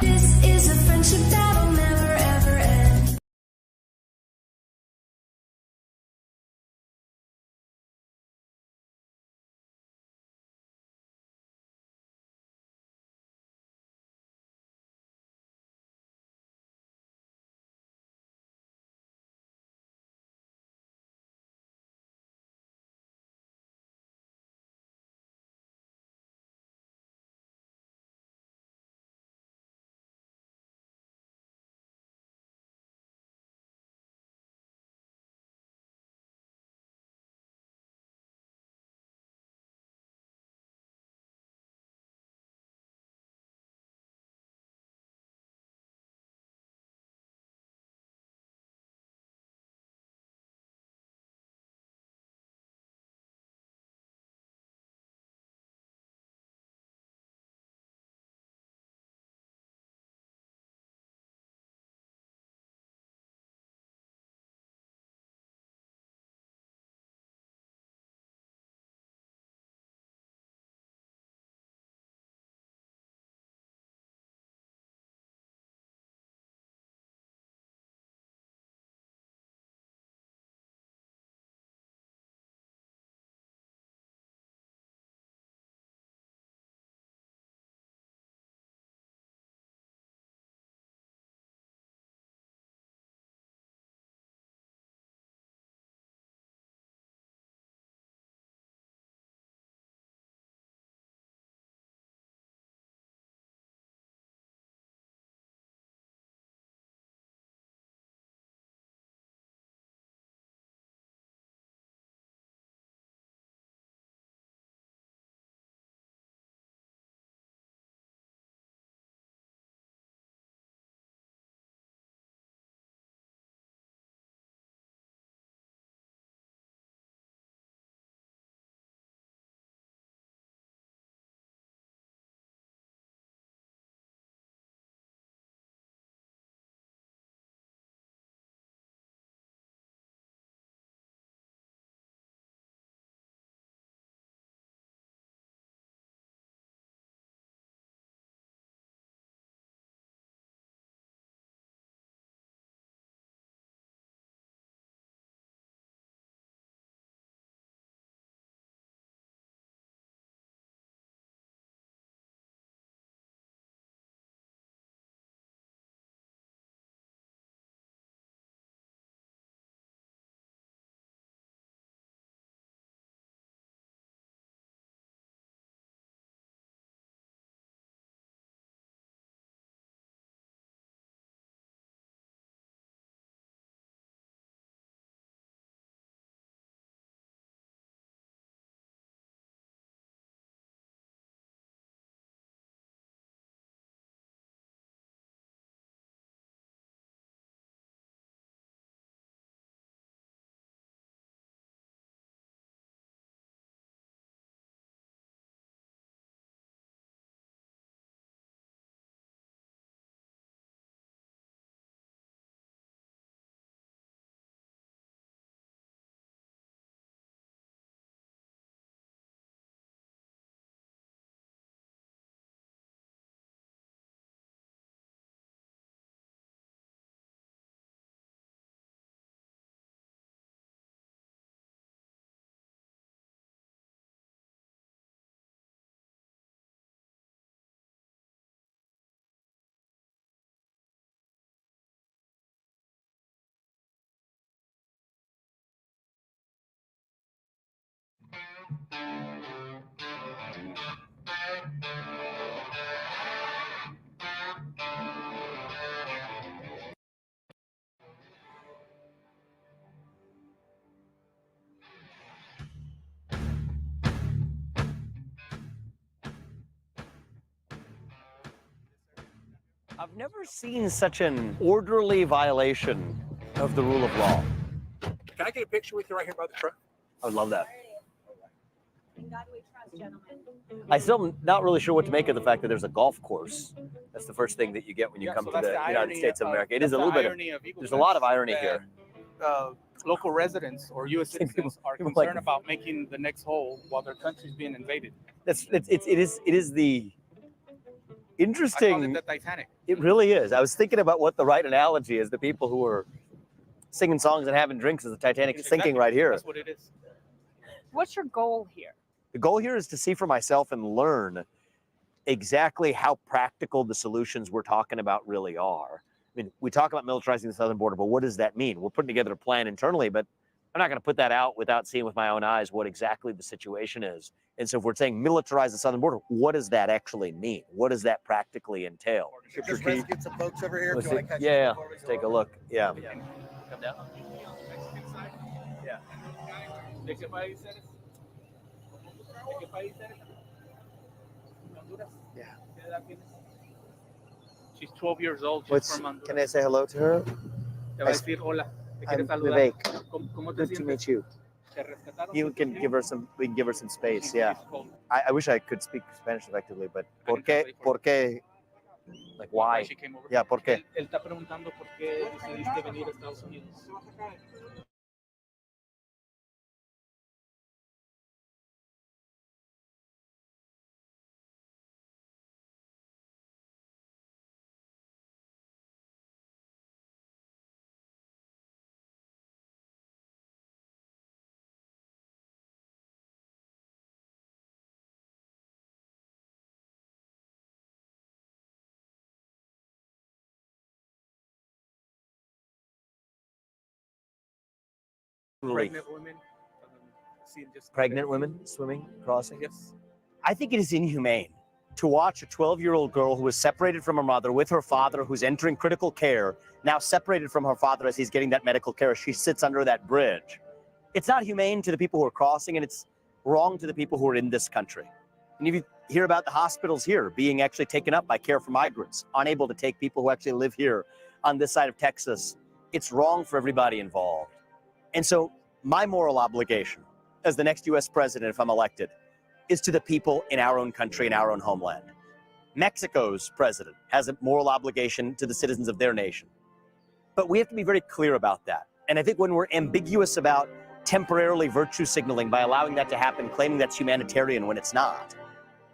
This is a friendship that'll never ever end. I've never seen such an orderly violation of the rule of law. Can I get a picture with you right here by the truck? I would love that. In God we trust, gentlemen. I still am not really sure what to make of the fact that there's a golf course. That's the first thing that you get when you come to the United States of America. It is a little bit. There's a lot of irony here. local residents or U.S. citizens are people concerned like- about making the next hole while their country's being invaded. It is the I call interesting. it the Titanic. It really is. I was thinking about what the right analogy is. The people who are singing songs and having drinks as the Titanic is sinking Exactly. right here. That's what it is. What's your goal here? The goal here is to see for myself and learn exactly how practical the solutions we're talking about really are. I mean, we talk about militarizing the southern border, but what does that mean? We're putting together a plan internally, but I'm not going to put that out without seeing with my own eyes what exactly the situation is. And so if we're saying militarize the southern border, what does that actually mean? What does that practically entail? Just rescued some folks over here. Let's If you see. want to catch Yeah, them before we let's go take a over. look. Yeah. Come down. Yeah. ¿De qué país eres? ¿De qué país eres? Honduras. Yeah. ¿Qué edad tienes? She's 12 years old. She's from Honduras. Can I say hello to her? Te va a decir hola. Te quiere I'm saludar. Vivek. ¿Cómo te Good to sientes? meet you. ¿Te rescataron? You can give her some. We can give her some space. Yeah. She's cold. I wish I could speak Spanish effectively, but I ¿por can qué? translate for ¿Por qué? Like why? she came over. Yeah, ¿por qué? Él está preguntando por qué decidiste venir a Estados Unidos. Pregnant women. See, just Pregnant women swimming, crossing. Yes. I think it is inhumane to watch a 12-year-old girl who was separated from her mother with her father, who's entering critical care, now separated from her father as he's getting that medical care. She sits under that bridge. It's not humane to the people who are crossing, and it's wrong to the people who are in this country. And if you hear about the hospitals here being actually taken up by care for migrants, unable to take people who actually live here on this side of Texas, it's wrong for everybody involved. And so my moral obligation as the next US president, if I'm elected, is to the people in our own country, in our own homeland. Mexico's president has a moral obligation to the citizens of their nation. But we have to be very clear about that. And I think when we're ambiguous about temporarily virtue signaling by allowing that to happen, claiming that's humanitarian when it's not,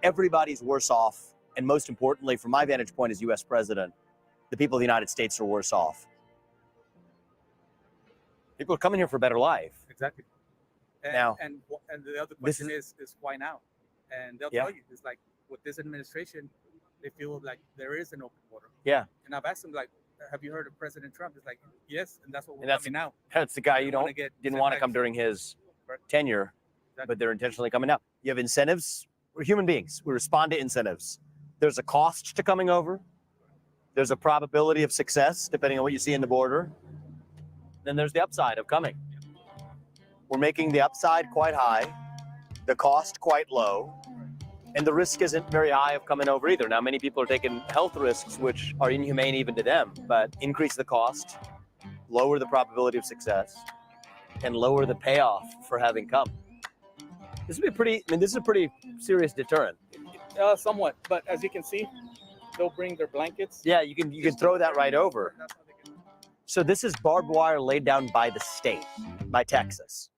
everybody's worse off. And most importantly, from my vantage point as US president, the people of the United States are worse off. People are coming here for a better life. Exactly. And, Now, and the other this question is why now? And they'll Yeah. tell you, it's like with this administration, they feel like there is an open border. Yeah. And I've asked them, like, have you heard of President Trump? It's like, yes, and that's what we're And that's- coming now. That's the guy They you wanna don't get didn't want to setbacks. come during his Right. tenure, Exactly. but they're intentionally coming now. You have incentives. We're human beings. We respond to incentives. There's a cost to coming over. There's a probability of success, depending on what you see in the border. Then there's the upside of coming. We're making the upside quite high, the cost quite low, and the risk isn't very high of coming over either. Now, many people are taking health risks, which are inhumane even to them, but increase the cost, lower the probability of success, and lower the payoff for having come. This would be pretty, I mean, this is a pretty serious deterrent. Somewhat, but as you can see, they'll bring their blankets. Yeah, you can throw that right over. That's how they can- So this is barbed wire laid down by the state, by Texas.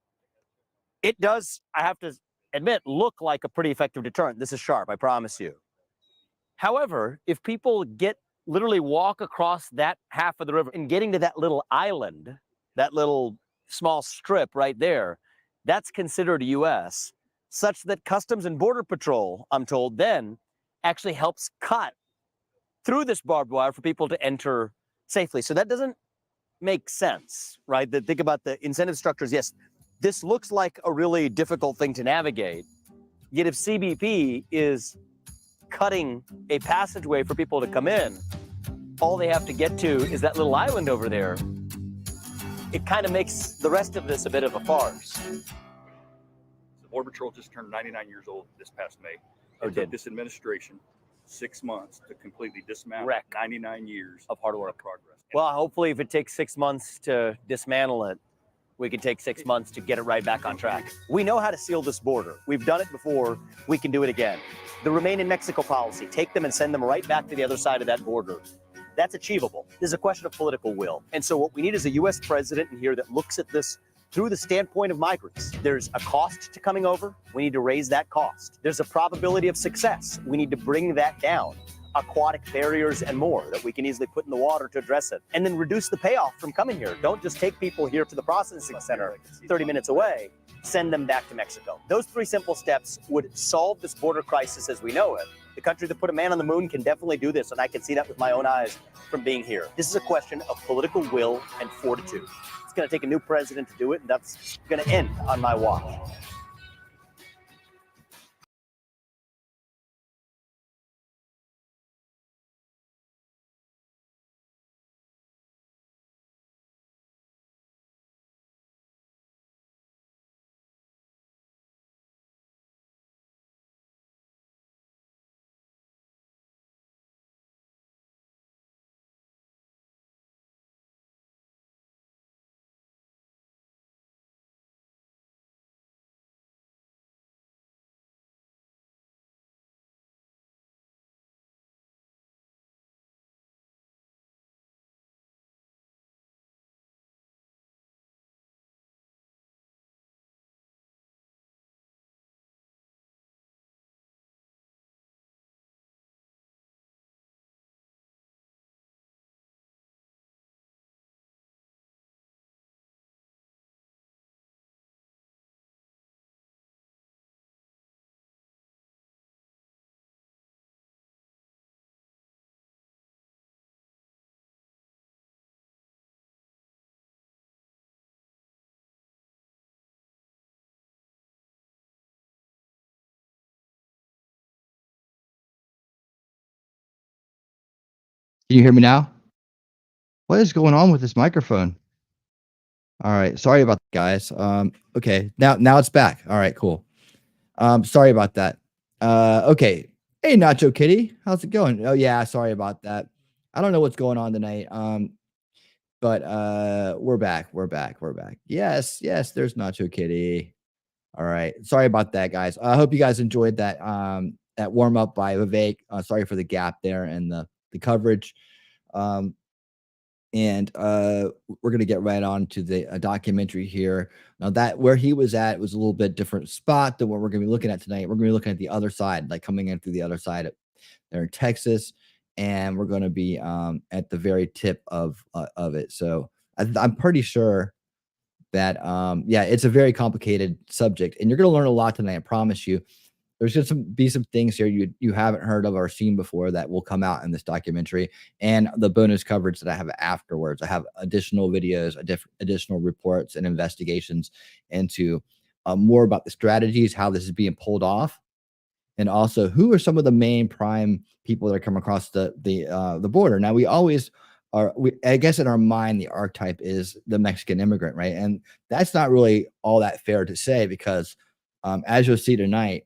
It does, I have to admit, look like a pretty effective deterrent. This is sharp, I promise you. However, if people literally walk across that half of the river and getting to that little island, that little small strip right there, that's considered US, such that Customs and Border Patrol, I'm told, then actually helps cut through this barbed wire for people to enter safely. So that doesn't make sense, right? Think about the incentive structures. Yes, this looks like a really difficult thing to navigate. Yet if CBP is cutting a passageway for people to come in, all they have to get to is that little island over there. It kind of makes the rest of this a bit of a farce. The Border Patrol just turned 99 years old this past May. Oh, It took did. this administration 6 months to completely dismantle Wreck. 99 years Of hard work. progress. Well, hopefully if it takes 6 months to dismantle it, we can take 6 months to get it right back on track. We know how to seal this border. We've done it before. We can do it again. The Remain in Mexico policy, take them and send them right back to the other side of that border. That's achievable. This is a question of political will. And so what we need is a U.S. president in here that looks at this through the standpoint of migrants. There's a cost to coming over. We need to raise that cost. There's a probability of success. We need to bring that down. Aquatic barriers and more that we can easily put in the water to address it. And then reduce the payoff from coming here. Don't just take people here to the processing center 30 minutes away, send them back to Mexico. Those 3 simple steps would solve this border crisis as we know it. The country that put a man on the moon can definitely do this, and I can see that with my own eyes from being here. This is a question of political will and fortitude. It's going to take a new president to do it, and that's going to end on my watch. Can you hear me now? What is going on with this microphone? All right, sorry about that, guys. Okay, now it's back. All right, cool. Sorry about that. Okay. Hey, Nacho Kitty, how's it going? Oh yeah, sorry about that. I don't know what's going on tonight. But we're back. Yes, there's Nacho Kitty. All right, sorry about that, guys. I hope you guys enjoyed that that warm up by Vivek. Sorry for the gap there and the coverage. And we're going to get right on to the documentary here. Now that where he was at was a little bit different spot than what we're going to be looking at tonight. We're going to be looking at the other side, like coming in through the other side there in Texas, and we're going to be at the very tip of it. So I'm pretty sure that yeah, it's a very complicated subject, and you're going to learn a lot tonight. I promise you. There's going to be some things here you haven't heard of or seen before that will come out in this documentary, and the bonus coverage that I have afterwards. I have additional videos, additional reports and investigations into more about the strategies, how this is being pulled off, and also who are some of the main prime people that are coming across the border. Now we always are. I guess in our mind the archetype is the Mexican immigrant, right? And that's not really all that fair to say because as you'll see tonight.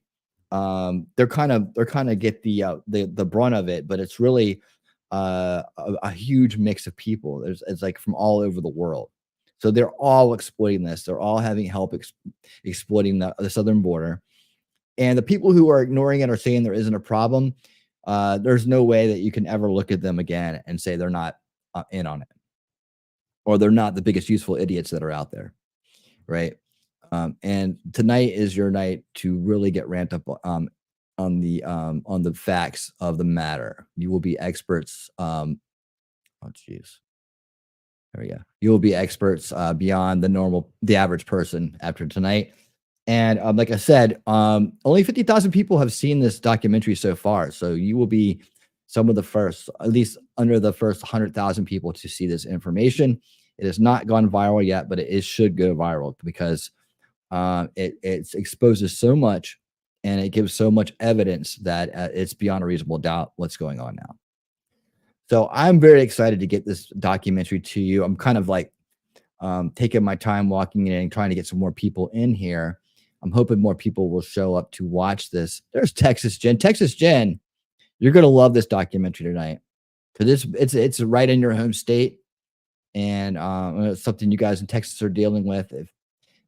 They're kind of get the brunt of it, but it's really a huge mix of people. It's like from all over the world, so they're all exploiting this. They're all having help exploiting the southern border, and the people who are ignoring it or saying there isn't a problem. There's no way that you can ever look at them again and say they're not in on it, or they're not the biggest useful idiots that are out there, right? And tonight is your night to really get ramped up on the facts of the matter. You will be experts. Oh, geez. There we go. You will be experts beyond the average person after tonight. And like I said, only 50,000 people have seen this documentary so far. So you will be some of the first, at least under the first 100,000 people to see this information. It has not gone viral yet, but it should go viral because it exposes so much and it gives so much evidence that it's beyond a reasonable doubt what's going on now. So I'm very excited to get this documentary to you. I'm kind of like taking my time walking in and trying to get some more people in here. I'm hoping more people will show up to watch this. There's Texas Jen. Texas Jen, you're going to love this documentary tonight because it's right in your home state, and it's something you guys in Texas are dealing with.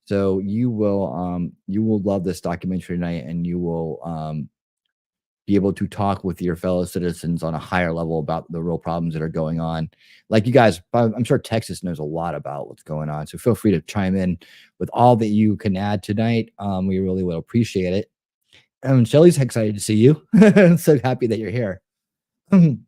So you will love this documentary tonight, and you will be able to talk with your fellow citizens on a higher level about the real problems that are going on. Like you guys, I'm sure Texas knows a lot about what's going on. So feel free to chime in with all that you can add tonight. We really will appreciate it. Shelly's excited to see you. I'm so happy that you're here. I'm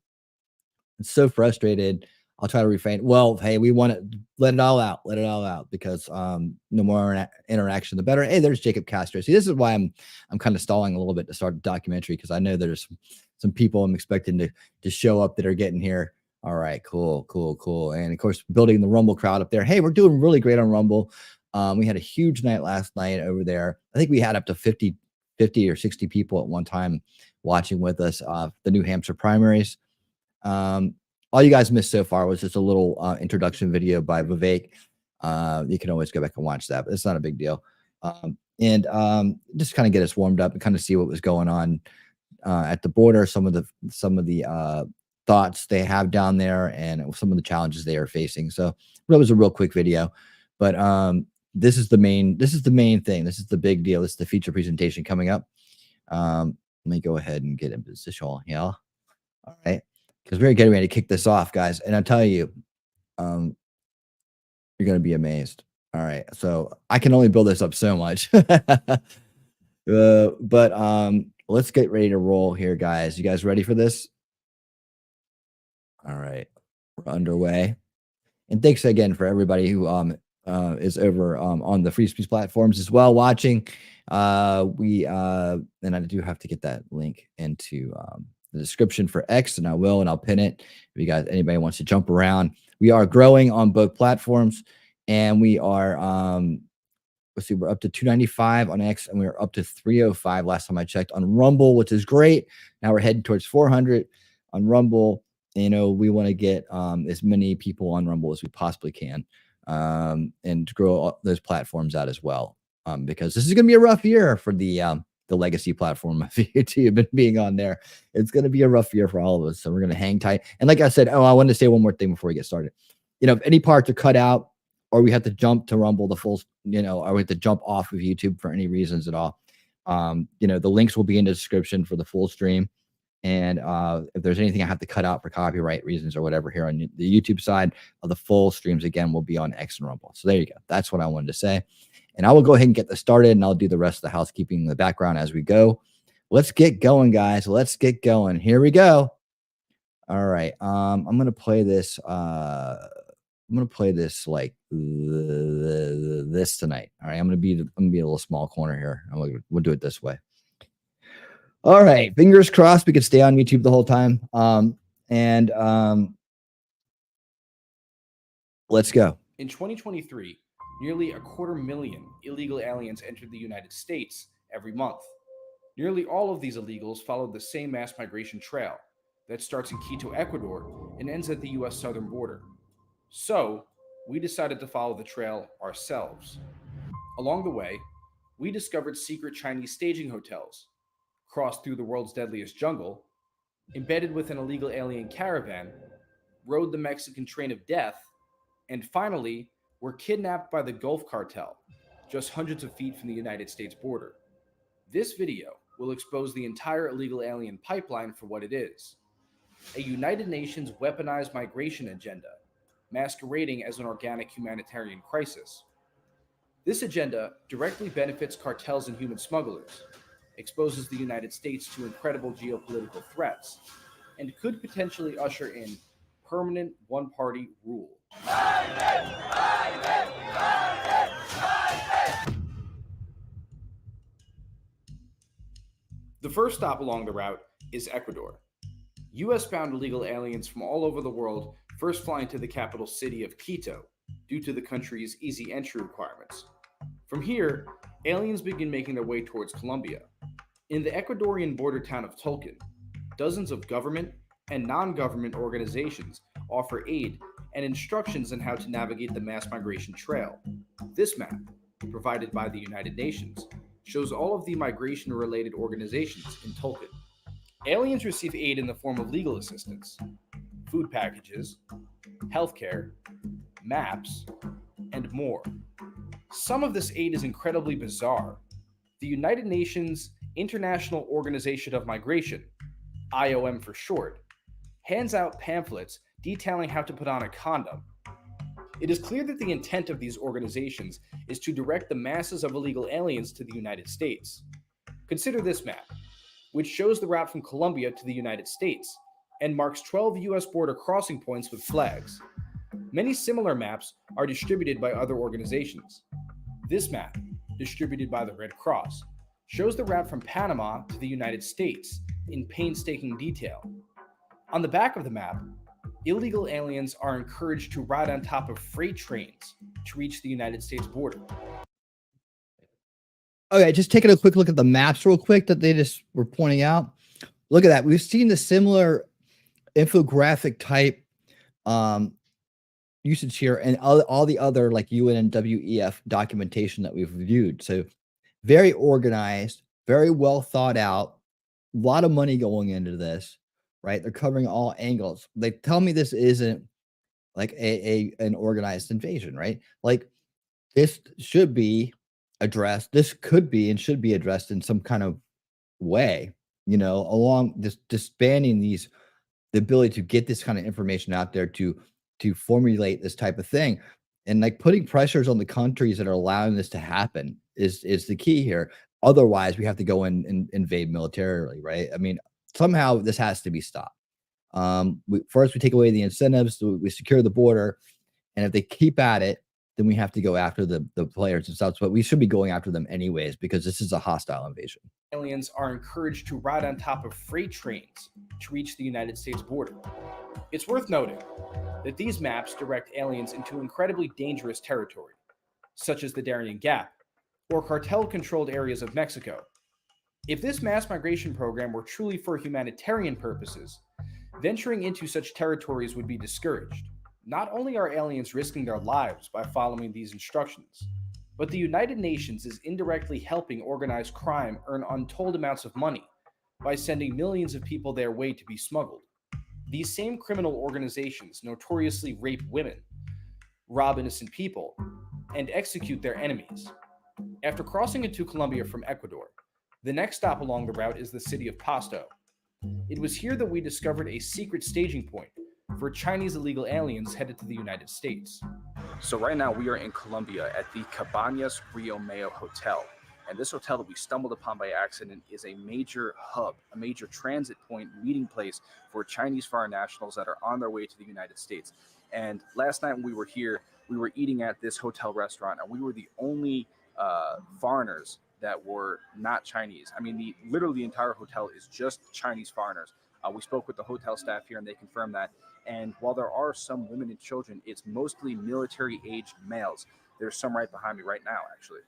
so frustrated. I'll try to refrain. Well, hey, we want to let it all out. Let it all out because no more interaction, the better. Hey, there's Jacob Castro. See, this is why I'm kind of stalling a little bit to start the documentary because I know there's some people I'm expecting to show up that are getting here. All right, cool. And of course, building the Rumble crowd up there. Hey, we're doing really great on Rumble. We had a huge night last night over there. I think we had up to 50 or 60 people at one time watching with us. The New Hampshire primaries. All you guys missed so far was just a little introduction video by Vivek. You can always go back and watch that, but it's not a big deal. And just kind of get us warmed up and kind of see what was going on at the border, some of the thoughts they have down there, and some of the challenges they are facing. So that was a real quick video, but this is the main thing. This is the big deal. This is the feature presentation coming up. Let me go ahead and get in position here. All right. Because we're getting ready to kick this off, guys. And I'll tell you, you're going to be amazed. All right. So I can only build this up so much. But let's get ready to roll here, guys. You guys ready for this? All right. We're underway. And thanks again for everybody who is over on the free speech platforms as well watching. And I do have to get that link into the description for X, and I will, and I'll pin it if you guys, anybody wants to jump around. We are growing on both platforms, and we are let's see, we're up to 295 on X, and we are up to 305 last time I checked on Rumble, which is great. Now we're heading towards 400 on Rumble. You know, we want to get as many people on Rumble as we possibly can, and grow those platforms out as well, because this is going to be a rough year for the legacy platform of YouTube and being on there. It's going to be a rough year for all of us. So we're going to hang tight. And like I said, I wanted to say one more thing before we get started. You know, if any parts are cut out, or we have to jump to Rumble the full, or we have to jump off of YouTube for any reasons at all, the links will be in the description for the full stream. And if there's anything I have to cut out for copyright reasons or whatever here on the YouTube side of the full streams, again, will be on X and Rumble. So there you go. That's what I wanted to say. And I will go ahead and get this started, and I'll do the rest of the housekeeping in the background as we go. Let's get going, guys. Let's get going. Here we go. All right. I'm going to play this. I'm going to play this like this tonight. All right. I'm going to be a little small corner here. We'll do it this way. All right. Fingers crossed we could stay on YouTube the whole time. Let's go. In 2023, nearly 250,000 illegal aliens entered the United States every month. Nearly all of these illegals followed the same mass migration trail that starts in Quito, Ecuador, and ends at the U.S. southern border. So, we decided to follow the trail ourselves. Along the way, we discovered secret Chinese staging hotels, crossed through the world's deadliest jungle, embedded with an illegal alien caravan, rode the Mexican train of death, and finally, were kidnapped by the Gulf Cartel, just hundreds of feet from the United States border. This video will expose the entire illegal alien pipeline for what it is: a United Nations weaponized migration agenda, masquerading as an organic humanitarian crisis. This agenda directly benefits cartels and human smugglers, exposes the United States to incredible geopolitical threats, and could potentially usher in permanent one-party rule. The first stop along the route is Ecuador. US-bound illegal aliens from all over the world first fly into the capital city of Quito due to the country's easy entry requirements. From here, aliens begin making their way towards Colombia. In the Ecuadorian border town of Tulcan, dozens of government and non-government organizations offer aid and instructions on how to navigate the mass migration trail. This map, provided by the United Nations, shows all of the migration-related organizations in Tulcan. Aliens receive aid in the form of legal assistance, food packages, healthcare, maps, and more. Some of this aid is incredibly bizarre. The United Nations International Organization of Migration, IOM for short, hands out pamphlets detailing how to put on a condom. It is clear that the intent of these organizations is to direct the masses of illegal aliens to the United States. Consider this map, which shows the route from Colombia to the United States and marks 12 U.S. border crossing points with flags. Many similar maps are distributed by other organizations. This map, distributed by the Red Cross, shows the route from Panama to the United States in painstaking detail. On the back of the map, illegal aliens are encouraged to ride on top of freight trains to reach the United States border. Okay, just taking a quick look at the maps real quick that they just were pointing out. Look at that. We've seen the similar infographic type usage here and all the other like UN and WEF documentation that we've reviewed. So very organized, very well thought out, a lot of money going into this, right? They're covering all angles. They tell me this isn't like an organized invasion, right? Like this should be addressed. This could be and should be addressed in some kind of way, you know, along this disbanding the ability to get this kind of information out there to formulate this type of thing. And like putting pressures on the countries that are allowing this to happen is the key here. Otherwise, we have to go in and invade militarily, right? I mean, somehow this has to be stopped. First, we take away the incentives, we secure the border, and if they keep at it, then we have to go after the players and stuff. But we should be going after them anyways because this is a hostile invasion. Aliens are encouraged to ride on top of freight trains to reach the United States border. It's worth noting that these maps direct aliens into incredibly dangerous territory, such as the Darien Gap or cartel-controlled areas of Mexico. If this mass migration program were truly for humanitarian purposes, venturing into such territories would be discouraged. Not only are aliens risking their lives by following these instructions, but the United Nations is indirectly helping organized crime earn untold amounts of money by sending millions of people their way to be smuggled. These same criminal organizations notoriously rape women, rob innocent people, and execute their enemies. After crossing into Colombia from Ecuador, the next stop along the route is the city of Pasto. It was here that we discovered a secret staging point for Chinese illegal aliens headed to the United States. So right now we are in Colombia at the Cabañas Rio Mayo Hotel. And this hotel that we stumbled upon by accident is a major hub, a major transit point, meeting place for Chinese foreign nationals that are on their way to the United States. And last night when we were here, we were eating at this hotel restaurant, and we were the only foreigners that were not Chinese. I mean, literally the entire hotel is just Chinese foreigners. We spoke with the hotel staff here, and they confirmed that. And while there are some women and children, it's mostly military-aged males. There's some right behind me right now, actually.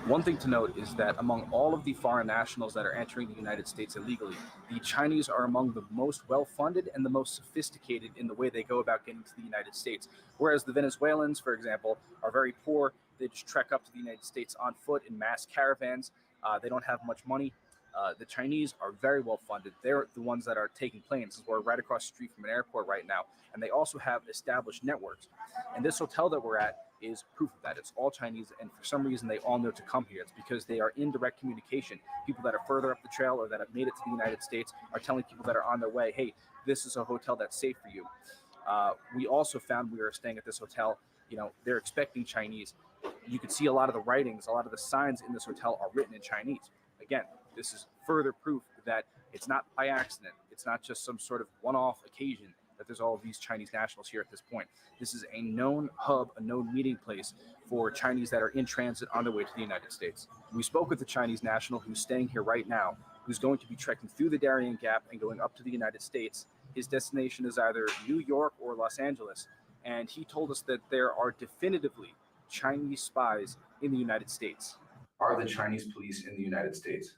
One thing to note is that among all of the foreign nationals that are entering the United States illegally, the Chinese are among the most well-funded and the most sophisticated in the way they go about getting to the United States. Whereas the Venezuelans, for example, are very poor. They just trek up to the United States on foot in mass caravans. They don't have much money. The Chinese are very well funded. They're the ones that are taking planes. We're right across the street from an airport right now. And they also have established networks. And this hotel that we're at is proof of that. It's all Chinese, and for some reason they all know to come here. It's because they are in direct communication. People that are further up the trail or that have made it to the United States are telling people that are on their way, hey, this is a hotel that's safe for you. We also found, we were staying at this hotel, you know, they're expecting Chinese. You could see a lot of the writings, a lot of the signs in this hotel are written in Chinese. Again, this is further proof that it's not by accident. It's not just some sort of one-off occasion that there's all of these Chinese nationals here at this point. This is a known hub, a known meeting place for Chinese that are in transit on their way to the United States. We spoke with the Chinese national who's staying here right now, who's going to be trekking through the Darien Gap and going up to the United States. His destination is either New York or Los Angeles. And he told us that there are definitively Chinese spies in the United States. Are the Chinese police in the United States?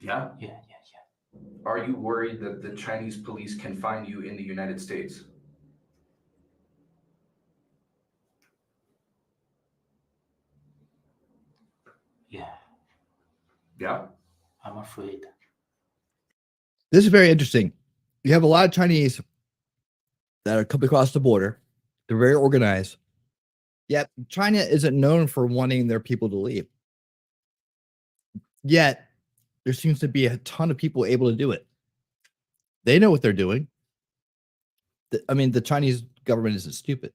Yeah? Are you worried that the Chinese police can find you in the United States? Yeah? I'm afraid. This is very interesting. You have a lot of Chinese that are coming across the border. They're very organized. Yet China isn't known for wanting their people to leave. Yet there seems to be a ton of people able to do it. They know what they're doing. I mean, the Chinese government isn't stupid.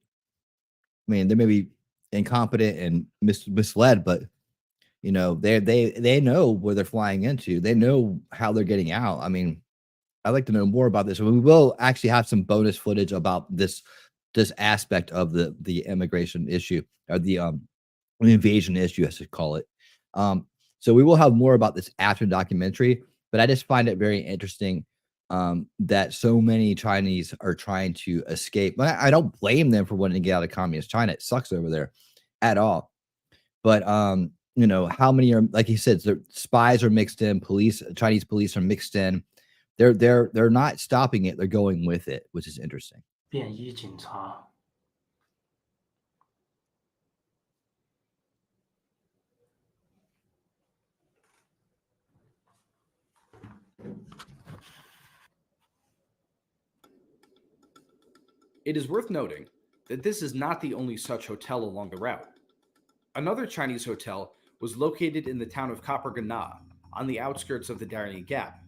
I mean, they may be incompetent and misled, but you know, they know where they're flying into. They know how they're getting out. I mean, I'd like to know more about this. We will actually have some bonus footage about this aspect of the immigration issue, or the invasion issue, I should call it. So we will have more about this after the documentary, but I just find it very interesting that so many Chinese are trying to escape. I don't blame them for wanting to get out of communist China. It sucks over there at all. But you know, how many are, like he said, spies are mixed in, Chinese police are mixed in. They're not stopping it, they're going with it, which is interesting. 便衣警察。It is worth noting that this is not the only such hotel along the route. Another Chinese hotel was located in the town of Gana, on the outskirts of the Darien Gap.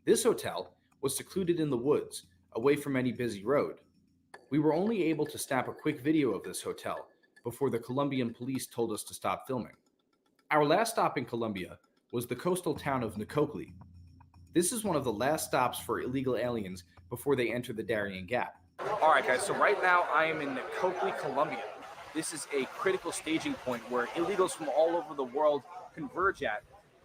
This hotel was secluded in the woods, away from any busy road. We were only able to snap a quick video of this hotel before the Colombian police told us to stop filming. Our last stop in Colombia was the coastal town of Nicoclí. This is one of the last stops for illegal aliens before they enter the Darien Gap. All right, guys, so right now I am in Nicoclí, Colombia. This is a critical staging point where illegals from all over the world converge at.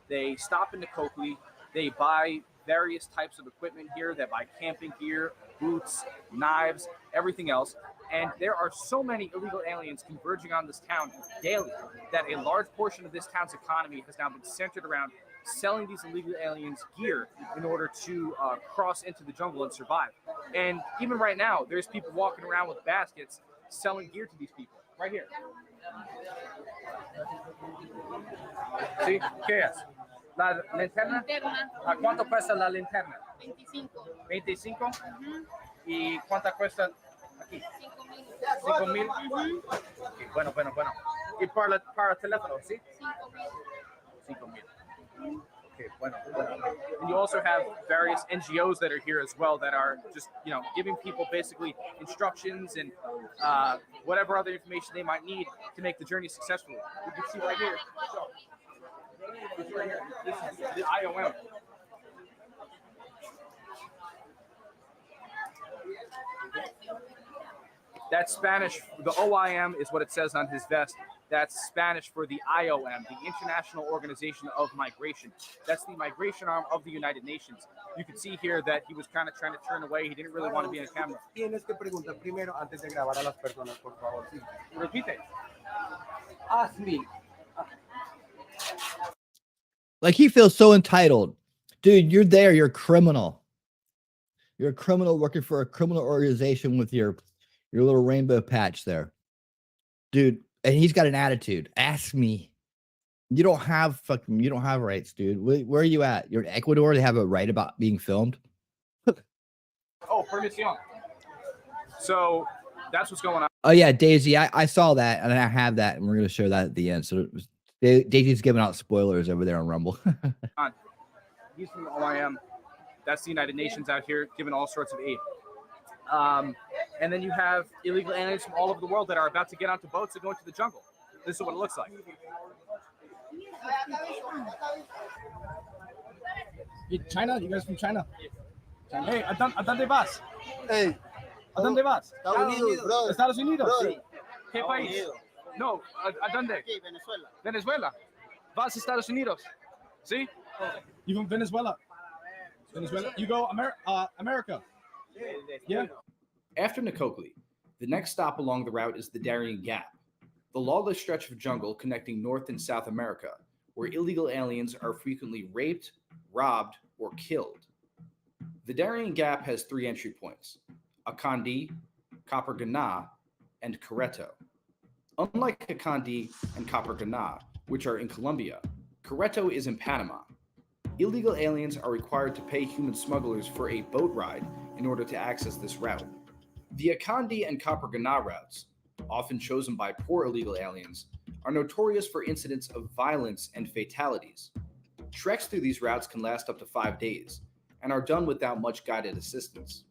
They stop in Nicoclí, they buy various types of equipment here, they buy camping gear, boots, knives, everything else. And there are so many illegal aliens converging on this town daily that a large portion of this town's economy has now been centered around selling these illegal aliens gear in order to cross into the jungle and survive. And even right now, there's people walking around with baskets selling gear to these people. Right here. ¿Sí? ¿Qué es? ¿La linterna? ¿A cuánto cuesta la linterna? 25. 25. ¿Y cuánto cuesta aquí? 5,000. Okay, bueno. ¿Y para el teléfono, sí? 5,000. Okay, bueno. And you also have various NGOs that are here as well that are just, you know, giving people basically instructions and whatever other information they might need to make the journey successful. You can see right here. This right here. This is the IOM. That's Spanish. The OIM is what it says on his vest. That's Spanish for the IOM, the International Organization of Migration. That's the migration arm of the United Nations. You can see here that he was kind of trying to turn away. He didn't really want to be in the camera. Tienes que preguntar primero antes de grabar a las personas, por favor. Sí. Repite. Ask me. Like, he feels so entitled. Dude, you're there, you're a criminal. You're a criminal working for a criminal organization with your little rainbow patch there. Dude, and he's got an attitude. Ask me. You don't have rights, dude. Where are you at? You're in Ecuador. They have a right about being filmed. Oh, permission. So that's what's going on. Oh yeah, Daisy. I saw that, and I have that, and we're gonna show that at the end. So Daisy's giving out spoilers over there on Rumble. He's from the OIM. That's the United Nations out here giving all sorts of aid. And then you have illegal aliens from all over the world that are about to get onto boats and go into the jungle. This is what it looks like. China? You guys from China? Hey, ¿a dónde vas? Hey, ¿A dónde vas? Estados Unidos, bro. Estados Unidos. Bro. ¿Qué país? No, ¿a dónde? Venezuela. Venezuela. Vas a Estados Unidos. ¿Sí? You from Venezuela? Venezuela? You go America? Yeah. After Nicoclí, the next stop along the route is the Darien Gap, the lawless stretch of jungle connecting North and South America, where illegal aliens are frequently raped, robbed, or killed. The Darien Gap has 3 entry points: Akandi, Gana, and Querétaro. Unlike Akandi and Gana, which are in Colombia, Querétaro is in Panama. Illegal aliens are required to pay human smugglers for a boat ride in order to access this route. The Akandi and Kapargana routes, often chosen by poor illegal aliens, are notorious for incidents of violence and fatalities. Treks through these routes can last up to 5 days and are done without much guided assistance.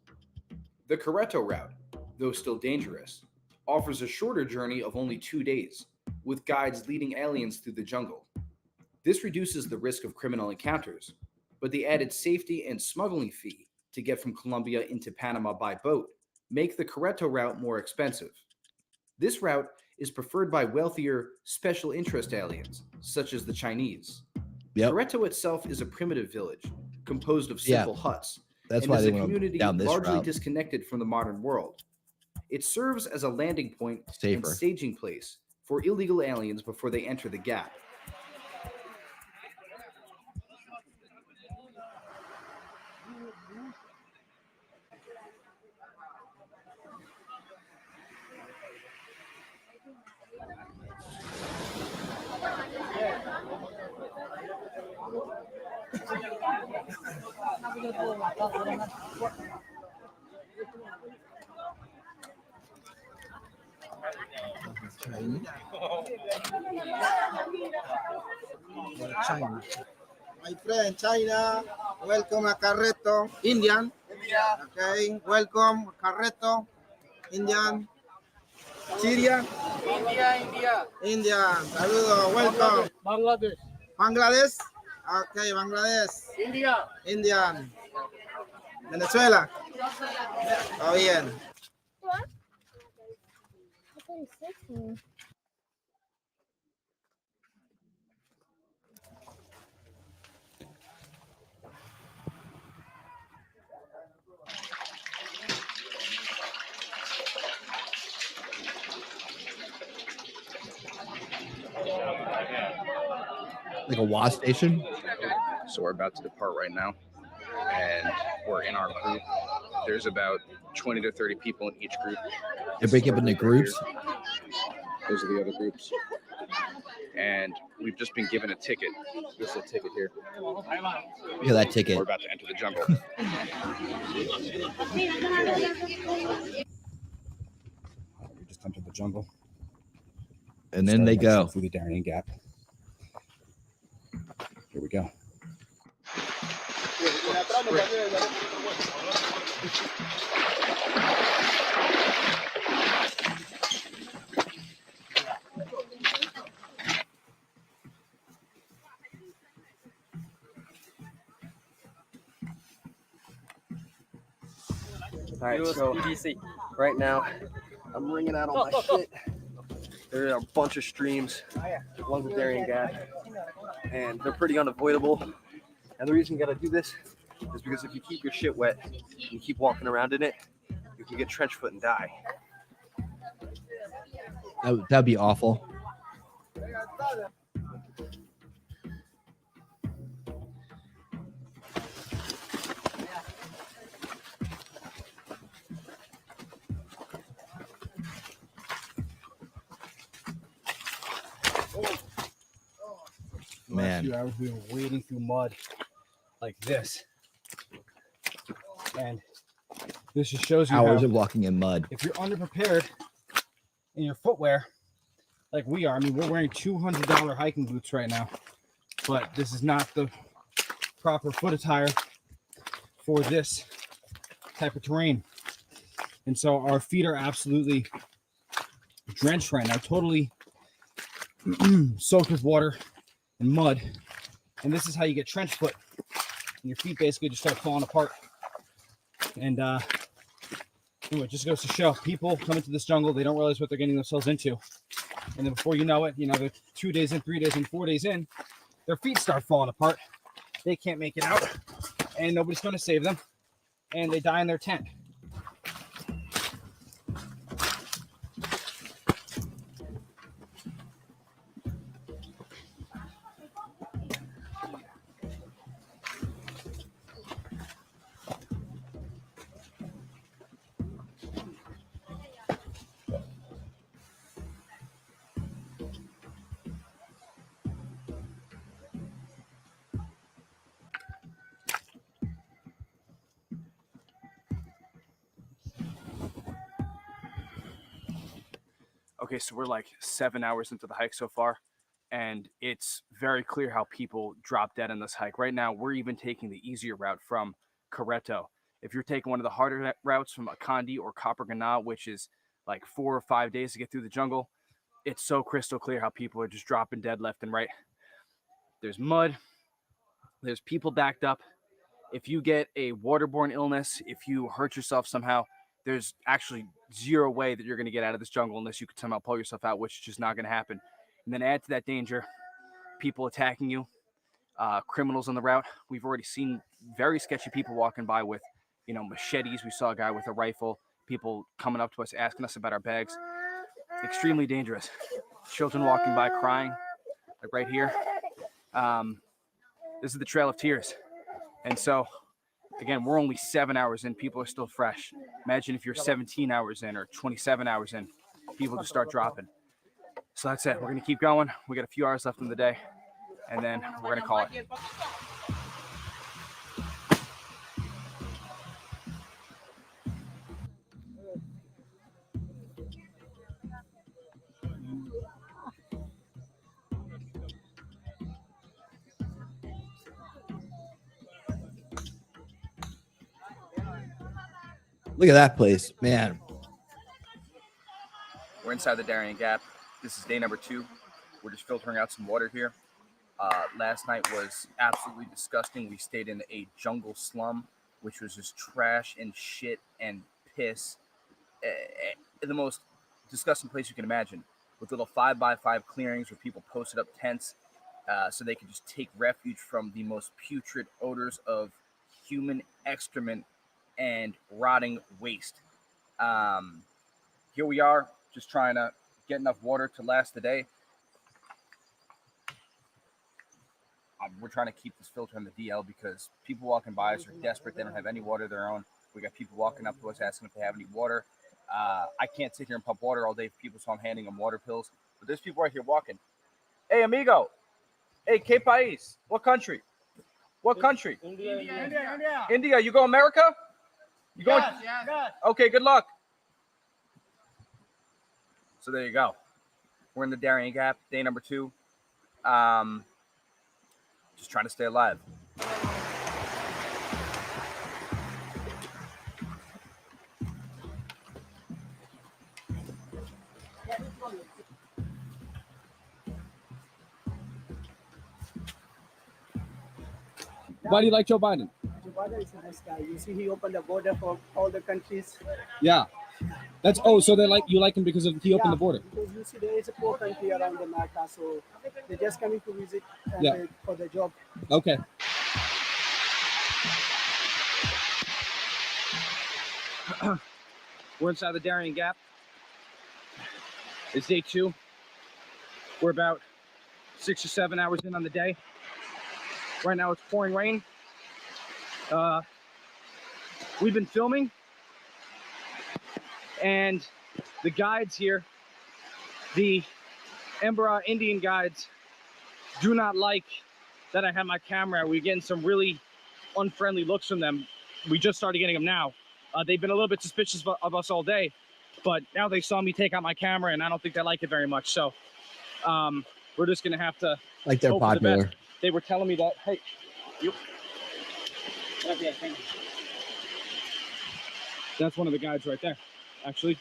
The Kareto route, though still dangerous, offers a shorter journey of only 2 days, with guides leading aliens through the jungle. This reduces the risk of criminal encounters, but the added safety and smuggling fee to get from Colombia into Panama by boat make the Kareto route more expensive. This route is preferred by wealthier special interest aliens, such as the Chinese. Yep. Kareto itself is a primitive village composed of simple huts, That's and why is they a went community down this largely route. disconnected from the modern world. It serves as a landing point and Safer. staging place for illegal aliens before they enter the gap. China. My friend, China. Welcome a Carreto, Indian. Okay, welcome Carreto, Indian. Syria. India. Saludo, welcome. Bangladesh. Okay, Bangladesh. Indian. Venezuela. Oh, bien. Like a WAS station? So we're about to depart right now, and we're in our group. There's about 20 to 30 people in each group. They break up into groups? Those are the other groups. And we've just been given a ticket. This is a ticket here. Yeah, that ticket. We're about to enter the jungle. We just entered the jungle. And then they go. Through the Darien Gap. Here we go. All right, so right now I'm wringing out all my shit. There are a bunch of streams along the Darien Gap, and they're pretty unavoidable. And the reason you got to do this is because if you keep your shit wet and you keep walking around in it, you can get trench foot and die. That'd be awful. Man. 2 hours we were wading through mud like this, and this just shows you Hours how, of walking in mud. if you're underprepared in your footwear, like we are. I mean, we're wearing $200 hiking boots right now, but this is not the proper foot attire for this type of terrain. And so our feet are absolutely drenched right now, totally soaked with water and mud. And this is how you get trench foot. And your feet basically just start falling apart. And anyway, it just goes to show people come into this jungle, they don't realize what they're getting themselves into. And then before you know it, they're 2 days in, 3 days in, 4 days in, their feet start falling apart. They can't make it out, and nobody's going to save them. And they die in their tent. Okay, so we're like 7 hours into the hike so far, and it's very clear how people drop dead in this hike. Right now, we're even taking the easier route from Coreto. If you're taking one of the harder routes from Akandi or Copper which is like 4 or 5 days to get through the jungle, it's so crystal clear how people are just dropping dead left and right. There's mud. There's people backed up. If you get a waterborne illness, if you hurt yourself somehow, there's actually zero way that you're going to get out of this jungle unless you could somehow pull yourself out, which is just not going to happen. And then add to that danger, people attacking you, criminals on the route. We've already seen very sketchy people walking by with, machetes. We saw a guy with a rifle, people coming up to us, asking us about our bags. Extremely dangerous. Children walking by crying, like right here. This is the Trail of Tears. And so, again, we're only 7 hours in. People are still fresh. Imagine if you're 17 hours in or 27 hours in, people just start dropping. So that's it. We're going to keep going. We got a few hours left in the day, and then we're going to call it. Look at that place, man. We're inside the Darien Gap. This is day number 2. We're just filtering out some water here. Last night was absolutely disgusting. We stayed in a jungle slum, which was just trash and shit and piss. The most disgusting place you can imagine, with little 5x5 clearings where people posted up tents so they could just take refuge from the most putrid odors of human excrement and rotting waste. Here we are, just trying to get enough water to last the day. We're trying to keep this filter on the DL because people walking by us are desperate. They don't have any water of their own. We got people walking up to us asking if they have any water. I can't sit here and pump water all day for people, so I'm handing them water pills. But there's people right here walking. Hey, amigo. Hey, ¿qué país? What country? What country? India. India. You go America? You going? Yes. Okay, good luck. So there you go. We're in the Darien Gap, day number 2. Just trying to stay alive. Why do you like Joe Biden? Joe Biden is a nice guy. You see, he opened the border for all the countries. Yeah. So you like him because he opened the border. Because you see, there is a poor country around America, so they're just coming to visit for the job. Okay. We're inside the Darien Gap. It's day 2. We're about 6 or 7 hours in on the day. Right now it's pouring rain. We've been filming, and the guides here, the Embera Indian guides, do not like that I have my camera. We're getting some really unfriendly looks from them. We just started getting them now. They've been a little bit suspicious of us all day, but now they saw me take out my camera, and I don't think they like it very much. So we're just gonna have to like they're popular. They were telling me that, hey, you. Okay, thank you. That's one of the guides right there. Actually,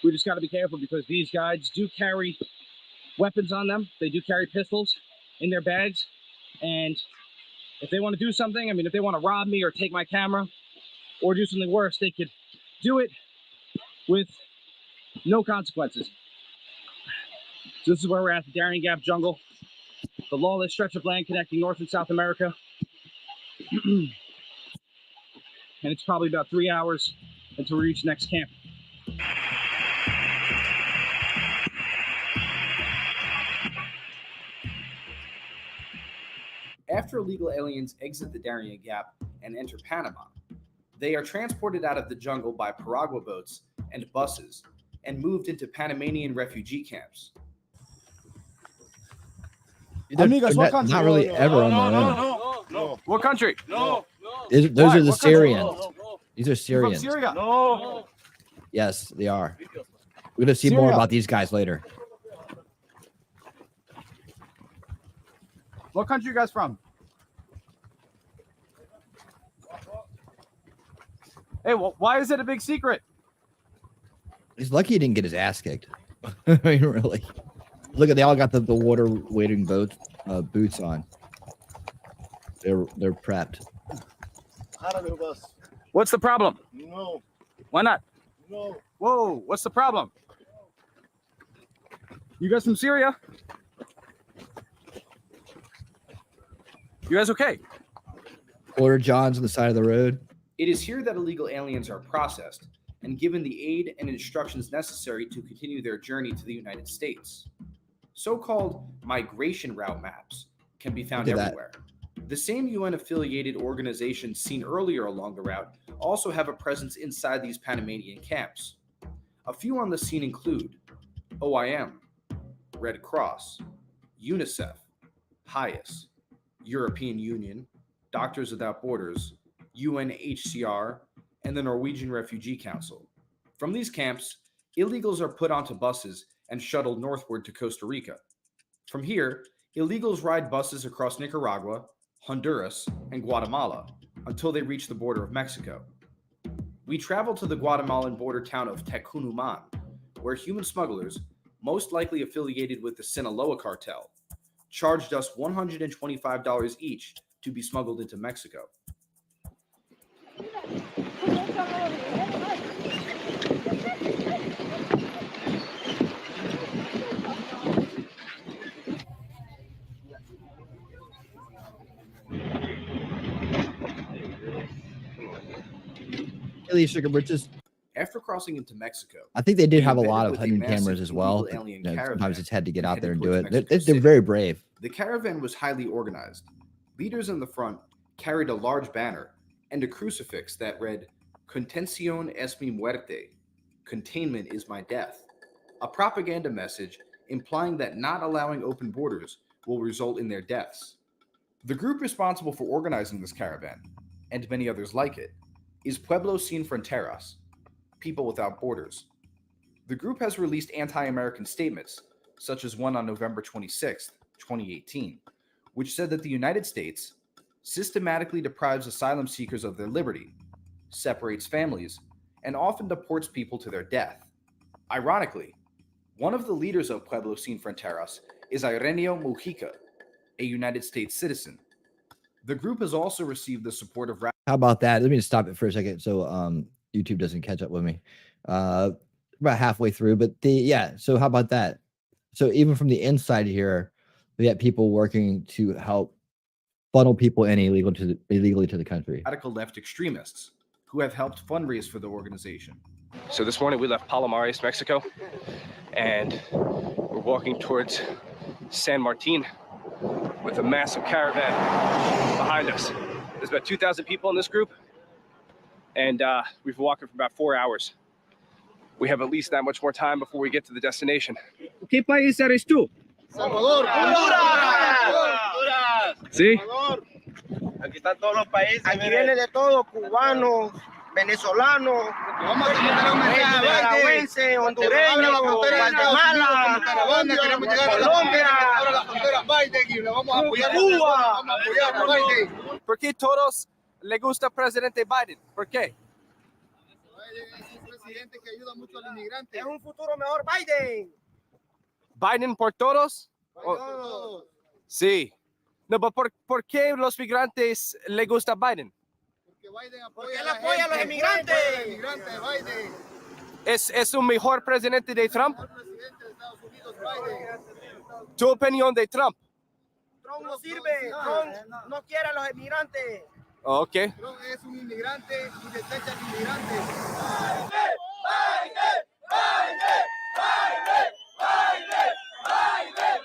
we just got to be careful because these guides do carry weapons on them. They do carry pistols in their bags, and if they want to do something, if they want to rob me or take my camera or do something worse, they could do it with no consequences. So this is where we're at, the Darien Gap jungle, the lawless stretch of land connecting North and South America. And it's probably about 3 hours until we reach next camp. After illegal aliens exit the Darien Gap and enter Panama, they are transported out of the jungle by piragua boats and buses and moved into Panamanian refugee camps. Amigos, what country? Not really ever on their own. No. What country? No. Those are the Syrians. These are Syrians. From Syria? No. Yes, they are. We're gonna see more about these guys later. What country you guys from? Hey, well, why is it a big secret? He's lucky he didn't get his ass kicked. I mean, really. Look at they all got the water wading boots on. They're prepped. What's the problem? No. Why not? No. Whoa, what's the problem? You guys from Syria? You guys okay? Porter Johns on the side of the road. It is here that illegal aliens are processed and given the aid and instructions necessary to continue their journey to the United States. So-called migration route maps can be found everywhere. The same UN-affiliated organizations seen earlier along the route also have a presence inside these Panamanian camps. A few on the scene include OIM, Red Cross, UNICEF, HIAS, European Union, Doctors Without Borders, UNHCR, and the Norwegian Refugee Council. From these camps, illegals are put onto buses and shuttled northward to Costa Rica. From here, illegals ride buses across Nicaragua, Honduras, and Guatemala until they reach the border of Mexico. We travel to the Guatemalan border town of Tecunuman, where human smugglers, most likely affiliated with the Sinaloa cartel, charged us $125 each to be smuggled into Mexico. Sugar Britches. After crossing into Mexico, I think they did we have a embedded lot of with hidden massive cameras as well. illegal alien Sometimes caravan it's had to get and out there and do headed it. towards They're Mexico very City. brave. The caravan was highly organized. Leaders in the front carried a large banner and a crucifix that read, "Contención es mi muerte," containment is my death, a propaganda message implying that not allowing open borders will result in their deaths. The group responsible for organizing this caravan, and many others like it, is Pueblo Sin Fronteras, People Without Borders. The group has released anti-American statements, such as one on November 26, 2018, which said that the United States systematically deprives asylum seekers of their liberty, separates families, and often deports people to their death. Ironically, one of the leaders of Pueblo Sin Fronteras is Ireneo Mujica, a United States citizen. The group has also received the support of... How about that? Let me just stop it for a second so YouTube doesn't catch up with me. About halfway through, but so how about that? So even from the inside here, we got people working to help funnel people in illegally to the country. Radical left extremists who have helped fundraise for the organization. So this morning we left Palomares, Mexico, and we're walking towards San Martin with a massive caravan behind us. There's about 2,000 people in this group, and we've been walking for about 4 hours. We have at least that much more time before we get to the destination. ¿Qué país eres tú? Salvador. ¿Sí? Aquí están todos los países. Aquí viene de todo, cubanos, venezolanos, nicaragüenses, hondureños, Guatemala, Colombia, Cuba. ¿Por qué todos le gusta el presidente Biden? ¿Por qué? Presidente que ayuda mucho al inmigrante. Es un futuro mejor, Biden. ¿Biden por todos? Por todos. Sí. No, pero ¿por qué los migrantes le gusta Biden? Porque Biden apoya a los inmigrantes. Biden. ¿Es un mejor presidente de Trump? El presidente de Estados Unidos, Biden. ¿Tu opinión de Trump? Trump no sirve. Trump no quiere a los inmigrantes. Ok. Trump es un inmigrante y desecha a inmigrantes.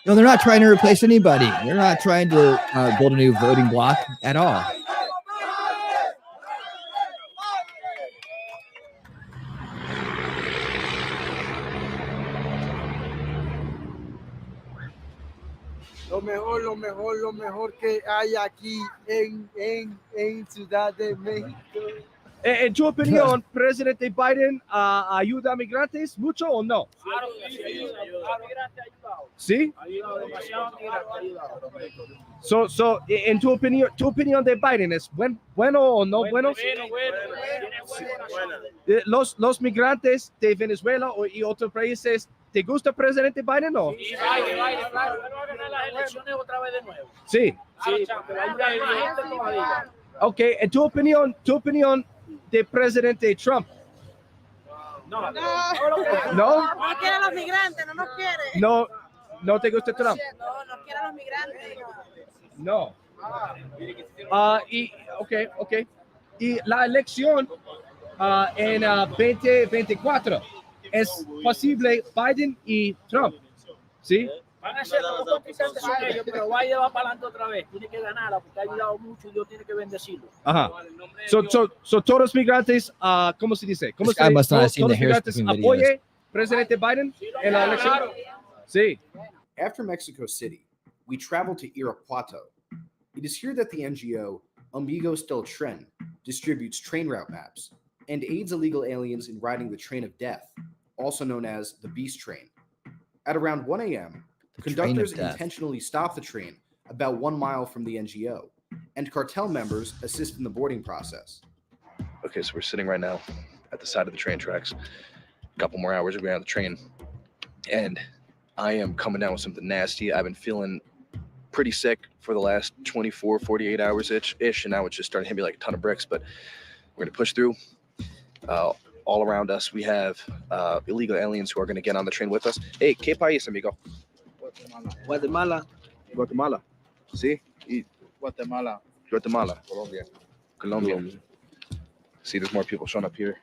No, they're not trying to replace anybody. They're not trying to build a new voting block at all. Lo mejor que hay aquí en Ciudad de México. En tu opinión, ¿Presidente Biden ayuda a migrantes mucho o no? Claro que sí, ayuda. ¿Sí? Ayudado demasiado migrante, ayudado. En tu opinión de Biden, ¿es bueno o no bueno? Los migrantes de Venezuela y otros países, ¿te gusta el presidente Biden o no? Sí, Biden, claro. Él va a ganar las elecciones otra vez de nuevo. Sí. Sí, porque va a ayudar a la gente todavía. Ok, en tu opinión del presidente Trump. No. ¿No? No quiere a los migrantes, no nos quiere. No te gusta Trump. No quiere a los migrantes. No. Ok. Y la elección en 2024 es posible Biden y Trump. ¿Sí? Van a ser los cotizantes son ellos, pero Biden va para adelante otra vez. Tiene que ganarla porque ha ayudado mucho y Dios tiene que bendecirlo. Ajá. So todos los migrantes, ¿cómo se dice? ¿Cómo This guy must not have todos seen the los migrantes Harris apoyen presidente Biden en la elección? Sí. After Mexico City, we travel to Irapuato. It is here that the NGO Amigos del Tren distributes train route maps and aids illegal aliens in riding the train of death, also known as the Beast Train. At around 1 a.m., conductors intentionally stop the train about 1 mile from the NGO, and cartel members assist in the boarding process. Okay, so we're sitting right now at the side of the train tracks. A couple more hours, we're going on the train, and I am coming down with something nasty. I've been feeling pretty sick for the last 24, 48 hours ish, and now it's just starting to hit me like a ton of bricks, but we're going to push through. All around us, we have illegal aliens who are going to get on the train with us. Hey, ¿qué país, amigo? Guatemala. Sí? Guatemala. Colombia. See, there's more people showing up here.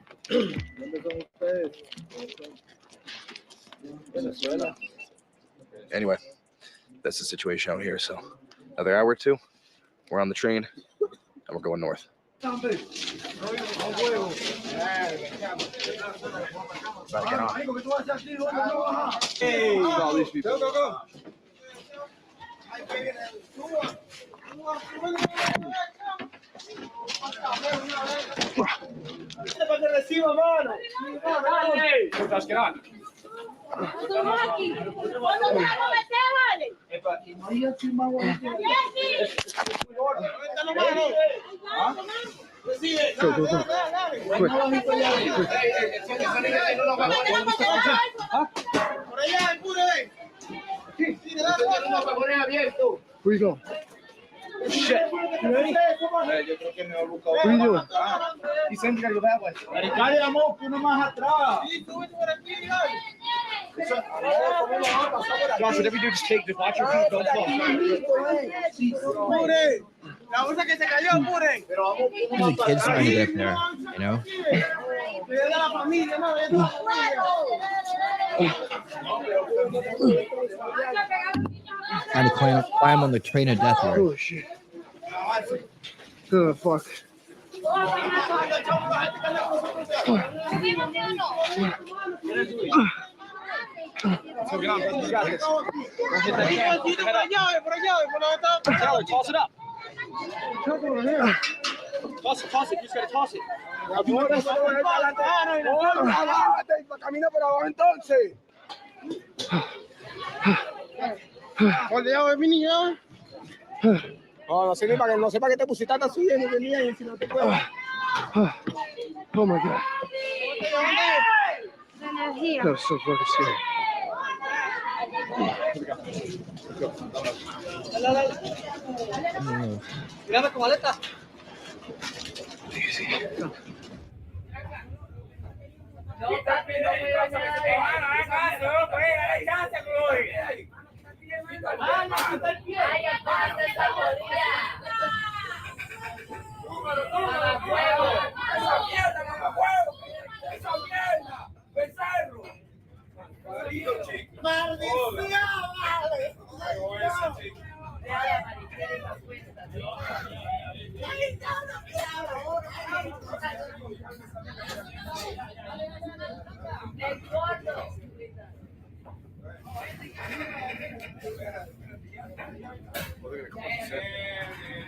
Anyway, that's the situation out here. So another hour or two, we're on the train, and we're going north. About to get on. Hey, all these people. Go. Let's get on. Where you go? Shit. You ready? What are you doing? He said you gotta go that way. Josh, whatever you do, just watch your feet, don't fall. The kids trying to get up there, you know? Trying to climb on the train of death here. Oh, shit. Oh, fuck. Toss it up. Toss it. You just gotta toss it. Camina por abajo entonces. No sirve para que no sepa que te pusiste hasta subiendo y venía y si no te puedo. Oh my god. That was so fucking scary. Mírame con maleta. Easy.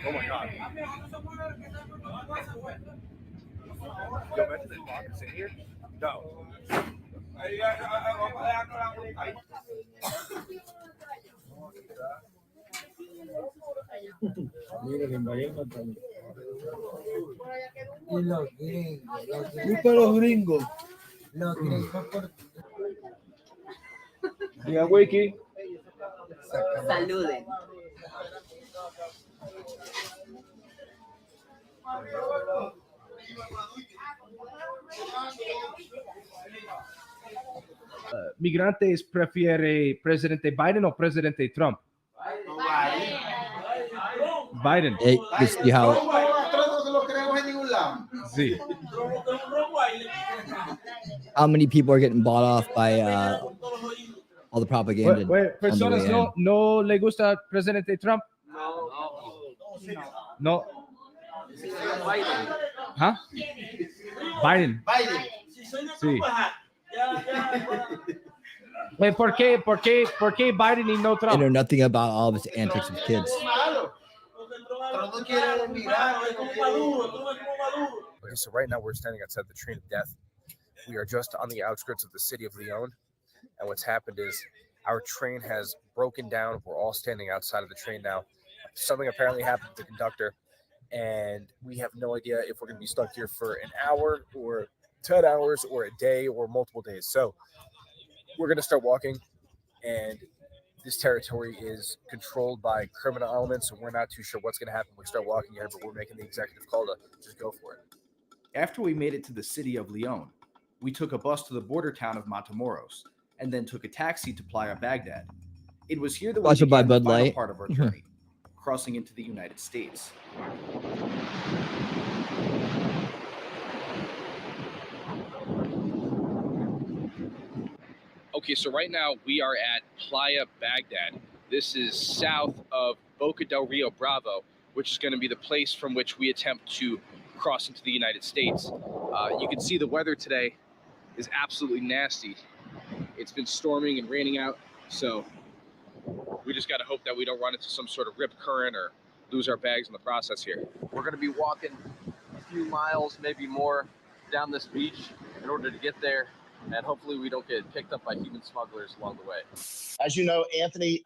Oh my God. Sit here. Go. Los gringos. Yeah, Wiki. Saluden. Migrantes prefiere Presidente Biden o Presidente Trump? Biden. You can see how Sí. how many people are getting bought off by all the propaganda. on the Personas way in. no le gusta Presidente Trump? No. ¿Ah? Biden. Sí. Wait, ¿por qué Biden y no They Trump? know nothing about all of his antics with kids. Okay, so right now we're standing outside the train of death. We are just on the outskirts of the city of Lyon. And what's happened is our train has broken down. We're all standing outside of the train now. Something apparently happened to the conductor. And we have no idea if we're going to be stuck here for an hour or 10 hours or a day or multiple days. So we're going to start walking. And this territory is controlled by criminal elements. So we're not too sure what's going to happen when we start walking here. But we're making the executive call to just go for it. After we made it to the city of Lyon, we took a bus to the border town of Matamoros and then took a taxi to Playa Baghdad. It was here that we Sponsored by began the Bud final Light. part of our journey, crossing into the United States. Okay, so right now we are at Playa Baghdad. This is south of Boca del Rio Bravo, which is going to be the place from which we attempt to cross into the United States. You can see the weather today is absolutely nasty. It's been storming and raining out, so we just got to hope that we don't run into some sort of rip current or lose our bags in the process here. We're going to be walking a few miles, maybe more, down this beach in order to get there. And hopefully we don't get picked up by human smugglers along the way. As you know, Anthony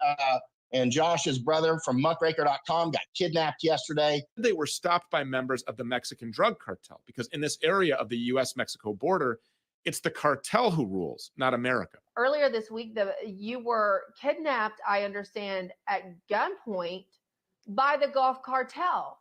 and Josh's brother from Muckraker.com got kidnapped yesterday. They were stopped by members of the Mexican drug cartel because in this area of the U.S.-Mexico border, it's the cartel who rules, not America. Earlier this week, you were kidnapped, I understand, at gunpoint by the Gulf cartel.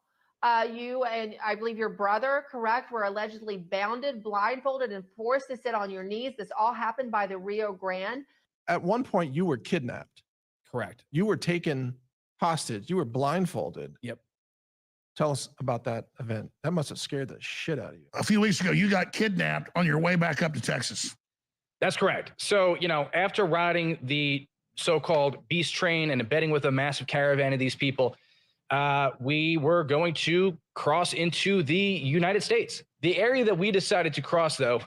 You and I believe your brother, correct, were allegedly bounded, blindfolded, and forced to sit on your knees. This all happened by the Rio Grande. At one point, you were kidnapped. Correct. You were taken hostage. You were blindfolded. Yep. Tell us about that event. That must have scared the shit out of you. A few weeks ago, you got kidnapped on your way back up to Texas. That's correct. So, after riding the so-called beast train and embedding with a massive caravan of these people, we were going to cross into the United States. The area that we decided to cross, though,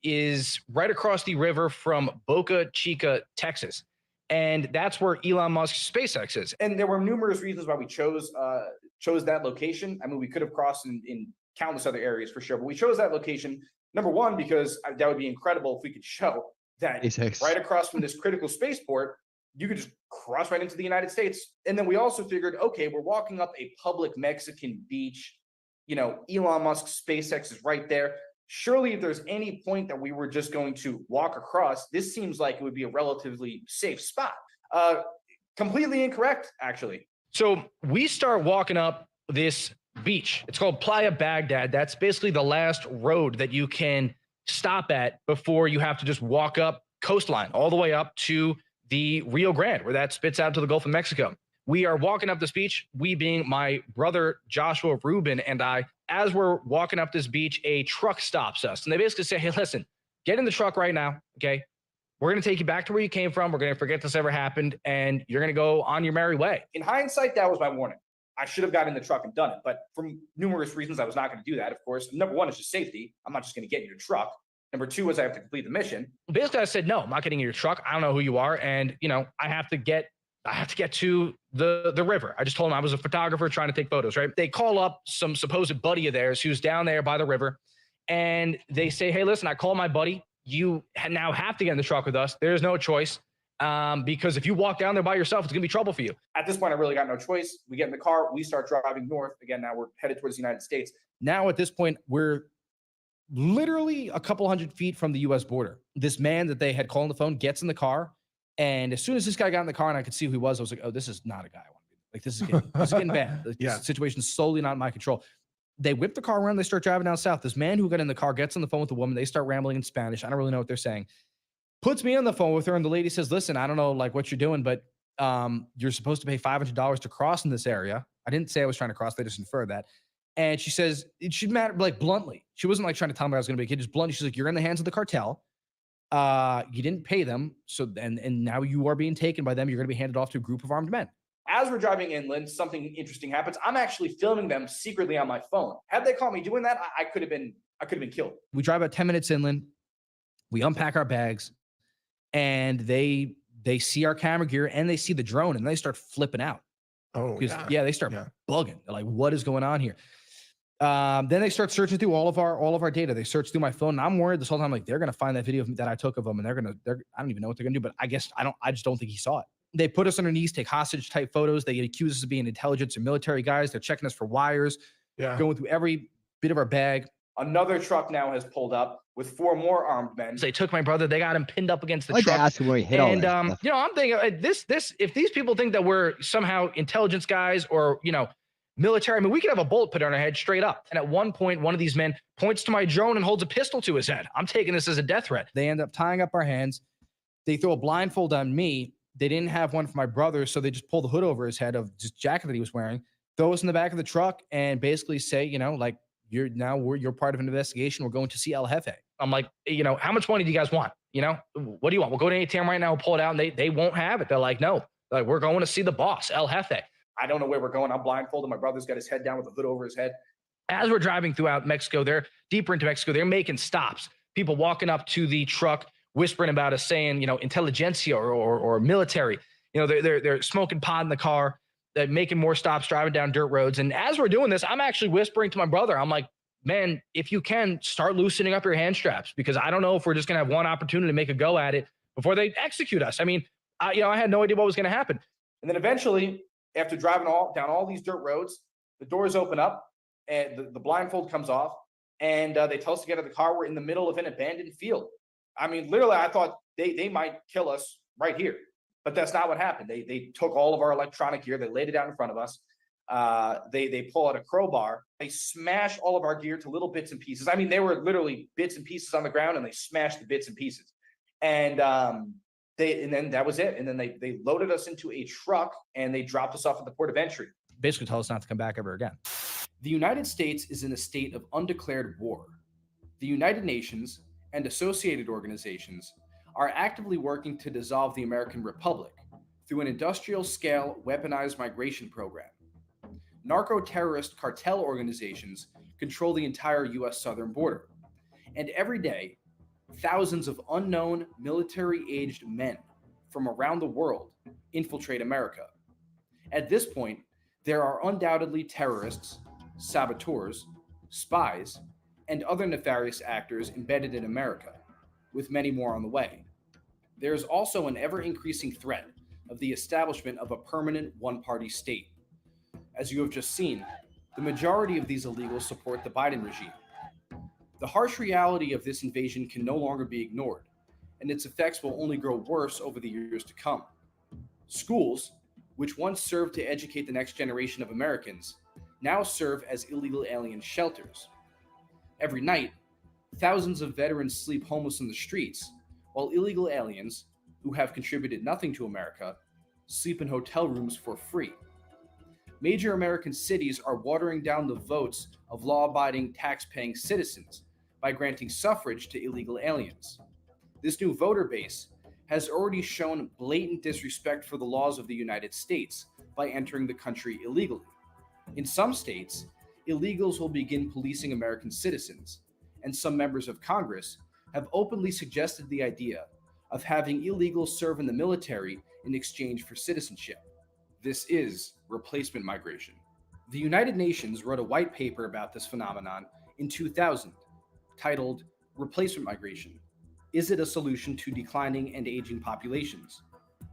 is right across the river from Boca Chica, Texas. And that's where Elon Musk's SpaceX is. And there were numerous reasons why we chose that location. I mean, we could have crossed in countless other areas for sure, but we chose that location. Number one, because that would be incredible if we could show that SpaceX. right across from this critical spaceport, you could just cross right into the United States. And then we also figured, okay, we're walking up a public Mexican beach. Elon Musk's SpaceX is right there. Surely if there's any point that we were just going to walk across, this seems like it would be a relatively safe spot. Completely incorrect, actually. So we start walking up this beach. It's called Playa Baghdad. That's basically the last road that you can stop at before you have to just walk up coastline all the way up to the Rio Grande, where that spits out to the Gulf of Mexico. We are walking up this beach, we being my brother Joshua Rubin and I. As we're walking up this beach, a truck stops us. And they basically say, hey, listen, get in the truck right now, okay? We're going to take you back to where you came from. We're going to forget this ever happened, and you're going to go on your merry way. In hindsight, that was my warning. I should have gotten in the truck and done it. But for numerous reasons, I was not going to do that, of course. Number one is just safety. I'm not just going to get in your truck. Number two is I have to complete the mission. Basically, I said, no, I'm not getting in your truck. I don't know who you are. And, I have to get to the river. I just told them I was a photographer trying to take photos, right? They call up some supposed buddy of theirs who's down there by the river. and they say, hey, listen, I called my buddy. You now have to get in the truck with us. There's no choice. Because if you walk down there by yourself, it's gonna be trouble for you. At this point, I really got no choice. We get in the car, we start driving north. Again, now we're headed towards the United States. Now at this point, we're literally a couple hundred feet from the US border. This man that they had called on the phone gets in the car. And as soon as this guy got in the car and I could see who he was, I was like, oh, this is not a guy I want to be. Like, this is getting bad. Like, Yeah. This situation's solely not in my control. They whip the car around. They start driving down south. This man who got in the car gets on the phone with the woman. They start rambling in Spanish. I don't really know what they're saying. Puts me on the phone with her. And the lady says, listen, I don't know like what you're doing, but you're supposed to pay $500 to cross in this area. I didn't say I was trying to cross. They just inferred that. And she says, it should matter, like bluntly. She wasn't like trying to tell me I was going to be a kid. Just bluntly, she's like, you're in the hands of the cartel. You didn't pay them. So and now you are being taken by them. You're going to be handed off to a group of armed men. As we're driving inland, something interesting happens. I'm actually filming them secretly on my phone. Had they caught me doing that, I could have been killed. We drive about 10 minutes inland. We unpack our bags, and they see our camera gear and they see the drone, and they start flipping out. Oh, yeah, they start bugging. They're like, what is going on here? Then they start searching through all of our data. They search through my phone, and I'm worried this whole time, like they're gonna find that video that I took of them, and I don't even know what they're gonna do, but I just don't think he saw it. They put us underneath, take hostage type photos. They accuse us of being intelligence or military guys. They're checking us for wires, going through every bit of our bag. Another truck now has pulled up with 4 more armed men. So they took my brother. They got him pinned up against the I'd like to truck. ask him where he hit all And that stuff. you know, I'm thinking this if these people think that we're somehow intelligence guys or military, I mean, we could have a bullet put on our head straight up. And at one point, one of these men points to my drone and holds a pistol to his head. I'm taking this as a death threat. They end up tying up our hands. They throw a blindfold on me. They didn't have one for my brother, so they just pull the hood over his head of just jacket that he was wearing, throw us in the back of the truck, and basically say, like, you're part of an investigation. We're going to see El Jefe. I'm like, how much money do you guys want? What do you want? We'll go to ATM right now. We'll pull it out, and they won't have it. They're like, no, like we're going to see the boss, El Jefe. I don't know where we're going. I'm blindfolded. My brother's got his head down with a hood over his head. As we're driving throughout Mexico, they're deeper into Mexico. They're making stops. People walking up to the truck, whispering about us, saying, intelligentsia or military. They're smoking pot in the car. They're making more stops, driving down dirt roads. And as we're doing this, I'm actually whispering to my brother. I'm like, man, if you can, start loosening up your hand straps, because I don't know if we're just going to have one opportunity to make a go at it before they execute us. I mean, I had no idea what was going to happen. And then eventually, after driving down all these dirt roads, the doors open up and the blindfold comes off, and they tell us to get out of the car. We're in the middle of an abandoned field. I mean, literally, I thought they might kill us right here, but that's not what happened. They took all of our electronic gear. They laid it down in front of us. They pull out a crowbar. They smash all of our gear to little bits and pieces. I mean, they were literally bits and pieces on the ground, and they smashed the bits and pieces. And then that was it. And then they loaded us into a truck, and they dropped us off at the port of entry. Basically tell us not to come back ever again. The United States is in a state of undeclared war. The United Nations and associated organizations are actively working to dissolve the American Republic through an industrial-scale weaponized migration program. Narco-terrorist cartel organizations control the entire U.S. southern border, and every day, thousands of unknown military-aged men from around the world infiltrate America. At this point, there are undoubtedly terrorists, saboteurs, spies, and other nefarious actors embedded in America, with many more on the way. There is also an ever-increasing threat of the establishment of a permanent one-party state. As you have just seen, the majority of these illegals support the Biden regime. The harsh reality of this invasion can no longer be ignored, and its effects will only grow worse over the years to come. Schools, which once served to educate the next generation of Americans, now serve as illegal alien shelters. Every night, thousands of veterans sleep homeless in the streets, while illegal aliens, who have contributed nothing to America, sleep in hotel rooms for free. Major American cities are watering down the votes of law-abiding, tax-paying citizens by granting suffrage to illegal aliens. This new voter base has already shown blatant disrespect for the laws of the United States by entering the country illegally. In some states, illegals will begin policing American citizens, and some members of Congress have openly suggested the idea of having illegals serve in the military in exchange for citizenship. This is replacement migration. The United Nations wrote a white paper about this phenomenon in 2000, titled Replacement Migration. Is it a solution to declining and aging populations?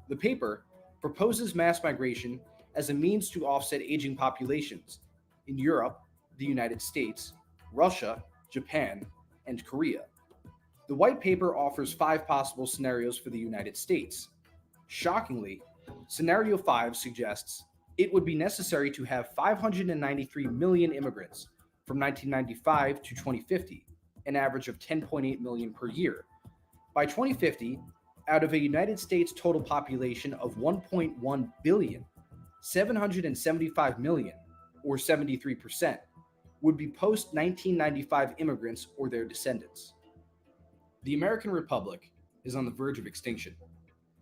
The paper proposes mass migration as a means to offset aging populations in Europe, the United States, Russia, Japan, and Korea. The white paper offers 5 possible scenarios for the United States. Shockingly, Scenario 5 suggests it would be necessary to have 593 million immigrants from 1995 to 2050, an average of 10.8 million per year. By 2050, out of a United States total population of 1.1 billion, 775 million, or 73%, would be post-1995 immigrants or their descendants. The American Republic is on the verge of extinction.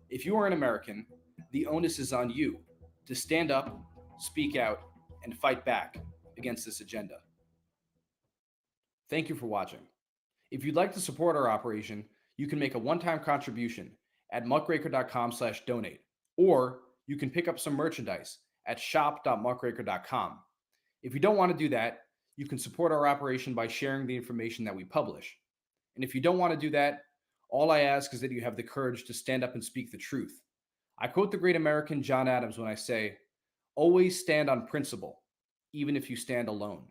If you are an American, the onus is on you to stand up, speak out, and fight back against this agenda. Thank you for watching. If you'd like to support our operation, you can make a one-time contribution at muckraker.com/donate, or you can pick up some merchandise at shop.muckraker.com. If you don't want to do that, you can support our operation by sharing the information that we publish. And if you don't want to do that, all I ask is that you have the courage to stand up and speak the truth. I quote the great American John Adams when I say, "Always stand on principle, even if you stand alone."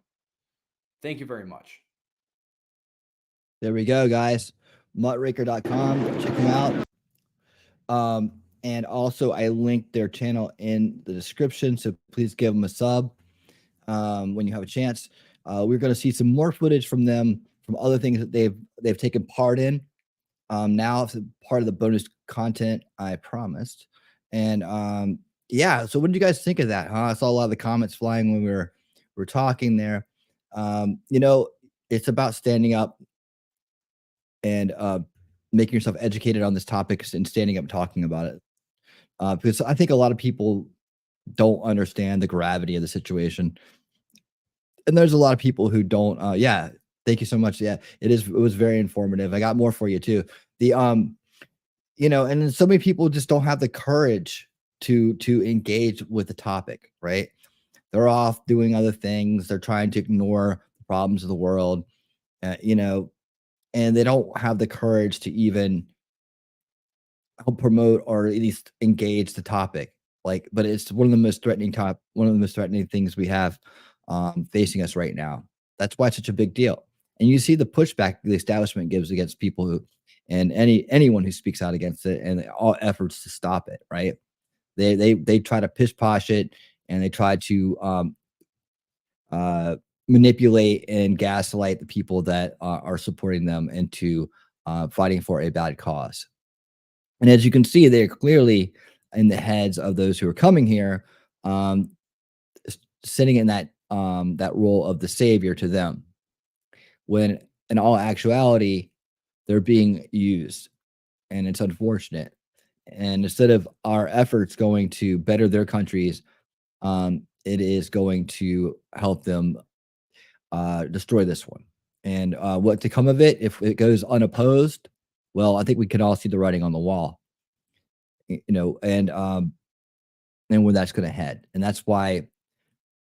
Thank you very much. There we go, guys. Muckraker.com. Go check them out. And also, I linked their channel in the description, so please give them a sub when you have a chance. We're going to see some more footage from them, from other things that they've taken part in. Now it's part of the bonus content I promised. And yeah, so what did you guys think of that? I saw a lot of the comments flying when we were talking there. You know, it's about standing up and making yourself educated on this topic and standing up and talking about it. Because I think a lot of people don't understand the gravity of the situation. And there's a lot of people who don't. Yeah, thank you so much. Yeah, it was very informative. I got more for you too. You know, and so many people just don't have the courage to engage with the topic, right? They're off doing other things. They're trying to ignore the problems of the world, you know, and they don't have the courage to even help promote or at least engage the topic. But it's one of the most threatening things we have facing us right now. That's why it's such a big deal. And you see the pushback the establishment gives against people who, and anyone who speaks out against it, and all efforts to stop it, right? They try to pish posh it, and they try to manipulate and gaslight the people that are supporting them into fighting for a bad cause. And as you can see, they're clearly in the heads of those who are coming here, sitting in that role of the savior to them, when in all actuality, they're being used, and it's unfortunate. And instead of our efforts going to better their countries, it is going to help them destroy this one. And what to come of it if it goes unopposed? Well, I think we can all see the writing on the wall, you know, and where that's going to head. And that's why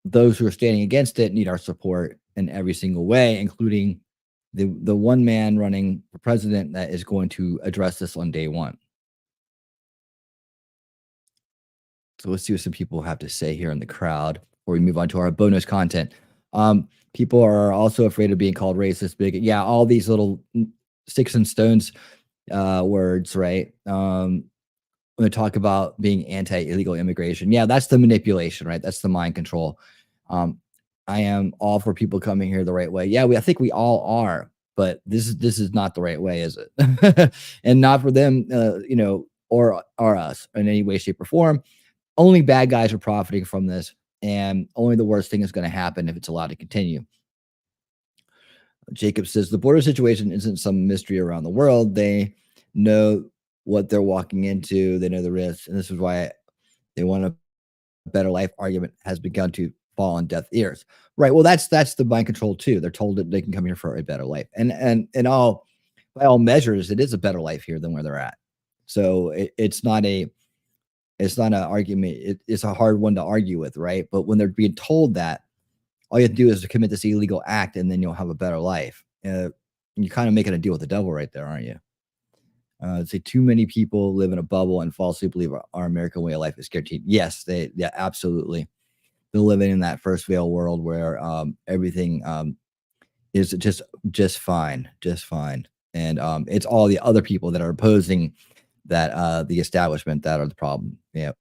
those who are standing against it need our support in every single way, including the one man running for president that is going to address this on day one. So let's see what some people have to say here in the crowd before we move on to our bonus content. People are also afraid of being called racist, bigot. Yeah, all these little sticks and stones words, right? When they talk about being anti-illegal immigration. Yeah, that's the manipulation, right? That's the mind control. I am all for people coming here the right way. Yeah, I think we all are, but this is not the right way, is it? And not for them, you know, or us in any way, shape, or form. Only bad guys are profiting from this, and only the worst thing is going to happen if it's allowed to continue. Jacob says the border situation isn't some mystery around the world. They know what they're walking into. They know the risks, and this is why they want a better life argument has begun to fall on deaf ears. Right. Well, that's the mind control too. They're told that they can come here for a better life, and by all measures, it is a better life here than where they're at. So it's not an argument. It's a hard one to argue with, right? But when they're being told that, all you have to do is to commit this illegal act, and then you'll have a better life. you're kind of making a deal with the devil right there, aren't you? Say too many people live in a bubble and falsely believe our American way of life is guaranteed. Yes, yeah, absolutely. They're living in that first veil world where everything is just fine. And it's all the other people that are opposing that the establishment that are the problem. Yeah.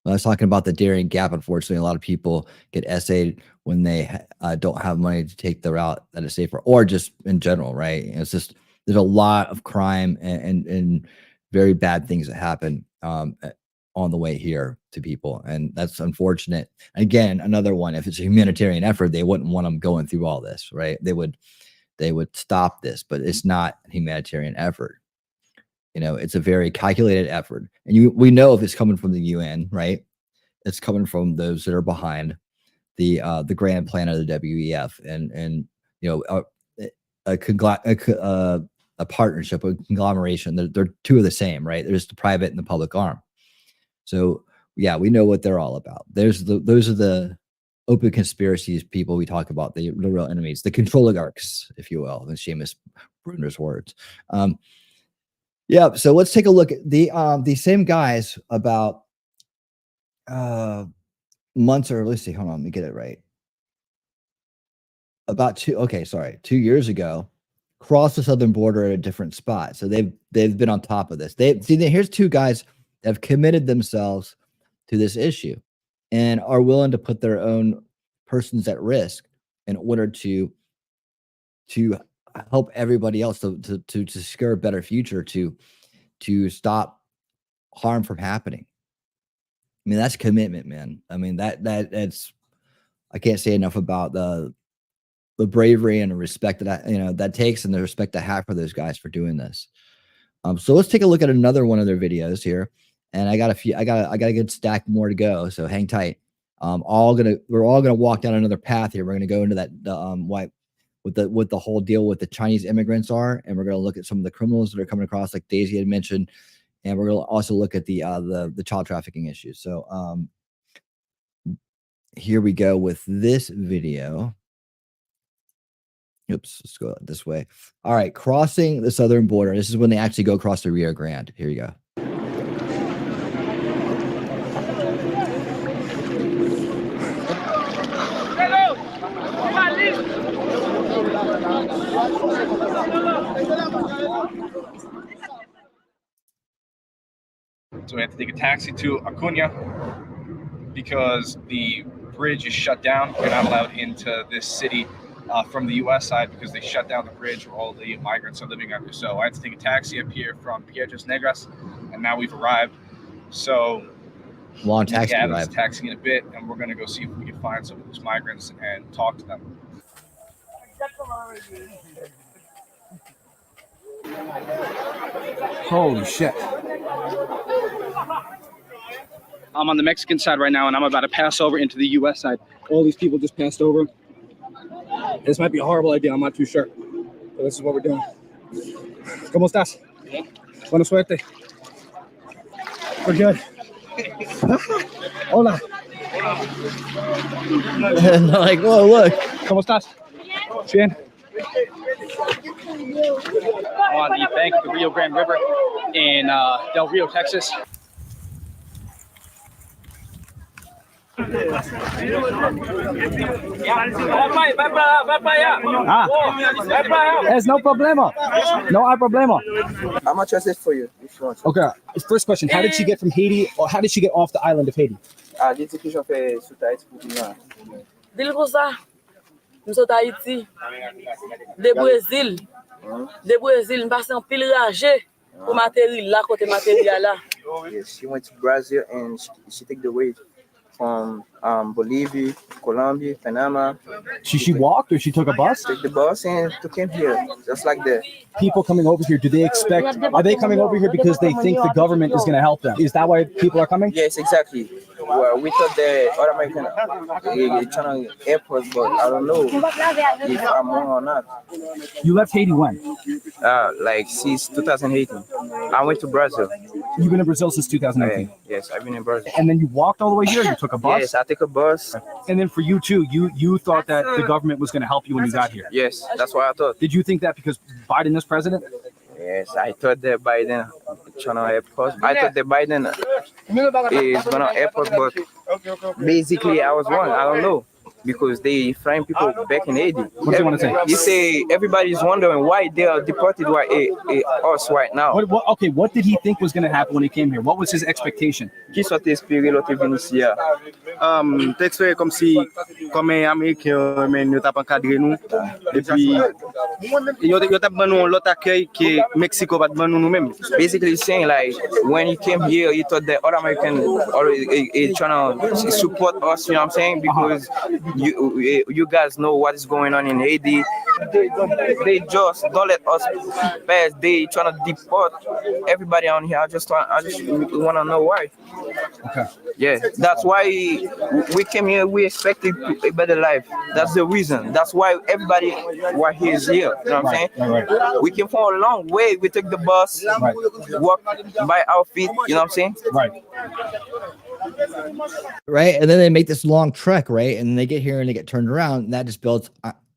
I was talking about the Darien Gap. Unfortunately, a lot of people get essayed when they don't have money to take the route that is safer, or just in general, right? It's just there's a lot of crime and very bad things that happen on the way here to people, and that's unfortunate. Again, another one. If it's a humanitarian effort, they wouldn't want them going through all this, right? They would stop this, but it's not a humanitarian effort. You know, it's a very calculated effort, and we know if it's coming from the UN, right? It's coming from those that are behind the grand plan of the WEF, and you know, a partnership, a conglomeration. They're two of the same, right? There's the private and the public arm. So yeah, we know what they're all about. Those are the open conspiracies people we talk about, the real enemies, the control oligarchs, if you will, in Seamus Bruner's words. Yeah, so let's take a look at the same guys about months, or let's see, hold on, let me get it right. About 2 years ago, crossed the southern border at a different spot. So they've been on top of this. Here's two guys that have committed themselves to this issue and are willing to put their own persons at risk in order to help everybody else to secure a better future, to stop harm from happening. I mean, that's commitment, man. I mean, that's I can't say enough about the bravery and the respect that takes, and the respect I have for those guys for doing this. So let's take a look at another one of their videos here. And I got a good stack more to go. So hang tight. We're all gonna walk down another path here. We're gonna go into that what the whole deal with the Chinese immigrants are, and we're gonna look at some of the criminals that are coming across, like Daisy had mentioned, and we're gonna also look at the child trafficking issues. So here we go with this video. Oops, let's go this way. All right, crossing the southern border. This is when they actually go across the Rio Grande. Here you go. So we have to take a taxi to Acuna because the bridge is shut down. We're not allowed into this city from the U.S. side because they shut down the bridge where all the migrants are living under. So I had to take a taxi up here from Piedras Negras, and now we've arrived. So long taxi ride. Taxi in a bit, and we're going to go see if we can find some of those migrants and talk to them. Holy shit. I'm on the Mexican side right now, and I'm about to pass over into the U.S. side. All these people just passed over. This might be a horrible idea. I'm not too sure. But this is what we're doing. ¿Cómo estás? Buena suerte. We're good. Hola. And they're like, whoa, look. ¿Cómo estás? Bien. On the bank of the Rio Grande River in Del Rio, Texas. There's no problema. No hay problema. How much is it for you? If you want to. Okay. First question: how did she get from Haiti, or how did she get off the island of Haiti? Dite que já fez sotaque popular. Dile com ça. Nous sommes Haïti. De Brésil. De Brésil, nous passons en pile rangé pour matériel là, côté matériel là. Yes, she went to Brazil and she took the way from Bolivia, Colombia, Panama. She walked, or she took a bus? Took the bus and took him here, just like that. People coming over here, are they coming over here because they think the government is going to help them? Is that why people are coming? Yes, exactly. Well, we thought the other American China airport, but I don't know if I'm wrong or not. You left Haiti when? Like since 2018. I went to Brazil. You've been in Brazil since 2019. Yes, I've been in Brazil. And then you walked all the way here. You took a bus. Yes, I took a bus. And then for you too, you thought that the government was going to help you when you got here. Yes, that's what I thought. Did you think that because Biden is president? Yes, I thought that Biden trying to help us. I thought that Biden is gonna help us, but basically I was wrong. I don't know. Because they find people back in Haiti. What do you want to say? You say everybody's wondering why they are deported us right now. What did he think was going to happen when he came here? What was his expectation? Qui sont espérés l'autre venu ici? T'expérience comme si comme un Américain mais nous t'a pas encadré nous et puis yo t'a ban nous l'autre accueil que Mexico va ban nous-mêmes. Basically saying like when you came here you thought that other American already trying to support us, you know what I'm saying? Because you guys know what is going on in Haiti. They just don't let us pass. They trying to deport everybody on here. I just want to know why. Okay. Yeah, that's why we came here. We expected a better life. That's the reason. That's why everybody why he is here. You know what I'm saying? Right. We came from a long way. We took the bus, walk by our feet. You know what I'm saying? Right, and then they make this long trek, right, and they get here and they get turned around, and that just builds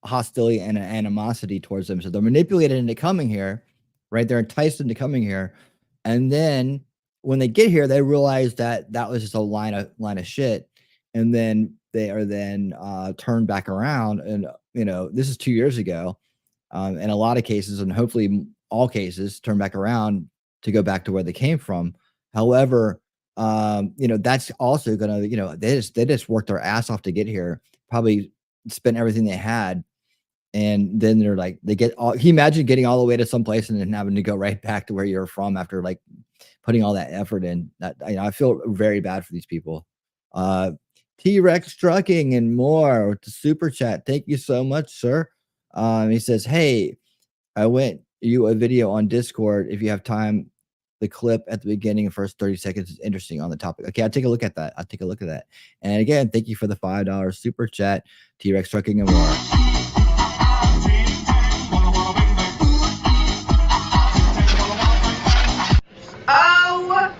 hostility and animosity towards them. So they're manipulated into coming here, right? They're enticed into coming here, and then when they get here, they realize that that was just a line of shit, and then they are then turned back around. And you know, this is 2 years ago, in a lot of cases, and hopefully all cases, turn back around to go back to where they came from. However, you know, that's also gonna, you know, they just worked their ass off to get here, probably spent everything they had, and then they're like, they get all, can you imagine getting all the way to some place and then having to go right back to where you're from after like putting all that effort in? That, you know, I feel very bad for these people. T-Rex Trucking and more with the super chat. Thank you so much, sir. He says, hey, I went you a video on Discord if you have time. The clip at the beginning, first 30 seconds is interesting on the topic. Okay, I'll take a look at that. And again, thank you for the $5 super chat, T-Rex Trucking and more. Oh my!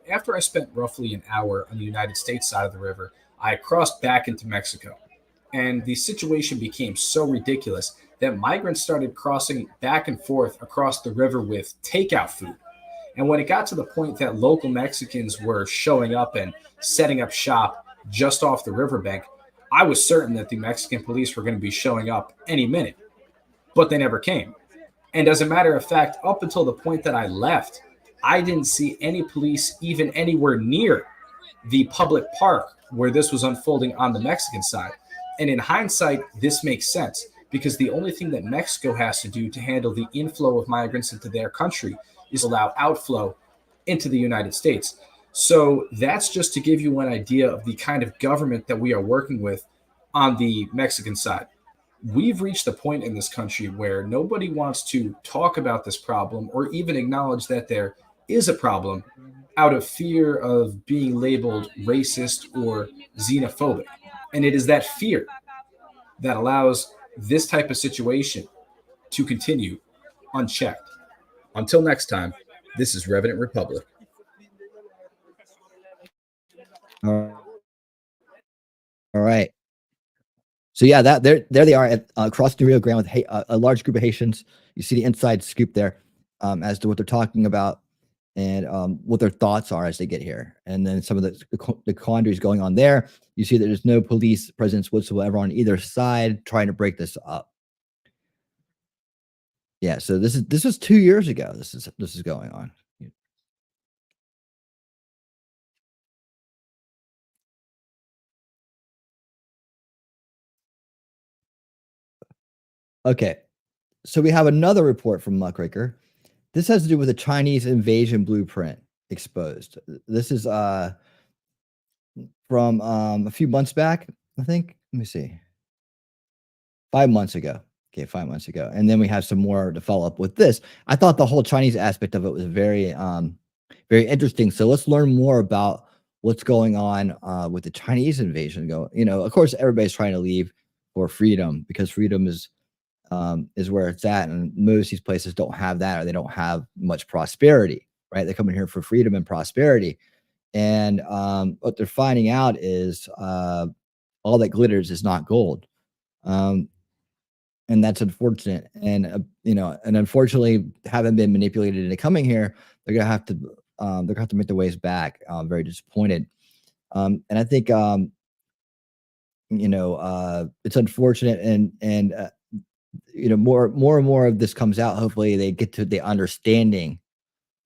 After I spent roughly an hour on the United States side of the river, I crossed back into Mexico. And the situation became so ridiculous that migrants started crossing back and forth across the river with takeout food. And when it got to the point that local Mexicans were showing up and setting up shop just off the riverbank, I was certain that the Mexican police were going to be showing up any minute, but they never came. And as a matter of fact, up until the point that I left, I didn't see any police even anywhere near the public park where this was unfolding on the Mexican side. And in hindsight, this makes sense because the only thing that Mexico has to do to handle the inflow of migrants into their country is allow outflow into the United States. So that's just to give you an idea of the kind of government that we are working with on the Mexican side. We've reached the point in this country where nobody wants to talk about this problem or even acknowledge that there is a problem out of fear of being labeled racist or xenophobic. And it is that fear that allows this type of situation to continue unchecked. Until next time, this is Revenant Republic. All right. So yeah, that there they are at across the Rio Grande with a large group of Haitians. You see the inside scoop there as to what they're talking about and what their thoughts are as they get here. And then some of the quandaries going on there. You see that there's no police presence whatsoever on either side trying to break this up. Yeah, so this is 2 years ago. This is going on. Okay, so we have another report from Muckraker. This has to do with the Chinese invasion blueprint exposed. This is from a few months back, I think. Let me see. 5 months ago. Okay, 5 months ago. And then we have some more to follow up with this. I thought the whole Chinese aspect of it was very interesting. So let's learn more about what's going on with the Chinese invasion. Of course, everybody's trying to leave for freedom because freedom is where it's at, and most of these places don't have that, or they don't have much prosperity, right? They come in here for freedom and prosperity, and what they're finding out is all that glitters is not gold, and that's unfortunate. And and unfortunately, having been manipulated into coming here, they're gonna have to make their ways back. Very disappointed, and I think it's unfortunate, and more and more of this comes out. Hopefully they get to the understanding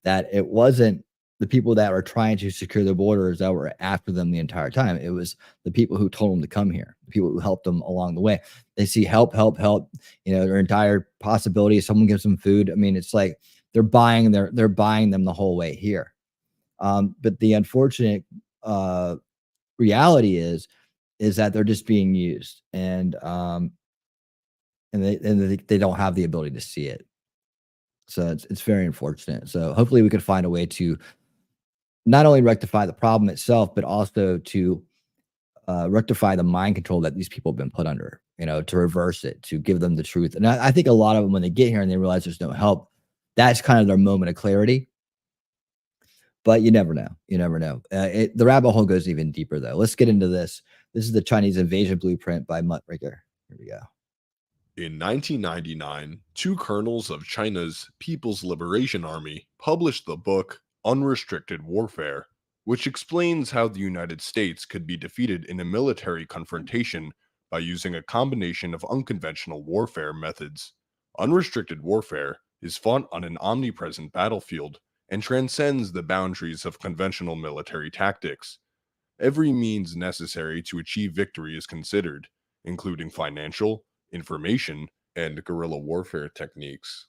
that it wasn't the people that were trying to secure the borders that were after them the entire time. It was the people who told them to come here, the people who helped them along the way. They see help, their entire possibility. Someone gives them food. I mean, it's like they're buying them the whole way here. But the unfortunate reality is that they're just being used, and they don't have the ability to see it. So it's very unfortunate. So hopefully we could find a way to not only rectify the problem itself, but also to rectify the mind control that these people have been put under, to reverse it, to give them the truth. And I think a lot of them, when they get here and they realize there's no help, that's kind of their moment of clarity. But you never know. The rabbit hole goes even deeper, though. Let's get into this. This is the Chinese invasion blueprint by Muckraker. Here we go. In 1999, two colonels of China's People's Liberation Army published the book Unrestricted Warfare, which explains how the United States could be defeated in a military confrontation by using a combination of unconventional warfare methods. Unrestricted warfare is fought on an omnipresent battlefield and transcends the boundaries of conventional military tactics. Every means necessary to achieve victory is considered, including financial, information, and guerrilla warfare techniques.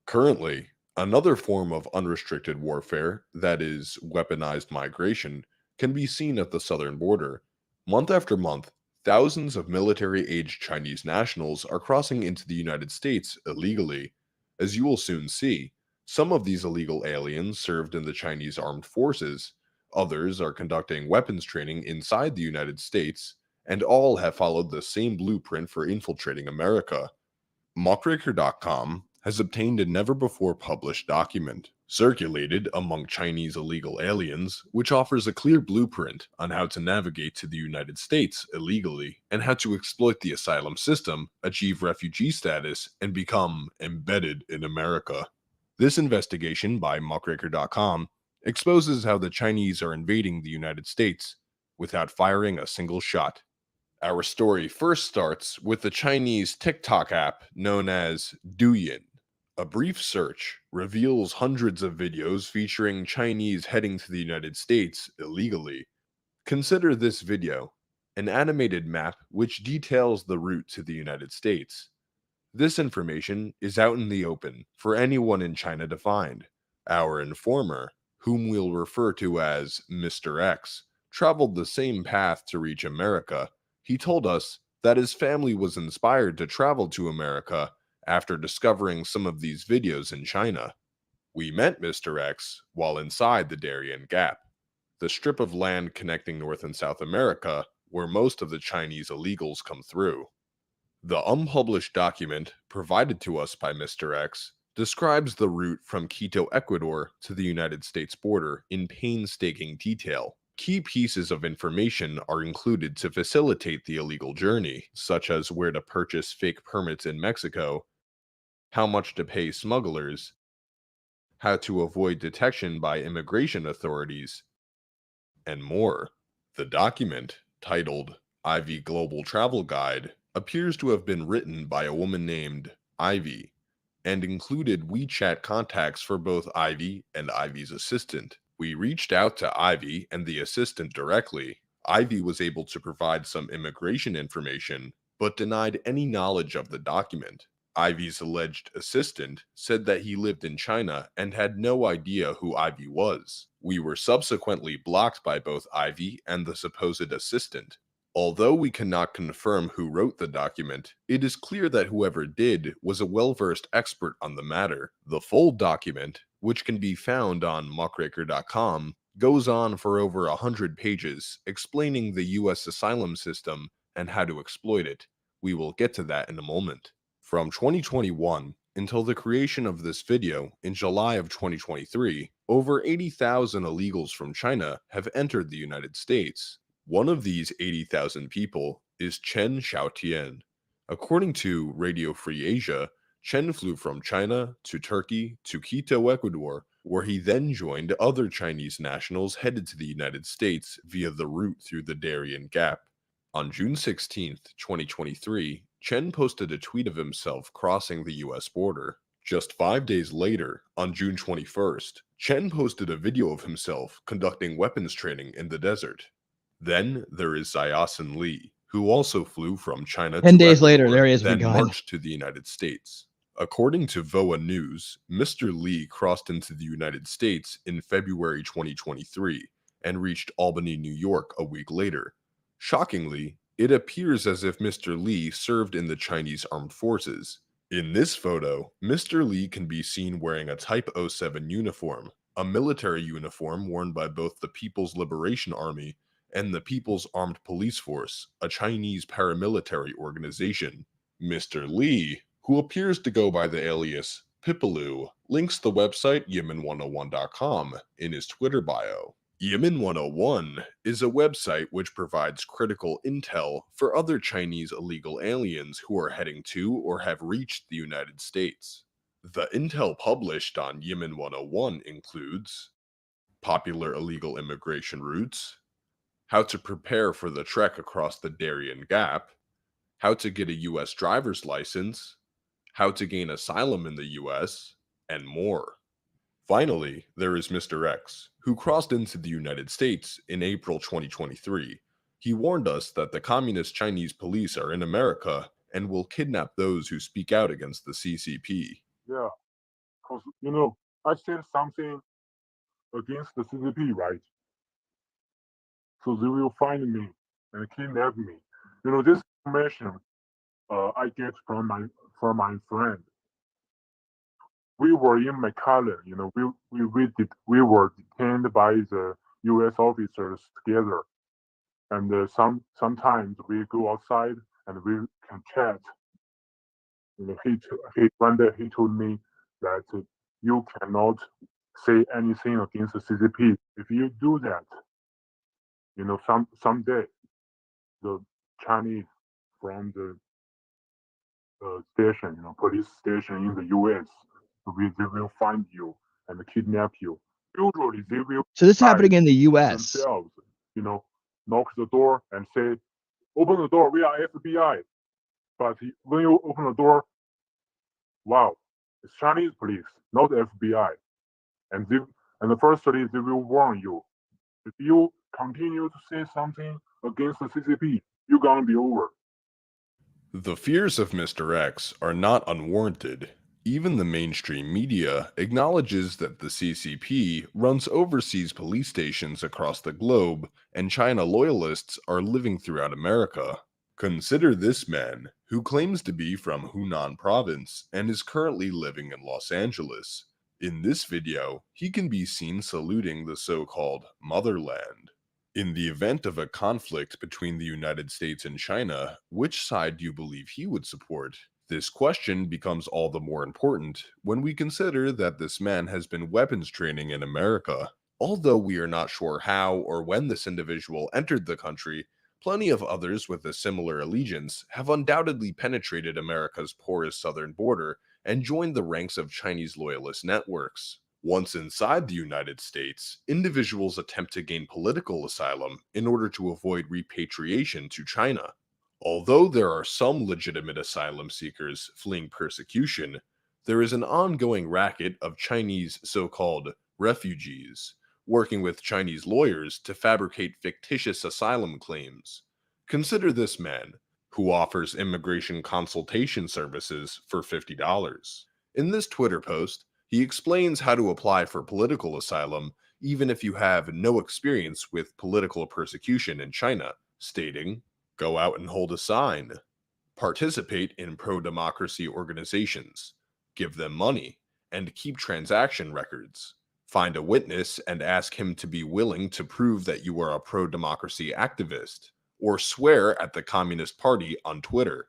Currently, another form of unrestricted warfare, that is, weaponized migration, can be seen at the southern border. Month after month, thousands of military-aged Chinese nationals are crossing into the United States illegally. As you will soon see, some of these illegal aliens served in the Chinese armed forces, others are conducting weapons training inside the United States, and all have followed the same blueprint for infiltrating America. Muckraker.com has obtained a never-before-published document, circulated among Chinese illegal aliens, which offers a clear blueprint on how to navigate to the United States illegally, and how to exploit the asylum system, achieve refugee status, and become embedded in America. This investigation by Muckraker.com exposes how the Chinese are invading the United States without firing a single shot. Our story first starts with the Chinese TikTok app known as Douyin. A brief search reveals hundreds of videos featuring Chinese heading to the United States illegally. Consider this video, an animated map which details the route to the United States. This information is out in the open for anyone in China to find. Our informer, whom we'll refer to as Mr. X, traveled the same path to reach America. He told us that his family was inspired to travel to America after discovering some of these videos in China. We met Mr. X while inside the Darien Gap, the strip of land connecting North and South America where most of the Chinese illegals come through. The unpublished document provided to us by Mr. X describes the route from Quito, Ecuador to the United States border in painstaking detail. Key pieces of information are included to facilitate the illegal journey, such as where to purchase fake permits in Mexico, how much to pay smugglers, how to avoid detection by immigration authorities, and more. The document, titled Ivy Global Travel Guide, appears to have been written by a woman named Ivy, and included WeChat contacts for both Ivy and Ivy's assistant. We reached out to Ivy and the assistant directly. Ivy was able to provide some immigration information, but denied any knowledge of the document. Ivy's alleged assistant said that he lived in China and had no idea who Ivy was. We were subsequently blocked by both Ivy and the supposed assistant. Although we cannot confirm who wrote the document, it is clear that whoever did was a well-versed expert on the matter. The full document, which can be found on Muckraker.com, goes on for over 100 pages explaining the US asylum system and how to exploit it. We will get to that in a moment. From 2021 until the creation of this video in July of 2023, over 80,000 illegals from China have entered the United States. One of these 80,000 people is Chen Xiaotian. According to Radio Free Asia, Chen flew from China to Turkey to Quito, Ecuador, where he then joined other Chinese nationals headed to the United States via the route through the Darien Gap. On June 16, 2023, Chen posted a tweet of himself crossing the US border. Just 5 days later, on June 21st, Chen posted a video of himself conducting weapons training in the desert. Then there is Ziasin Li, who also flew from China 10 to days Ecuador, later, there he is, then begun. marched to the United States. According to VOA News, Mr. Li crossed into the United States in February 2023 and reached Albany, New York a week later. Shockingly, it appears as if Mr. Li served in the Chinese armed forces. In this photo, Mr. Li can be seen wearing a Type 07 uniform, a military uniform worn by both the People's Liberation Army and the People's Armed Police Force, a Chinese paramilitary organization. Mr. Li, who appears to go by the alias Pipaloo, links the website Yemen101.com in his Twitter bio. Yemen101 is a website which provides critical intel for other Chinese illegal aliens who are heading to or have reached the United States. The intel published on Yemen101 includes popular illegal immigration routes, how to prepare for the trek across the Darien Gap, how to get a US driver's license, how to gain asylum in the US, and more. Finally, there is Mr. X, who crossed into the United States in April 2023. He warned us that the communist Chinese police are in America and will kidnap those who speak out against the CCP. Yeah, because, you know, I said something against the CCP, right? So they will find me and kidnap me. You know, this information I get from my friend. We were in McAllen, you know, we were detained by the U.S. officers together, and sometimes we go outside and we can chat. You know, one day he told me that you cannot say anything against the CCP. If you do that, you know, someday the Chinese from the station, you know, police station in the U.S. They will find you and kidnap you. Usually they will. So this is happening in the U.S. Themselves, you know, knock the door and say, "Open the door. We are FBI." But when you open the door, wow, it's Chinese police, not FBI. And firstly, they will warn you. If you continue to say something against the CCP, you're gonna be over. The fears of Mr. X are not unwarranted. Even the mainstream media acknowledges that the CCP runs overseas police stations across the globe and China loyalists are living throughout America. Consider this man, who claims to be from Hunan province and is currently living in Los Angeles. In this video, he can be seen saluting the so-called motherland. In the event of a conflict between the United States and China, which side do you believe he would support? This question becomes all the more important when we consider that this man has been weapons training in America. Although we are not sure how or when this individual entered the country, plenty of others with a similar allegiance have undoubtedly penetrated America's porous southern border and joined the ranks of Chinese loyalist networks. Once inside the United States, individuals attempt to gain political asylum in order to avoid repatriation to China. Although there are some legitimate asylum seekers fleeing persecution, there is an ongoing racket of Chinese so-called refugees working with Chinese lawyers to fabricate fictitious asylum claims. Consider this man, who offers immigration consultation services for $50. In this Twitter post, he explains how to apply for political asylum even if you have no experience with political persecution in China, stating, Go out and hold a sign. Participate in pro-democracy organizations. Give them money and keep transaction records. Find a witness and ask him to be willing to prove that you are a pro-democracy activist, or swear at the Communist Party on Twitter.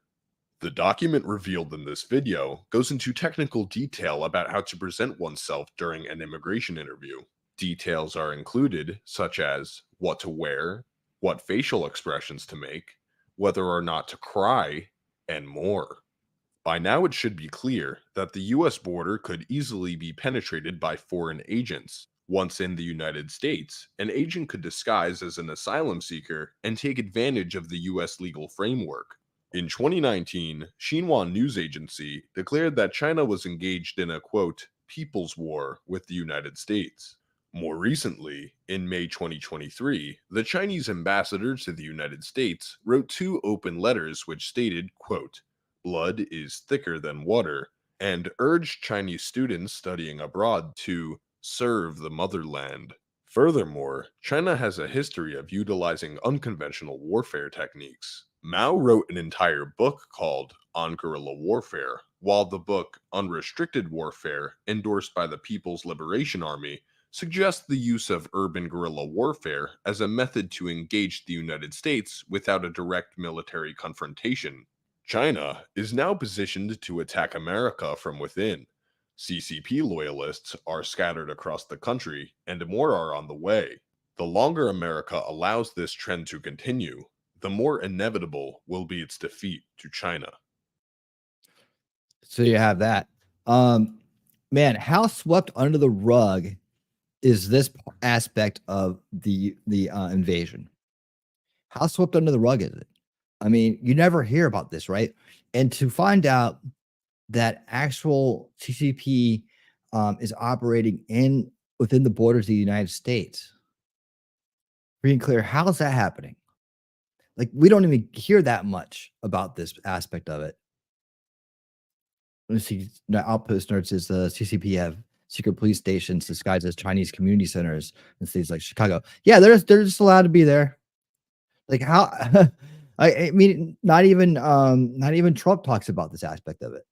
The document revealed in this video goes into technical detail about how to present oneself during an immigration interview. Details are included, such as what to wear, what facial expressions to make, whether or not to cry, and more. By now it should be clear that the US border could easily be penetrated by foreign agents. Once in the United States, an agent could disguise as an asylum seeker and take advantage of the US legal framework. In 2019, Xinhua News Agency declared that China was engaged in a, quote, people's war with the United States. More recently, in May 2023, the Chinese ambassador to the United States wrote 2 open letters which stated, quote, blood is thicker than water, and urged Chinese students studying abroad to serve the motherland. Furthermore, China has a history of utilizing unconventional warfare techniques. Mao wrote an entire book called On Guerrilla Warfare, while the book Unrestricted Warfare, endorsed by the People's Liberation Army, suggests the use of urban guerrilla warfare as a method to engage the United States without a direct military confrontation. China is now positioned to attack America from within. CCP loyalists are scattered across the country, and more are on the way. The longer America allows this trend to continue, the more inevitable will be its defeat to China. So you have that. Man, how swept under the rug is this aspect of the invasion? How swept under the rug is it? I mean, you never hear about this, right? And to find out that actual CCP is operating within the borders of the United States, being clear, how is that happening? Like, we don't even hear that much about this aspect of it. Let me see. The Outpost notes is the CCP have secret police stations disguised as Chinese community centers in cities like Chicago. Yeah, they're just allowed to be there. Like, how? I mean, not even Trump talks about this aspect of it.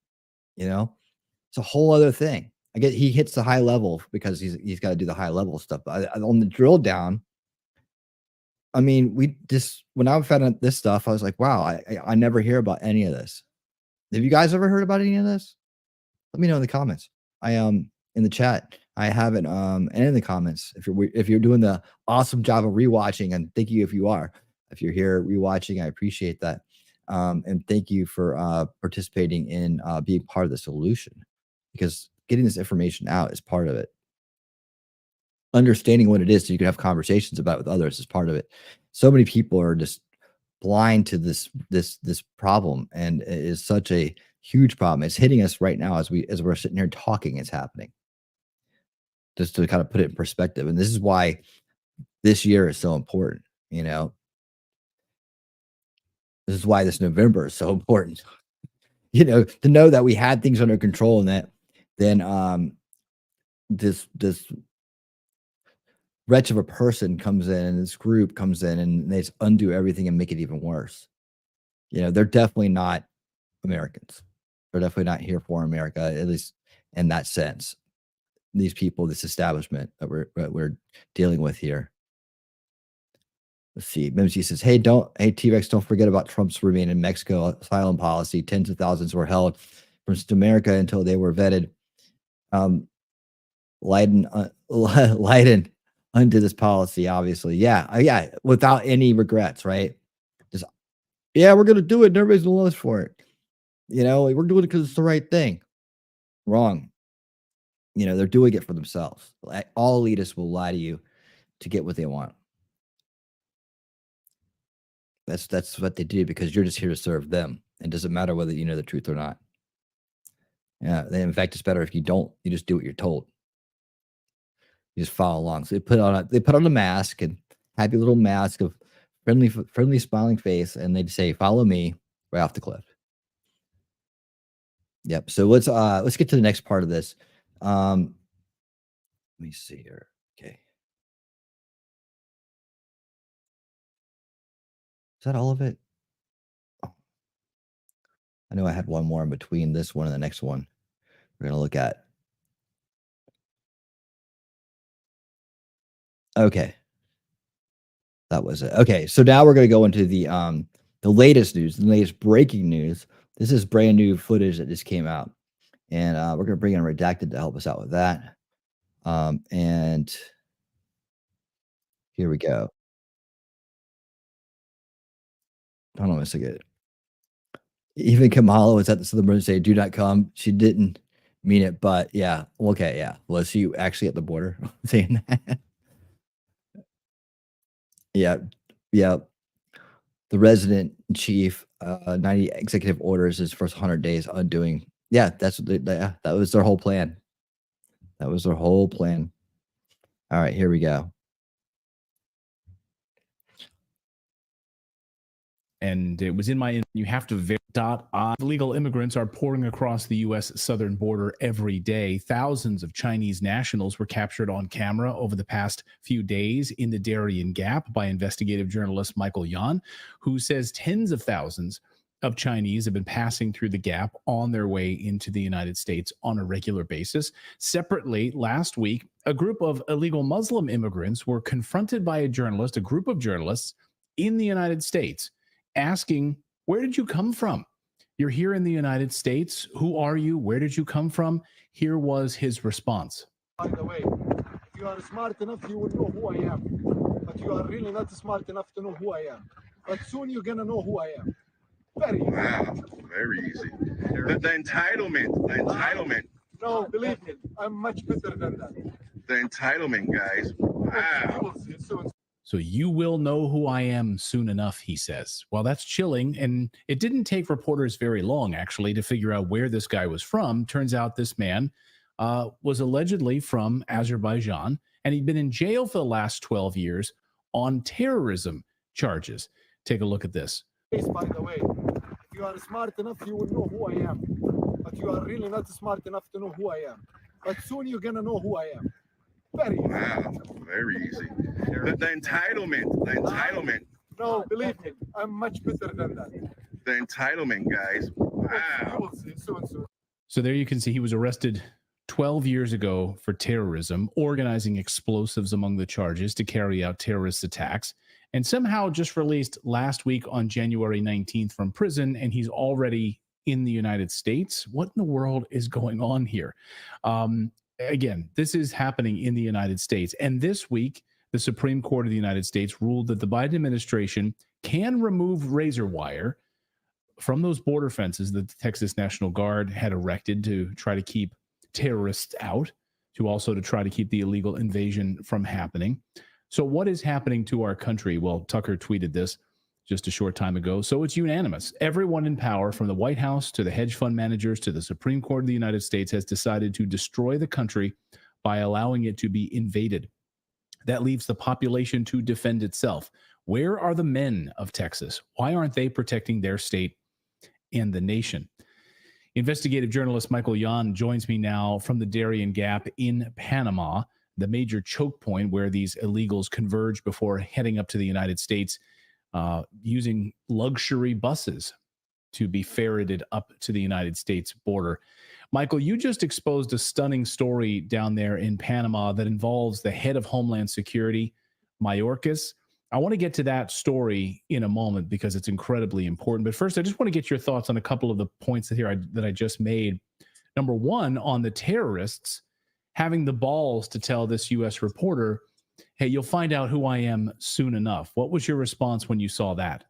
You know, it's a whole other thing. I get he hits the high level because he's got to do the high level stuff. But on the drill down, I mean, when I found out this stuff, I was like, wow, I never hear about any of this. Have you guys ever heard about any of this? Let me know in the comments. I in the chat. I haven't and in the comments if you're doing the awesome job of rewatching, and thank you if you are. If you're here rewatching, I appreciate that. And thank you for participating in being part of the solution, because getting this information out is part of it. Understanding what it is so you can have conversations about it with others is part of it. So many people are just blind to this problem, and it is such a huge problem. It's hitting us right now as we're sitting here talking. It's happening. Just to kind of put it in perspective, and this is why this year is so important. You know, this is why this November is so important. You know, to know that we had things under control, and that then this wretch of a person comes in, and this group comes in, and they just undo everything and make it even worse. You know, they're definitely not Americans. They're definitely not here for America, at least in that sense. These people, this establishment that we're dealing with here. Let's see. Mimsy says, hey, T-Rex, don't forget about Trump's remain in Mexico asylum policy. Tens of thousands were held from America until they were vetted. Leiden under this policy, obviously. Yeah, without any regrets, right? Just, yeah, we're going to do it, and everybody's going to love us for it. You know, we're doing it because it's the right thing. Wrong. You know, they're doing it for themselves. All elitists will lie to you to get what they want. That's what they do, because you're just here to serve them. It doesn't matter whether you know the truth or not. Yeah, in fact, it's better if you don't. You just do what you're told. You just follow along. So they put on a mask, and happy little mask of friendly smiling face, and they say, "Follow me," right off the cliff. Yep. So let's get to the next part of this. Let me see here. Okay. Is that all of it? I know I had one more in between this one and the next one we're going to look at. Okay. That was it. Okay, so now we're going to go into the latest news, the latest breaking news. This is brand new footage that just came out. And we're going to bring in Redacted to help us out with that. And here we go. Hold on a second. Even Kamala was at the Southern Border saying, "Do not come." She didn't mean it, but yeah. Okay, yeah. Was she actually at the border saying that? Yeah, yeah. The resident in chief, 90 executive orders his first 100 days undoing. Yeah, that's what that was their whole plan. That was their whole plan. All right, here we go. And it was in my, you have to illegal immigrants are pouring across the U.S. southern border every day. Thousands of Chinese nationals were captured on camera over the past few days in the Darien Gap by investigative journalist Michael Yan, who says tens of thousands of Chinese have been passing through the gap on their way into the United States on a regular basis. Separately, last week, a group of illegal Muslim immigrants were confronted by a group of journalists in the United States, asking, "Where did you come from? You're here in the United States. Who are you? Where did you come from?" Here was his response. By the way, if you are smart enough, you will know who I am. But you are really not smart enough to know who I am. But soon you're going to know who I am. Very easy. Wow, very easy. The entitlement. No, believe me, I'm much better than that. The entitlement, guys. Wow. So you will know who I am soon enough, he says. Well, that's chilling. And it didn't take reporters very long, actually, to figure out where this guy was from. Turns out this man was allegedly from Azerbaijan, and he'd been in jail for the last 12 years on terrorism charges. Take a look at this. By the way, if you are smart enough, you will know who I am. But you are really not smart enough to know who I am. But soon you're going to know who I am. Very easy. Wow, very easy. The entitlement. No, believe me, I'm much better than that. The entitlement, guys. Wow. So there you can see he was arrested 12 years ago for terrorism, organizing explosives among the charges to carry out terrorist attacks, and somehow just released last week on January 19th from prison, and he's already in the United States. What in the world is going on here? Again, this is happening in the United States. And this week, the Supreme Court of the United States ruled that the Biden administration can remove razor wire from those border fences that the Texas National Guard had erected to try to keep terrorists out, to try to keep the illegal invasion from happening. So what is happening to our country? Well, Tucker tweeted this just a short time ago. So it's unanimous. Everyone in power, from the White House to the hedge fund managers to the Supreme Court of the United States, has decided to destroy the country by allowing it to be invaded. That leaves the population to defend itself. Where are the men of Texas? Why aren't they protecting their state and the nation? Investigative journalist Michael Yan joins me now from the Darien Gap in Panama, the major choke point where these illegals converge before heading up to the United States, using luxury buses to be ferreted up to the United States border. Michael, you just exposed a stunning story down there in Panama that involves the head of Homeland Security, Mayorkas. I want to get to that story in a moment because it's incredibly important. But first, I just want to get your thoughts on a couple of the points that I just made. Number one, on the terrorists having the balls to tell this U.S. reporter, "Hey, you'll find out who I am soon enough." What was your response when you saw that?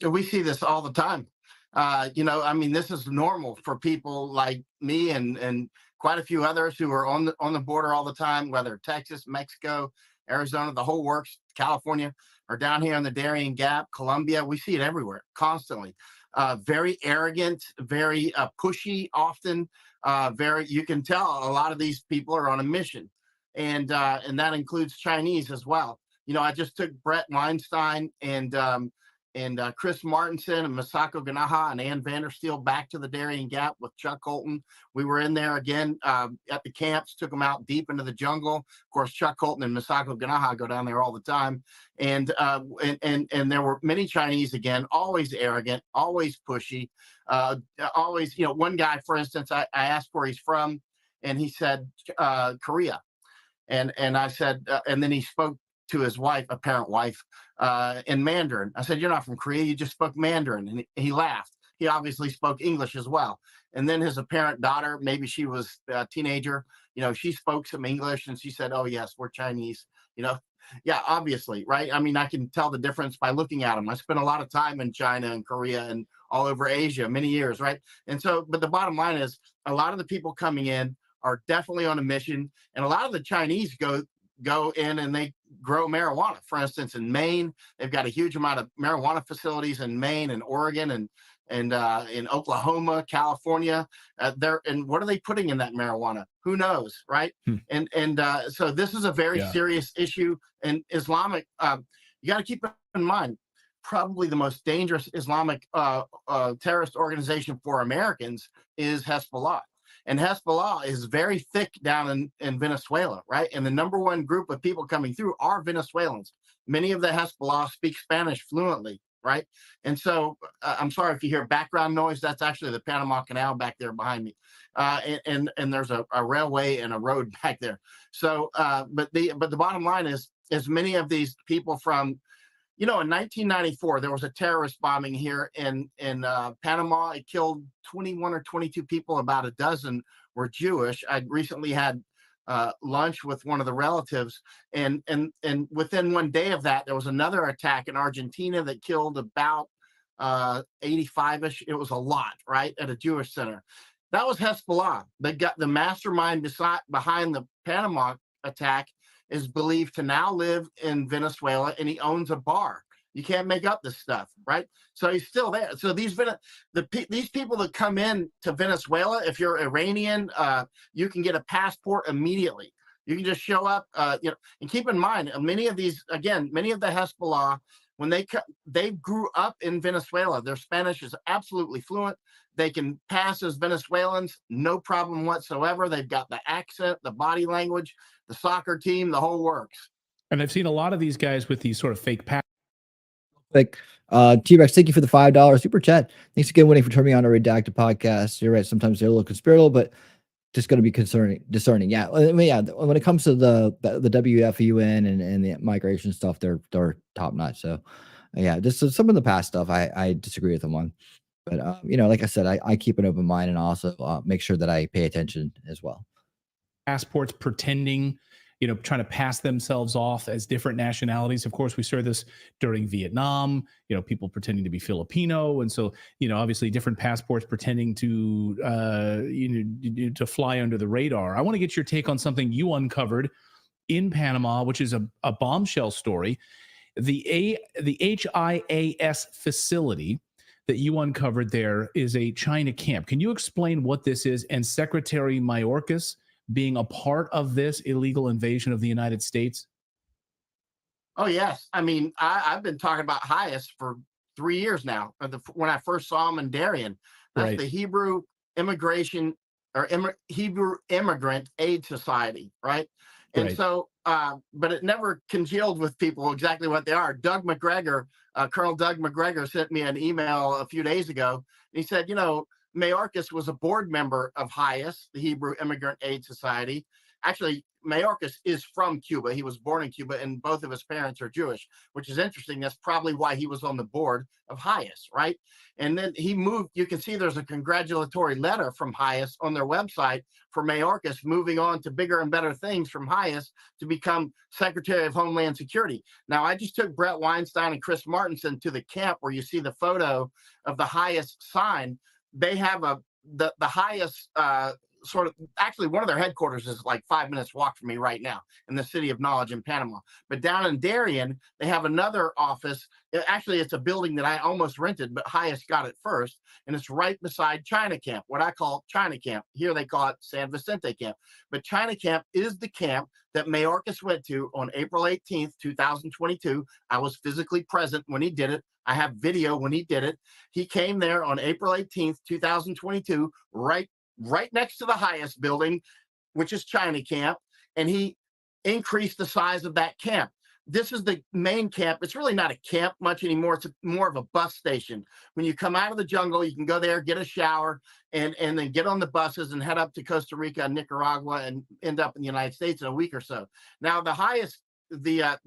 We see this all the time. This is normal for people like me and quite a few others who are on the border all the time, whether Texas, Mexico, Arizona, the whole works, California, or down here in the Darien Gap, Colombia. We see it everywhere, constantly. Very arrogant, very pushy, often. You can tell a lot of these people are on a mission. And that includes Chinese as well. I just took Brett Weinstein and Chris Martinson and Masako Ganaha and Ann Vandersteel back to the Darien Gap with Chuck Colton. We were in there again at the camps, took them out deep into the jungle. Of course, Chuck Colton and Masako Ganaha go down there all the time. And there were many Chinese again, always arrogant, always pushy, always, one guy, for instance, I asked where he's from, and he said Korea. And I said, and then he spoke to his wife, apparent wife, in Mandarin. I said, "You're not from Korea, you just spoke Mandarin." And he laughed. He obviously spoke English as well. And then his apparent daughter, maybe she was a teenager, she spoke some English, and she said, "Oh yes, we're Chinese." Yeah, obviously, right? I mean, I can tell the difference by looking at them. I spent a lot of time in China and Korea and all over Asia, many years, right? And so, but the bottom line is, a lot of the people coming in are definitely on a mission, and a lot of the Chinese go in and they grow marijuana. For instance, in Maine, they've got a huge amount of marijuana facilities in Maine and Oregon and in Oklahoma, California. And what are they putting in that marijuana? Who knows, right? So this is a very serious issue. And Islamic, you got to keep in mind, probably the most dangerous Islamic terrorist organization for Americans is Hezbollah. And Hezbollah is very thick down in Venezuela, right? And the number one group of people coming through are Venezuelans. Many of the Hezbollah speak Spanish fluently, right? And so I'm sorry if you hear background noise. That's actually the Panama Canal back there behind me. And there's a railway and a road back there. So, but the bottom line is many of these people from, in 1994, there was a terrorist bombing here in Panama. It killed 21 or 22 people. About a dozen were Jewish. I recently had lunch with one of the relatives, and within one day of that, there was another attack in Argentina that killed about 85-ish. It was a lot, right, at a Jewish center. That was Hezbollah. They got the mastermind behind the Panama attack is believed to now live in Venezuela, and he owns a bar. You can't make up this stuff, right? So he's still there. So these people that come in to Venezuela, if you're Iranian, you can get a passport immediately. You can just show up, and keep in mind, many of the Hezbollah, when they grew up in Venezuela, their Spanish is absolutely fluent. They can pass as Venezuelans, no problem whatsoever. They've got the accent, the body language, the soccer team, the whole works. And I've seen a lot of these guys with these sort of fake passports. Like T-Rex, thank you for the $5 super chat. Thanks again, Winnie, for turning me on a redacted podcast. You're right, sometimes they're a little conspiratorial, but just going to be discerning. Yeah, I mean, yeah. When it comes to the WFUN and the migration stuff, they're top notch. So, yeah, just some of the past stuff I disagree with them on. But like I said, I keep an open mind and also make sure that I pay attention as well. Passports pretending, trying to pass themselves off as different nationalities. Of course, we saw this during Vietnam, people pretending to be Filipino. And so, obviously different passports pretending to, to fly under the radar. I want to get your take on something you uncovered in Panama, which is a bombshell story. The HIAS facility that you uncovered there is a China camp. Can you explain what this is, and Secretary Mayorkas being a part of this illegal invasion of the United States? Oh, yes. I mean, I've been talking about HIAS for 3 years now. When I first saw him in Darien, that's right. The Hebrew Immigration or Hebrew Immigrant Aid Society, right? And so, but it never congealed with people exactly what they are. Doug McGregor, Colonel Doug McGregor sent me an email a few days ago. And he said, Mayorkas was a board member of HIAS, the Hebrew Immigrant Aid Society. Actually, Mayorkas is from Cuba. He was born in Cuba, and both of his parents are Jewish, which is interesting. That's probably why he was on the board of HIAS, right? And then he moved. You can see there's a congratulatory letter from HIAS on their website for Mayorkas moving on to bigger and better things from HIAS to become Secretary of Homeland Security. Now, I just took Brett Weinstein and Chris Martinson to the camp where you see the photo of the HIAS sign. They have the HIAS sort of, actually one of their headquarters is like 5 minutes walk from me right now in the City of Knowledge in Panama. But down in Darien, they have another office. Actually, it's a building that I almost rented, but Highest got it first. And it's right beside China Camp, what I call China Camp. Here they call it San Vicente Camp. But China Camp is the camp that Mayorkas went to on April 18th, 2022. I was physically present when he did it. I have video when he did it. He came there on April 18th, 2022, right next to the Highest building, which is China Camp, and he increased the size of that camp. This is the main camp. It's really not a camp much anymore. It's more of a bus station. When you come out of the jungle, you can go there, get a shower, and then get on the buses and head up to Costa Rica and Nicaragua and end up in the United States in a week or so. Now, the Highest, the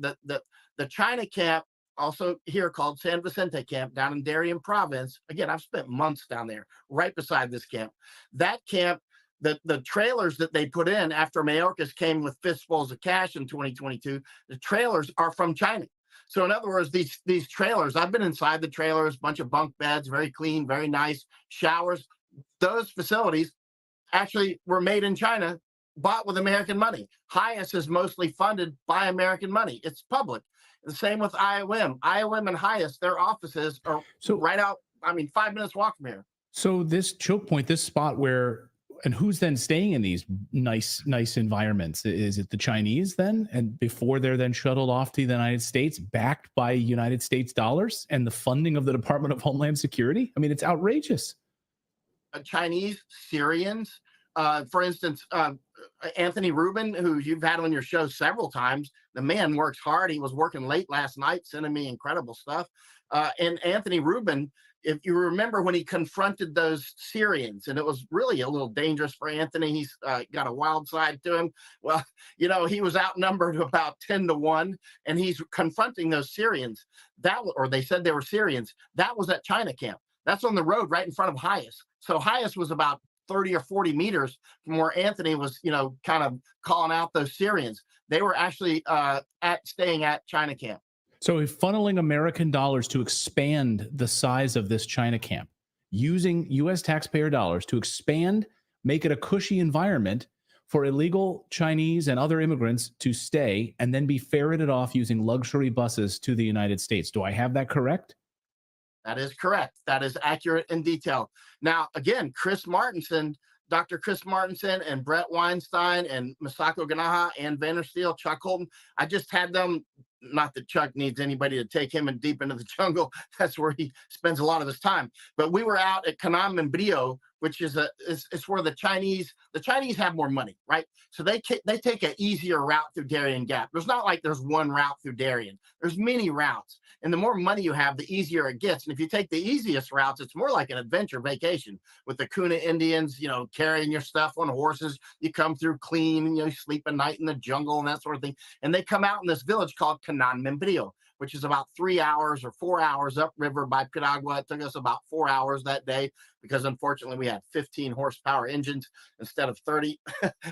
China Camp, also here called San Vicente Camp down in Darien Province. Again, I've spent months down there right beside this camp. That camp, the trailers that they put in after Mayorkas came with fistfuls of cash in 2022, the trailers are from China. So in other words, these trailers, I've been inside the trailers, bunch of bunk beds, very clean, very nice, showers. Those facilities actually were made in China, bought with American money. Highest is mostly funded by American money. It's public. The same with IOM. IOM and Highest, their offices are right out, 5 minutes walk from here. So this choke point, this spot where, and who's then staying in these nice environments? Is it the Chinese then? And before they're then shuttled off to the United States, backed by United States dollars and the funding of the Department of Homeland Security? I mean, it's outrageous. Chinese, Syrians, for instance, Anthony Rubin, who you've had on your show several times, the man works hard. He was working late last night, sending me incredible stuff. And Anthony Rubin, if you remember when he confronted those Syrians, and it was really a little dangerous for Anthony, he's got a wild side to him. Well, he was outnumbered about 10-1, and he's confronting those Syrians. Or they said they were Syrians. That was at China Camp. That's on the road right in front of Highest. So Highest was about 30 or 40 meters from where Anthony was, kind of calling out those Syrians. They were actually staying at China Camp. So funneling American dollars to expand the size of this China camp, using U.S. taxpayer dollars to expand, make it a cushy environment for illegal Chinese and other immigrants to stay and then be ferreted off using luxury buses to the United States. Do I have that correct? That is correct. That is accurate and detailed. Now, again, Dr. Chris Martenson and Brett Weinstein and Masako Ganaha and Vandersteel, Chuck Holton, I just had them, not that Chuck needs anybody to take him deep into the jungle. That's where he spends a lot of his time. But we were out at Canam and Brio, which is it's where the Chinese have more money, right? So they take an easier route through Darien Gap. There's not like there's one route through Darien. There's many routes. And the more money you have, the easier it gets. And if you take the easiest routes, it's more like an adventure vacation with the Kuna Indians, carrying your stuff on horses. You come through clean, you sleep a night in the jungle and that sort of thing. And they come out in this village called Canan Membrillo, which is about 3 hours or 4 hours upriver by Piragua. It took us about 4 hours that day because unfortunately we had 15 horsepower engines instead of 30,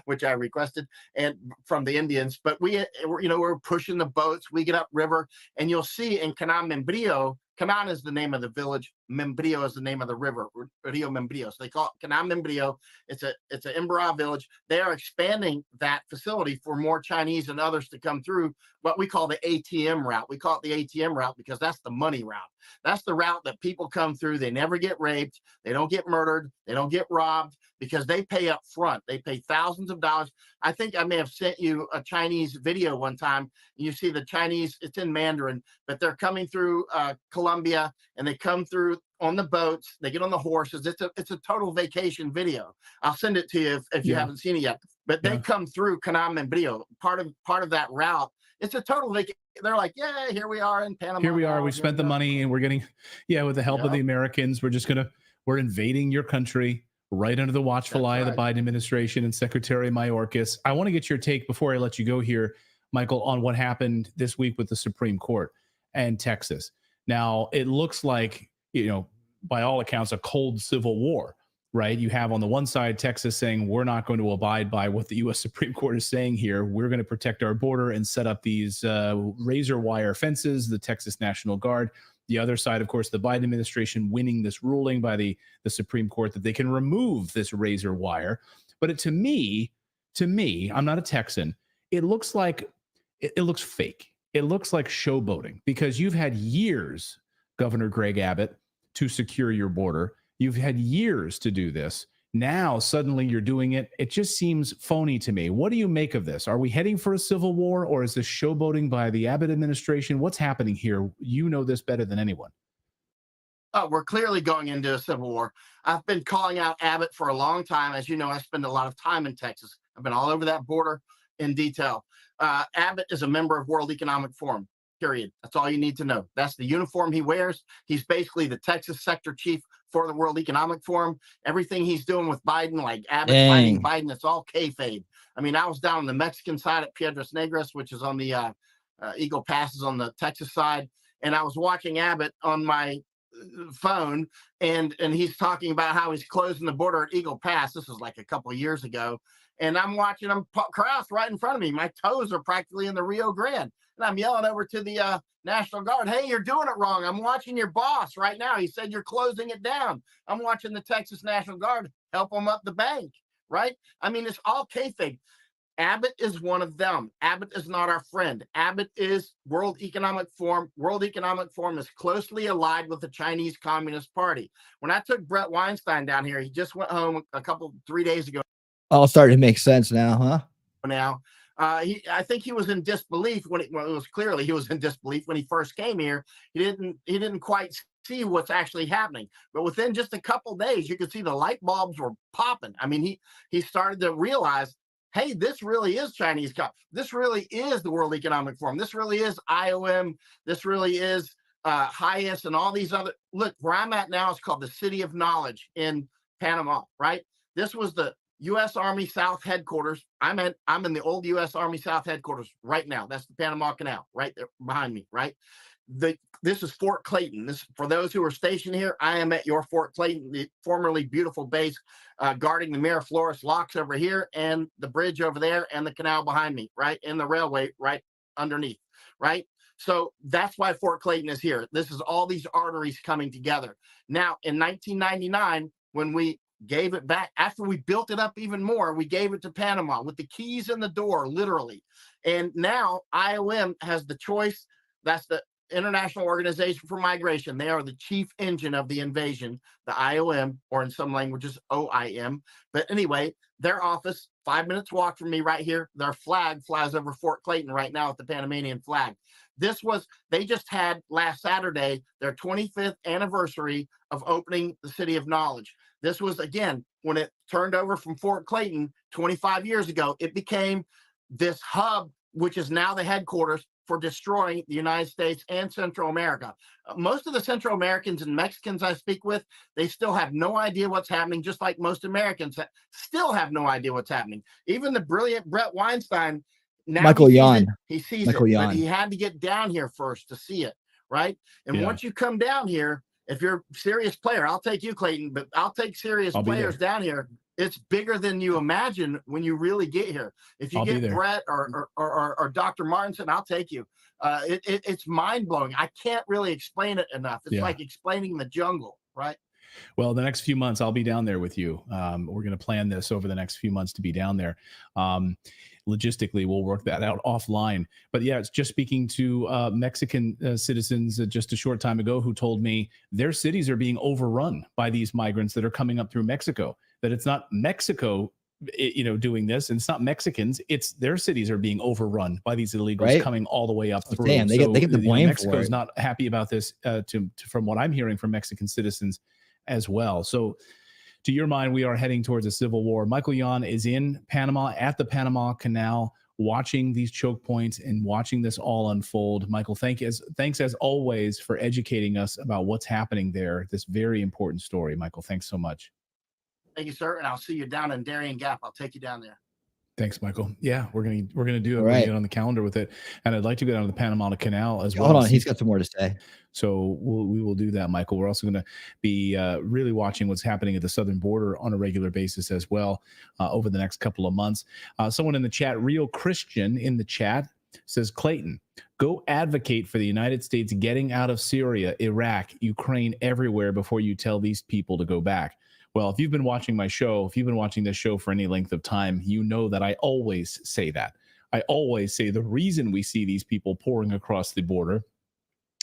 which I requested and from the Indians. But we're pushing the boats. We get upriver, and you'll see in Canan Membrillo. Canan is the name of the village. Membrillo is the name of the river, Rio Membrillo. So they call it Canan Membrillo. It's an Imbara village. They are expanding that facility for more Chinese and others to come through what we call the ATM route. We call it the ATM route because that's the money route. That's the route that people come through. They never get raped. They don't get murdered. They don't get robbed because they pay up front. They pay thousands of dollars. I think I may have sent you a Chinese video one time. You see the Chinese, it's in Mandarin, but they're coming through Colombia, and they come through on the boats. They get on the horses. It's a total vacation video. I'll send it to you if you haven't seen it yet. But they come through Canan Membrillo. Part of that route. It's a total vacation. They're like, yeah, here we are in Panama. Here we are. We spent the money, and we're getting, with the help of the Americans, we're invading your country right under the watchful eye of the Biden administration and Secretary Mayorkas. I want to get your take before I let you go here, Michael, on what happened this week with the Supreme Court and Texas. Now, it looks like, by all accounts, a cold civil war, right? You have on the one side, Texas saying, we're not going to abide by what the U.S. Supreme Court is saying here. We're going to protect our border and set up these razor wire fences, the Texas National Guard. The other side, of course, the Biden administration winning this ruling by the Supreme Court that they can remove this razor wire. But to me, I'm not a Texan. It looks like it looks fake. It looks like showboating because you've had years, Governor Greg Abbott, to secure your border. You've had years to do this. Now, suddenly you're doing it. It just seems phony to me. What do you make of this? Are we heading for a civil war, or is this showboating by the Abbott administration? What's happening here? You know this better than anyone. Oh, we're clearly going into a civil war. I've been calling out Abbott for a long time. As you know, I spend a lot of time in Texas. I've been all over that border in detail. Abbott is a member of World Economic Forum, period. That's all you need to know. That's the uniform he wears. He's basically the Texas sector chief for the World Economic Forum. Everything he's doing with Biden, like Abbott fighting Biden, it's all kayfabe. I mean, I was down on the Mexican side at Piedras Negras, which is on the Eagle Passes on the Texas side, and I was watching Abbott on my phone, and he's talking about how he's closing the border at Eagle Pass. This was like a couple of years ago, and I'm watching him cross right in front of me. My toes are practically in the Rio Grande, and I'm yelling over to the National Guard, "Hey, you're doing it wrong. I'm watching your boss right now. He said you're closing it down." I'm watching the Texas National Guard help him up the bank, right? I mean, it's all kayfabe. Abbott is one of them. Abbott is not our friend. Abbott is World Economic Forum. World Economic Forum is closely allied with the Chinese Communist Party. When I took Brett Weinstein down here, he just went home 3 days ago. All starting to make sense now, huh? Now, I think he was in disbelief when it was clearly he was in disbelief when he first came here. He didn't quite see what's actually happening. But within just a couple of days, you could see the light bulbs were popping. I mean, he started to realize, hey, this really is Chinese. This really is the World Economic Forum. This really is IOM. This really is HIAS and all these other. Look, where I'm at now is called the City of Knowledge in Panama, right? This was the U.S. Army South headquarters. I'm in the old U.S. Army South headquarters right now. That's the Panama Canal right there behind me, right? This is Fort Clayton. This, for those who are stationed here, I am at your Fort Clayton, the formerly beautiful base, guarding the Miraflores locks over here and the bridge over there and the canal behind me, right? And the railway right underneath, right? So that's why Fort Clayton is here. This is all these arteries coming together. Now, in 1999, when we gave it back, after we built it up even more, we gave it to Panama with the keys in the door, literally. And now IOM has the choice. That's the International Organization for Migration. They are the chief engine of the invasion, the IOM, or in some languages, OIM. But anyway, their office, 5 minutes walk from me right here, their flag flies over Fort Clayton right now with the Panamanian flag. They just had last Saturday, their 25th anniversary of opening the City of Knowledge. This was, again, when it turned over from Fort Clayton 25 years ago, it became this hub, which is now the headquarters for destroying the United States and Central America. Most of the Central Americans and Mexicans I speak with, they still have no idea what's happening, just like most Americans still have no idea what's happening. Even the brilliant Brett Weinstein, now Michael Yon. He sees Michael it, Yon. but he had to get down here first to see it, right? And once you come down here, if you're a serious player, I'll take you, Clayton, but I'll take serious players down here. It's bigger than you imagine when you really get here. If you get Brett or Dr. Martinson, I'll take you. It's mind-blowing. I can't really explain it enough. It's like explaining the jungle, right? Well, the next few months, I'll be down there with you. We're going to plan this over the next few months to be down there. Logistically, we'll work that out offline. But yeah, it's just speaking to Mexican citizens just a short time ago who told me their cities are being overrun by these migrants that are coming up through Mexico, that it's not Mexico doing this, and it's not Mexicans, it's their cities are being overrun by these illegals coming all the way up through. Damn, they get the blame Mexico's for it. not happy about this from what I'm hearing from Mexican citizens as well. So to your mind, we are heading towards a civil war. Michael Yon is in Panama at the Panama Canal, watching these choke points and watching this all unfold. Michael, thanks as always for educating us about what's happening there. This very important story. Michael, thanks so much. Thank you, sir. And I'll see you down in Darien Gap. I'll take you down there. Thanks, Michael. Yeah, we're gonna do it. All We're right. gonna get on the calendar with it, and I'd like to go down to the Panama Canal as well. Hold on, he's got some more to say. So we will do that, Michael. We're also going to be really watching what's happening at the southern border on a regular basis as well over the next couple of months. Someone in the chat, Real Christian in the chat, says, Clayton, go advocate for the United States getting out of Syria, Iraq, Ukraine, everywhere before you tell these people to go back. Well, if you've been watching my show, if you've been watching this show for any length of time, you know that I always say that. I always say the reason we see these people pouring across the border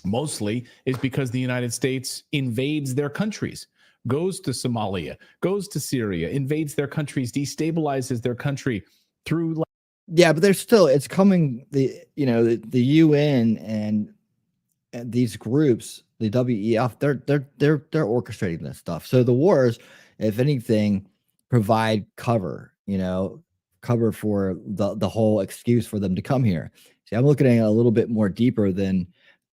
mostly is because the United States invades their countries, goes to Somalia, goes to Syria, invades their countries, destabilizes their country through. Yeah, but there's still, it's coming, the UN and these groups, the WEF, they're orchestrating this stuff. So the wars, if anything, provide cover, cover for the whole excuse for them to come here. See, I'm looking at it a little bit more deeper than,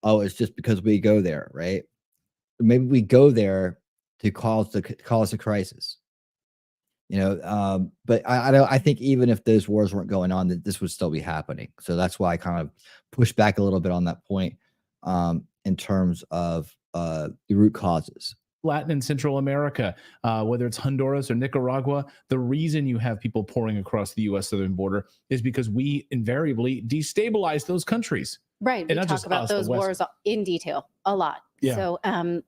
oh, it's just because we go there, right? Maybe we go there to cause a crisis. But I think even if those wars weren't going on, that this would still be happening. So that's why I kind of push back a little bit on that point, in terms of the root causes. Latin and Central America, whether it's Honduras or Nicaragua, the reason you have people pouring across the U.S. southern border is because we invariably destabilize those countries. Right. We talk about those wars in detail a lot. Yeah. So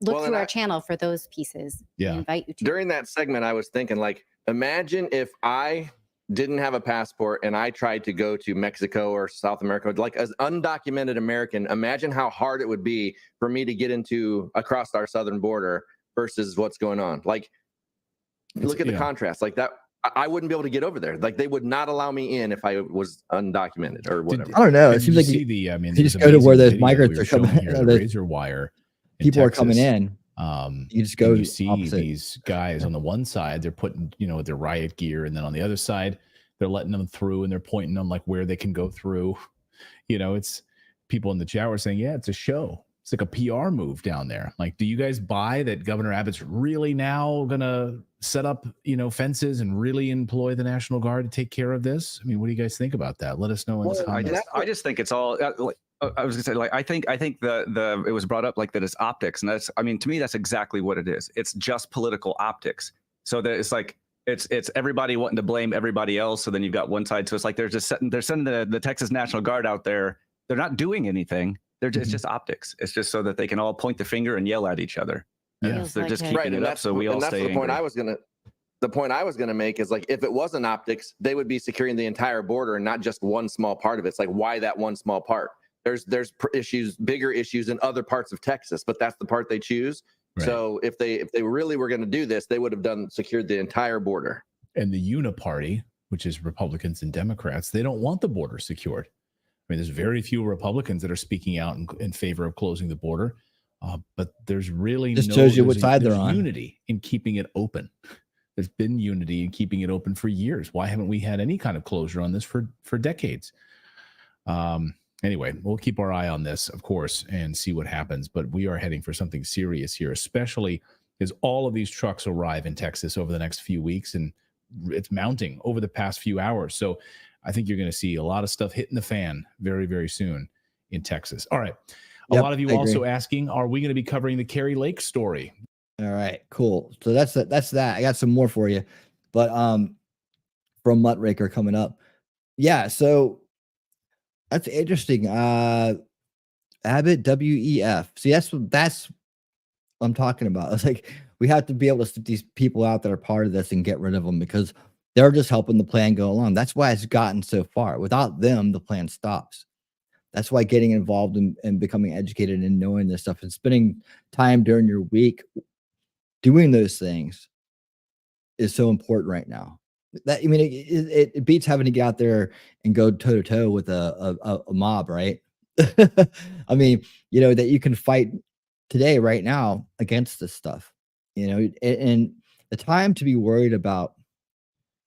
look through our channel for those pieces. Yeah. We invite you to. During that segment, I was thinking, like, imagine if I didn't have a passport and I tried to go to Mexico or South America, like as undocumented American, imagine how hard it would be for me to get across our southern border versus what's going on. Like, look at the contrast. Like that, I wouldn't be able to get over there. Like they would not allow me in if I was undocumented or whatever. I don't know. It seems like you just go to where those migrants are coming. The razor wire. People are coming in. You just go. You see these guys on the one side, they're putting, their riot gear, and then on the other side, they're letting them through, and they're pointing them like where they can go through. It's people in the chat were saying, yeah, it's a show. It's like a PR move down there. Like, do you guys buy that Governor Abbott's really now gonna set up, fences and really employ the National Guard to take care of this? I mean, what do you guys think about that? Let us know in the comments. I just think it's all. I was gonna say, like, I think it was brought up like that it's optics, and that's, to me, that's exactly what it is. It's just political optics. So that it's like it's everybody wanting to blame everybody else. So then you've got one side. So it's like they're sending the Texas National Guard out there. They're not doing anything. It's just optics. It's just so that they can all point the finger and yell at each other. Yeah, they're just keeping it up so we all stay angry. The point I was gonna make is, like, if it wasn't optics, they would be securing the entire border and not just one small part of it. It's like, why that one small part? There's bigger issues in other parts of Texas, but that's the part they choose. Right. So if they really were going to do this, they would have secured the entire border. And the Uniparty, which is Republicans and Democrats, they don't want the border secured. I mean, there's very few Republicans that are speaking out in favor of closing the border, but there's really shows you what side they're on. Unity in keeping it open. There's been unity in keeping it open for years. Why haven't we had any kind of closure on this for decades? Anyway, we'll keep our eye on this, of course, and see what happens. But we are heading for something serious here, especially as all of these trucks arrive in Texas over the next few weeks, and it's mounting over the past few hours. So I think you're going to see a lot of stuff hitting the fan very, very soon in Texas. All right. A lot of you also asking, are we going to be covering the Kari Lake story? All right, cool. So that's that. I got some more for you, but from Muckraker coming up. Yeah, so that's interesting. Abbott WEF. See, that's what I'm talking about. It's like we have to be able to stick these people out that are part of this and get rid of them, because they're just helping the plan go along. That's why it's gotten so far. Without them, the plan stops. That's why getting involved and becoming educated and knowing this stuff and spending time during your week doing those things is so important right now. It beats having to get out there and go toe to toe with a mob, right? I mean, that you can fight today, right now, against this stuff, and the time to be worried about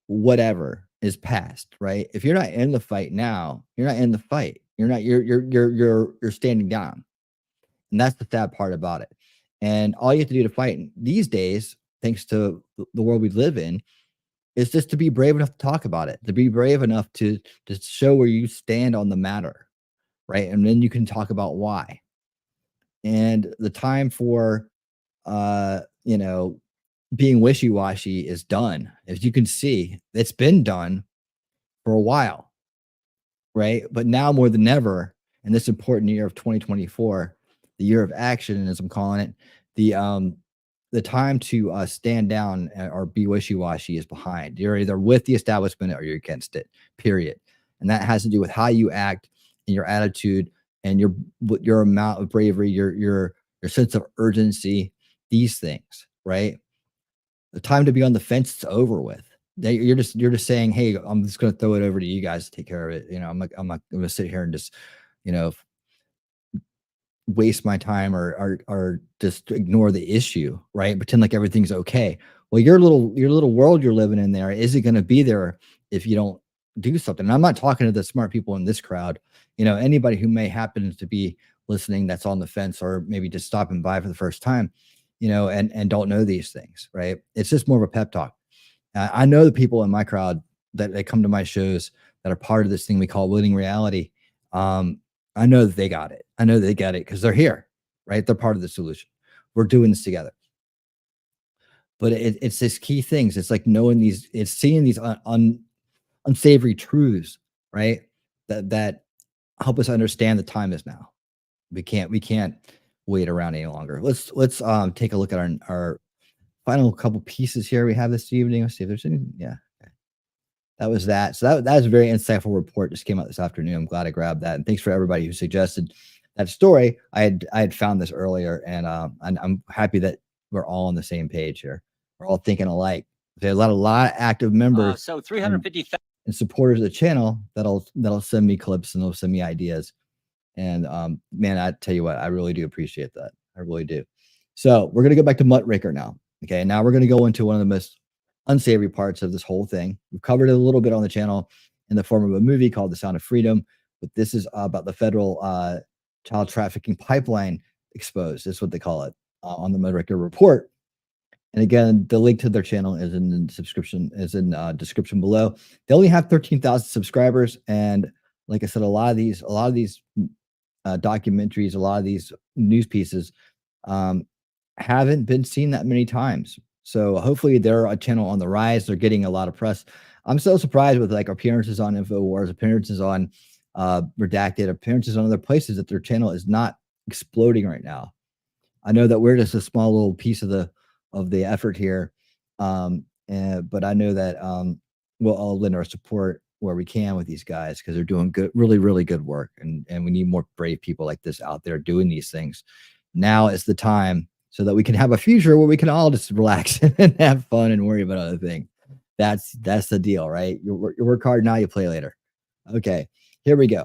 whatever is past, right? If you're not in the fight now, you're not in the fight. You're standing down. And that's the sad part about it. And all you have to do to fight these days, thanks to the world we live in, is just to be brave enough to talk about it, to be brave enough to show where you stand on the matter, right? And then you can talk about why. And the time for, being wishy-washy is done. As you can see, it's been done for a while, right? But now more than ever, in this important year of 2024, the year of action, as I'm calling it, the the time to stand down or be wishy-washy is behind. You're either with the establishment or you're against it, period. And that has to do with how you act and your attitude and your amount of bravery, your sense of urgency, these things, right? The time to be on the fence is over with. You're just saying, hey, I'm just going to throw it over to you guys to take care of it. I'm not going to sit here and just, waste my time or just ignore the issue, right? Pretend like everything's okay. Well, your little world you're living in there isn't going to be there if you don't do something. And I'm not talking to the smart people in this crowd. Anybody who may happen to be listening that's on the fence or maybe just stopping by for the first time, and don't know these things, right? It's just more of a pep talk. I know the people in my crowd that they come to my shows that are part of this thing we call Winning Reality. I know that they got it. I know they get it because they're here, right? They're part of the solution. We're doing this together. But it's this key things. It's like knowing these, it's seeing these unsavory truths, right? That help us understand the time is now. We can't wait around any longer. Let's take a look at our final couple pieces here we have this evening. Let's see if there's any. Yeah. That was that. So that was a very insightful report. Just came out this afternoon. I'm glad I grabbed that. And thanks for everybody who suggested that story. I had found this earlier, and I'm happy that we're all on the same page here. We're all thinking alike. There's a lot of active members. So 350,000 and supporters of the channel that'll send me clips and they'll send me ideas. And man, I tell you what, I really do appreciate that. I really do. So we're gonna go back to Muckraker now. Okay, now we're gonna go into one of the most unsavory parts of this whole thing. We've covered it a little bit on the channel in the form of a movie called The Sound of Freedom, but this is about the federal child trafficking pipeline exposed. That's what they call it on the Muckraker report. And again, the link to their channel is in the description below. They only have 13,000 subscribers, and like I said, a lot of these documentaries, a lot of these news pieces haven't been seen that many times. So hopefully they're a channel on the rise. They're getting a lot of press. I'm so surprised with like appearances on InfoWars, appearances on Redacted, appearances on other places that their channel is not exploding right now. I know that we're just a small little piece of the effort here, but I know that we'll all lend our support where we can with these guys because they're doing good, really, really good work, and we need more brave people like this out there doing these things. Now is the time, so that we can have a future where we can all just relax and have fun and worry about other things. That's the deal, right? You work hard now, you play later. Okay, here we go.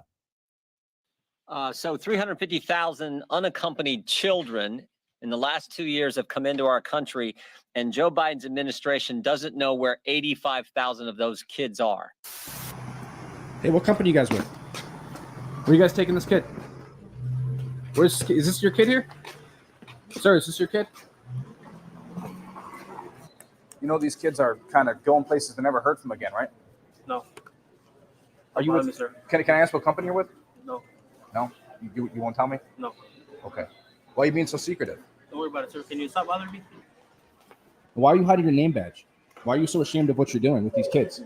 So 350,000 unaccompanied children in the last 2 years have come into our country, and Joe Biden's administration doesn't know where 85,000 of those kids are. Hey, what company you guys with? Where are you guys taking this kid? Is this your kid here? Sir, is this your kid? You know these kids are kind of going places they never heard from again, right? No. Are you with? Sir. Can I ask what company you're with? No. No? You won't tell me? No. Okay. Why are you being so secretive? Don't worry about it, sir. Can you stop bothering me? Why are you hiding your name badge? Why are you so ashamed of what you're doing with these kids?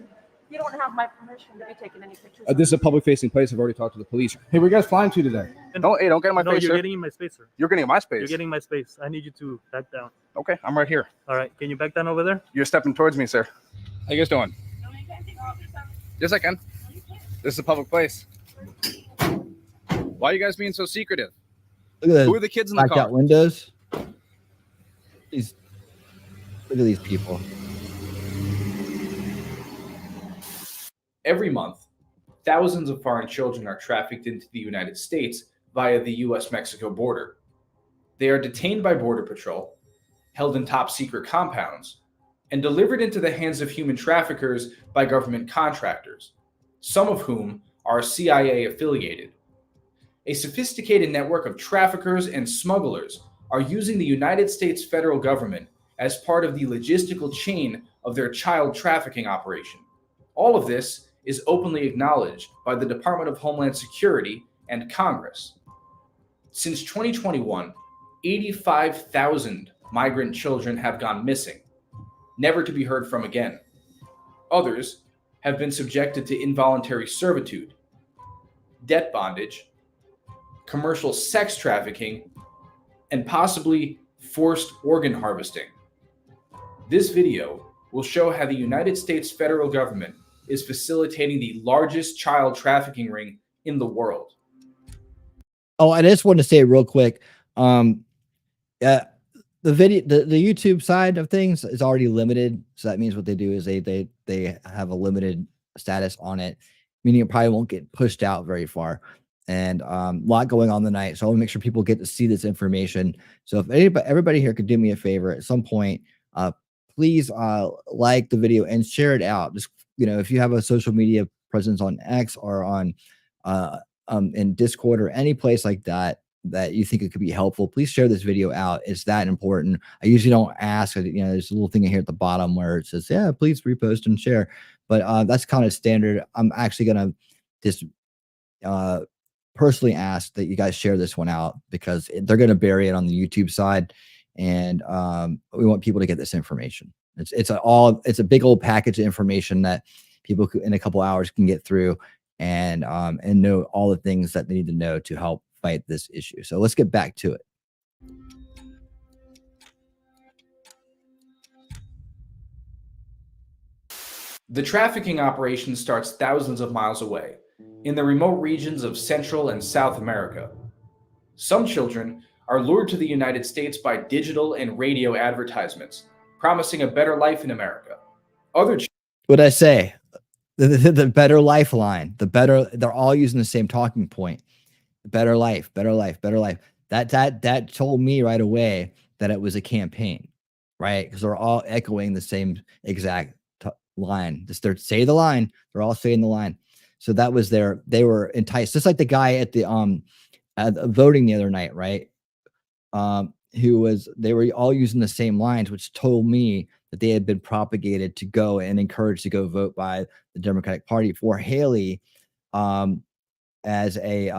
You don't have my permission to be taking any pictures. This is a public-facing place. I've already talked to the police. Hey, where are you guys flying to today? Don't get in my face, you're sir. getting in my space, sir. You're getting in my space. You're getting in my space. I need you to back down. Okay, I'm right here. All right. Can you back down over there? You're stepping towards me, sir. How you guys doing? Yes, I can. This is a public place. Why are you guys being so secretive? Who are the kids in the car? Windows. Look at these people. Every month, thousands of foreign children are trafficked into the United States via the U.S.-Mexico border. They are detained by Border Patrol, held in top-secret compounds, and delivered into the hands of human traffickers by government contractors, some of whom are CIA-affiliated. A sophisticated network of traffickers and smugglers are using the United States federal government as part of the logistical chain of their child trafficking operation. All of this is openly acknowledged by the Department of Homeland Security and Congress. Since 2021, 85,000 migrant children have gone missing, never to be heard from again. Others have been subjected to involuntary servitude, debt bondage, commercial sex trafficking, and possibly forced organ harvesting. This video will show how the United States federal government is facilitating the largest child trafficking ring in the world. Oh, I just want to say real quick, the YouTube side of things is already limited. So that means what they do is they have a limited status on it, meaning it probably won't get pushed out very far. And a lot going on tonight. So I want to make sure people get to see this information. So if everybody here could do me a favor at some point, please like the video and share it out. Just, if you have a social media presence on X or on in Discord or any place like that you think it could be helpful, please share this video out. It's that important. I usually don't ask. There's a little thing here at the bottom where it says, yeah, please repost and share. But that's kind of standard. I'm actually gonna just personally ask that you guys share this one out because they're gonna bury it on the YouTube side, and we want people to get this information. It's a big old package of information that people in a couple hours can get through and know all the things that they need to know to help fight this issue. So let's get back to it. The trafficking operation starts thousands of miles away, in the remote regions of Central and South America. Some children are lured to the United States by digital and radio advertisements, promising a better life in America. What I say, the better lifeline, they're all using the same talking point. Better life, better life, better life. That told me right away that it was a campaign, right? Because they're all echoing the same exact line. Just say the line. They're all saying the line. So that was they were enticed, just like the guy at the voting the other night, right? They were all using the same lines, which told me that they had been propagated to go and encouraged to go vote by the Democratic Party for Haley as a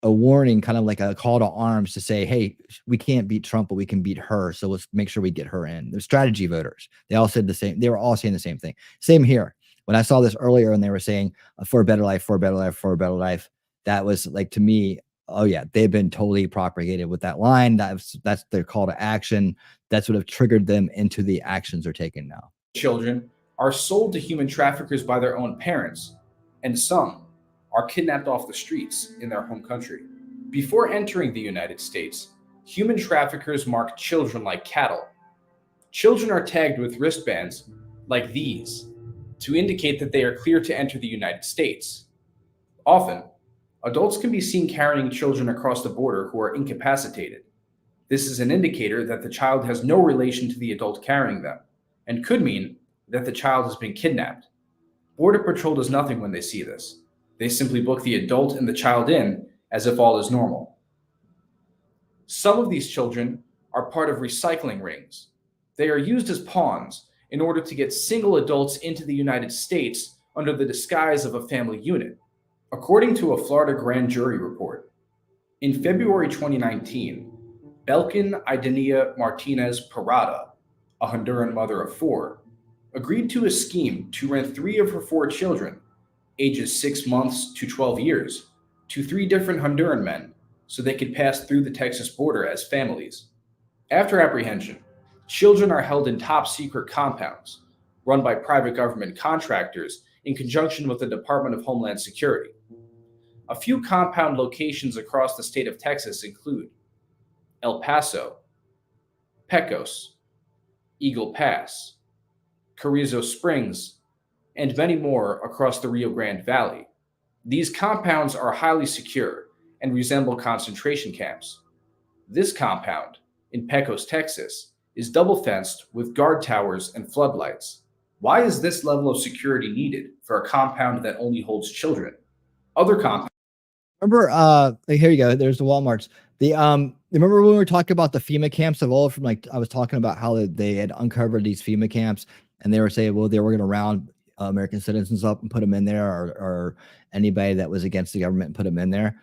warning, kind of like a call to arms to say, hey, we can't beat Trump, but we can beat her. So let's make sure we get her in. They're strategy voters. They all said the same. They were all saying the same thing. Same here. When I saw this earlier and they were saying for a better life, for a better life, for a better life, that was like, to me, oh yeah, they've been totally propagated with that line. That's their call to action. That's what have triggered them into the actions they're taking now. Children are sold to human traffickers by their own parents, and some are kidnapped off the streets in their home country. Before entering the United States, human traffickers mark children like cattle. Children are tagged with wristbands like these to indicate that they are clear to enter the United States. Often, adults can be seen carrying children across the border who are incapacitated. This is an indicator that the child has no relation to the adult carrying them, and could mean that the child has been kidnapped. Border Patrol does nothing when they see this. They simply book the adult and the child in as if all is normal. Some of these children are part of recycling rings. They are used as pawns in order to get single adults into the United States under the disguise of a family unit. According to a Florida grand jury report, in February 2019, Belkin Idenia Martinez Parada, a Honduran mother of 4, agreed to a scheme to rent 3 of her 4 children, ages 6 months to 12 years, to 3 different Honduran men so they could pass through the Texas border as families. After apprehension, children are held in top-secret compounds run by private government contractors in conjunction with the Department of Homeland Security. A few compound locations across the state of Texas include El Paso, Pecos, Eagle Pass, Carrizo Springs, and many more across the Rio Grande Valley. These compounds are highly secure and resemble concentration camps. This compound, in Pecos, Texas, is double-fenced with guard towers and floodlights. Why is this level of security needed for a compound that only holds children? Other compounds. Remember, here you go. There's the Walmarts. Remember when we were talking about the FEMA camps of all, from like, I was talking about how they had uncovered these FEMA camps and they were saying, well, they were going to round American citizens up and put them in there, or anybody that was against the government and put them in there.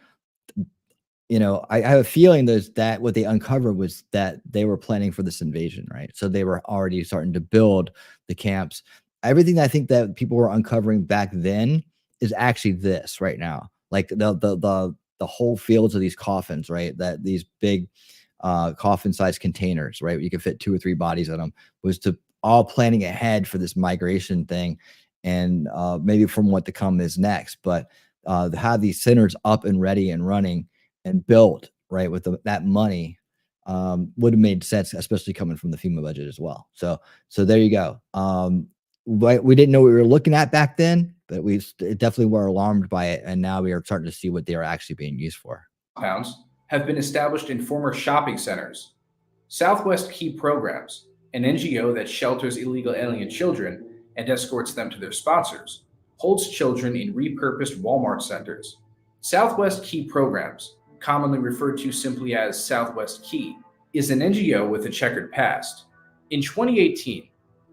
I have a feeling that what they uncovered was that they were planning for this invasion, right? So they were already starting to build the camps. Everything that I think that people were uncovering back then is actually this right now. Like the whole fields of these coffins, right? That these big coffin-sized containers, right? You could fit 2 or 3 bodies in them. Was to all planning ahead for this migration thing, and maybe from what to come is next. But to have these centers up and ready and running and built, right, with that money would have made sense, especially coming from the FEMA budget as well. So there you go. We didn't know what we were looking at back then, but we definitely were alarmed by it, and now we are starting to see what they are actually being used for. Compounds have been established in former shopping centers. Southwest Key Programs, an NGO that shelters illegal alien children and escorts them to their sponsors, holds children in repurposed Walmart centers. Southwest Key Programs, commonly referred to simply as Southwest Key, is an NGO with a checkered past. In 2018,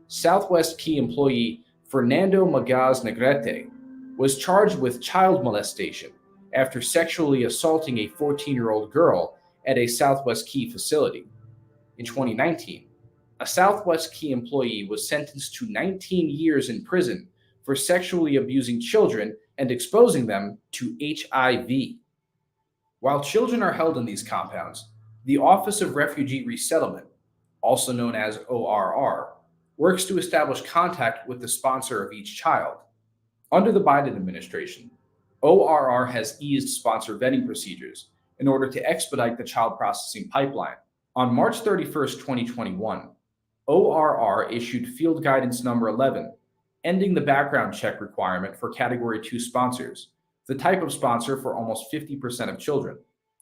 Southwest Key employee Fernando Magaz Negrete was charged with child molestation after sexually assaulting a 14-year-old girl at a Southwest Key facility. In 2019, a Southwest Key employee was sentenced to 19 years in prison for sexually abusing children and exposing them to HIV. While children are held in these compounds, the Office of Refugee Resettlement, also known as ORR, works to establish contact with the sponsor of each child. Under the Biden administration, ORR has eased sponsor vetting procedures in order to expedite the child processing pipeline. On March 31st, 2021, ORR issued Field Guidance Number 11, ending the background check requirement for Category 2 sponsors, the type of sponsor for almost 50% of children.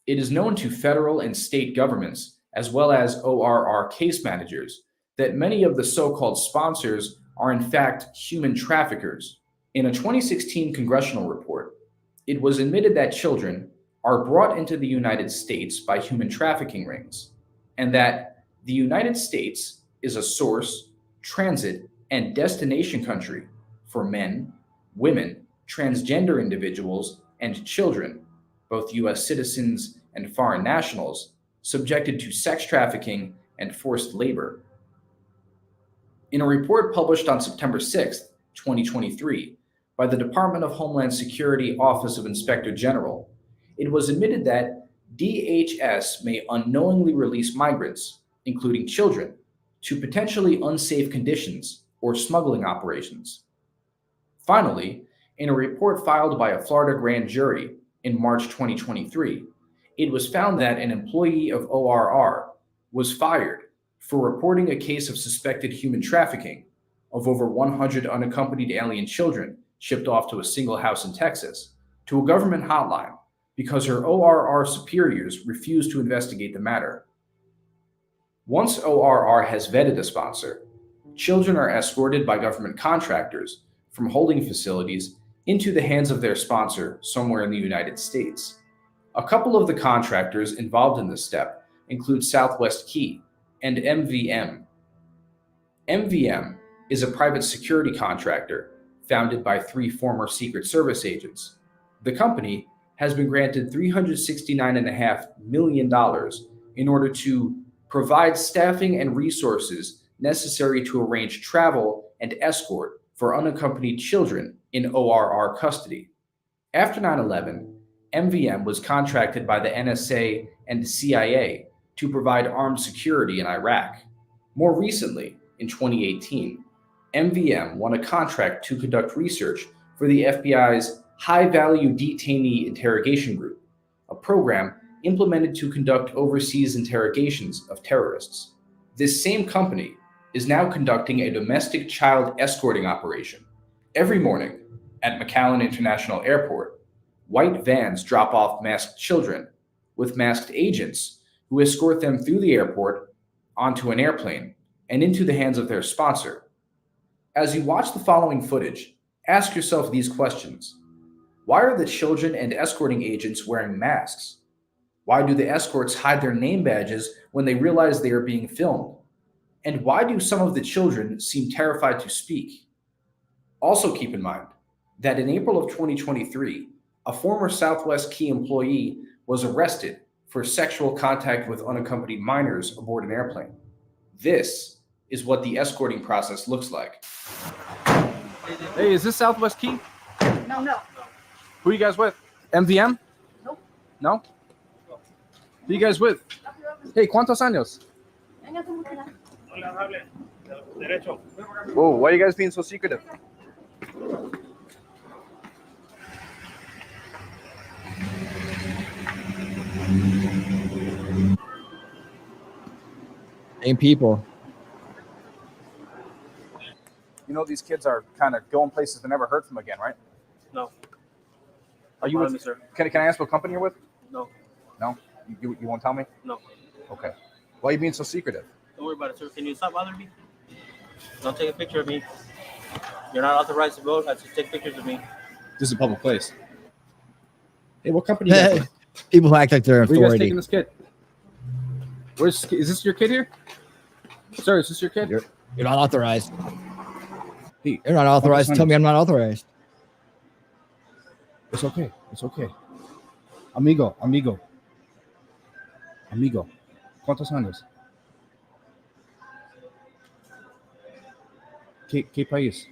It is known to federal and state governments, as well as ORR case managers, that many of the so-called sponsors are in fact human traffickers. In a 2016 congressional report, it was admitted that children are brought into the United States by human trafficking rings, and that the United States is a source, transit, and destination country for men, women, transgender individuals, and children, both U.S. citizens and foreign nationals, subjected to sex trafficking and forced labor. In a report published on September 6, 2023, by the Department of Homeland Security Office of Inspector General, it was admitted that DHS may unknowingly release migrants, including children, to potentially unsafe conditions or smuggling operations. Finally, in a report filed by a Florida grand jury in March 2023, it was found that an employee of ORR was fired for reporting a case of suspected human trafficking of over 100 unaccompanied alien children shipped off to a single house in Texas to a government hotline because her ORR superiors refused to investigate the matter. Once ORR has vetted a sponsor, children are escorted by government contractors from holding facilities into the hands of their sponsor somewhere in the United States. A couple of the contractors involved in this step include Southwest Key and MVM. MVM is a private security contractor founded by 3 former Secret Service agents. The company has been granted $369.5 million in order to provide staffing and resources necessary to arrange travel and escort for unaccompanied children in ORR custody. After 9/11, MVM was contracted by the NSA and the CIA to provide armed security in Iraq. More recently, in 2018, MVM won a contract to conduct research for the FBI's High Value Detainee Interrogation Group, a program implemented to conduct overseas interrogations of terrorists. This same company is now conducting a domestic child escorting operation. Every morning at McAllen International Airport, white vans drop off masked children with masked agents who escort them through the airport, onto an airplane, and into the hands of their sponsor. As you watch the following footage, ask yourself these questions. Why are the children and escorting agents wearing masks? Why do the escorts hide their name badges when they realize they are being filmed? And why do some of the children seem terrified to speak? Also keep in mind that in April of 2023, a former Southwest Key employee was arrested for sexual contact with unaccompanied minors aboard an airplane. This is what the escorting process looks like. Hey, is this Southwest Key? No. Who are you guys with? MVM? Nope. No? Who are you guys with? Hey, ¿cuántos años? Whoa, why are you guys being so secretive? Same people. You know these kids are kind of going places to never heard from again, right? No. Are you with? Sir? Can I ask what company you're with? No. No. You won't tell me? No. Okay. Why are you being so secretive? Don't worry about it, sir. Can you stop bothering me? Don't take a picture of me. You're not authorized to vote. I just take pictures of me. This is a public place. Hey, what company? You guys with? People who act like they're Where are you guys authority. taking this kid? Is this your kid here? Sir, is this your kid? You're not authorized. Hey, You're not authorized. Tell me I'm not authorized. It's okay. It's okay. Amigo. ¿Cuántos años? ¿Qué país?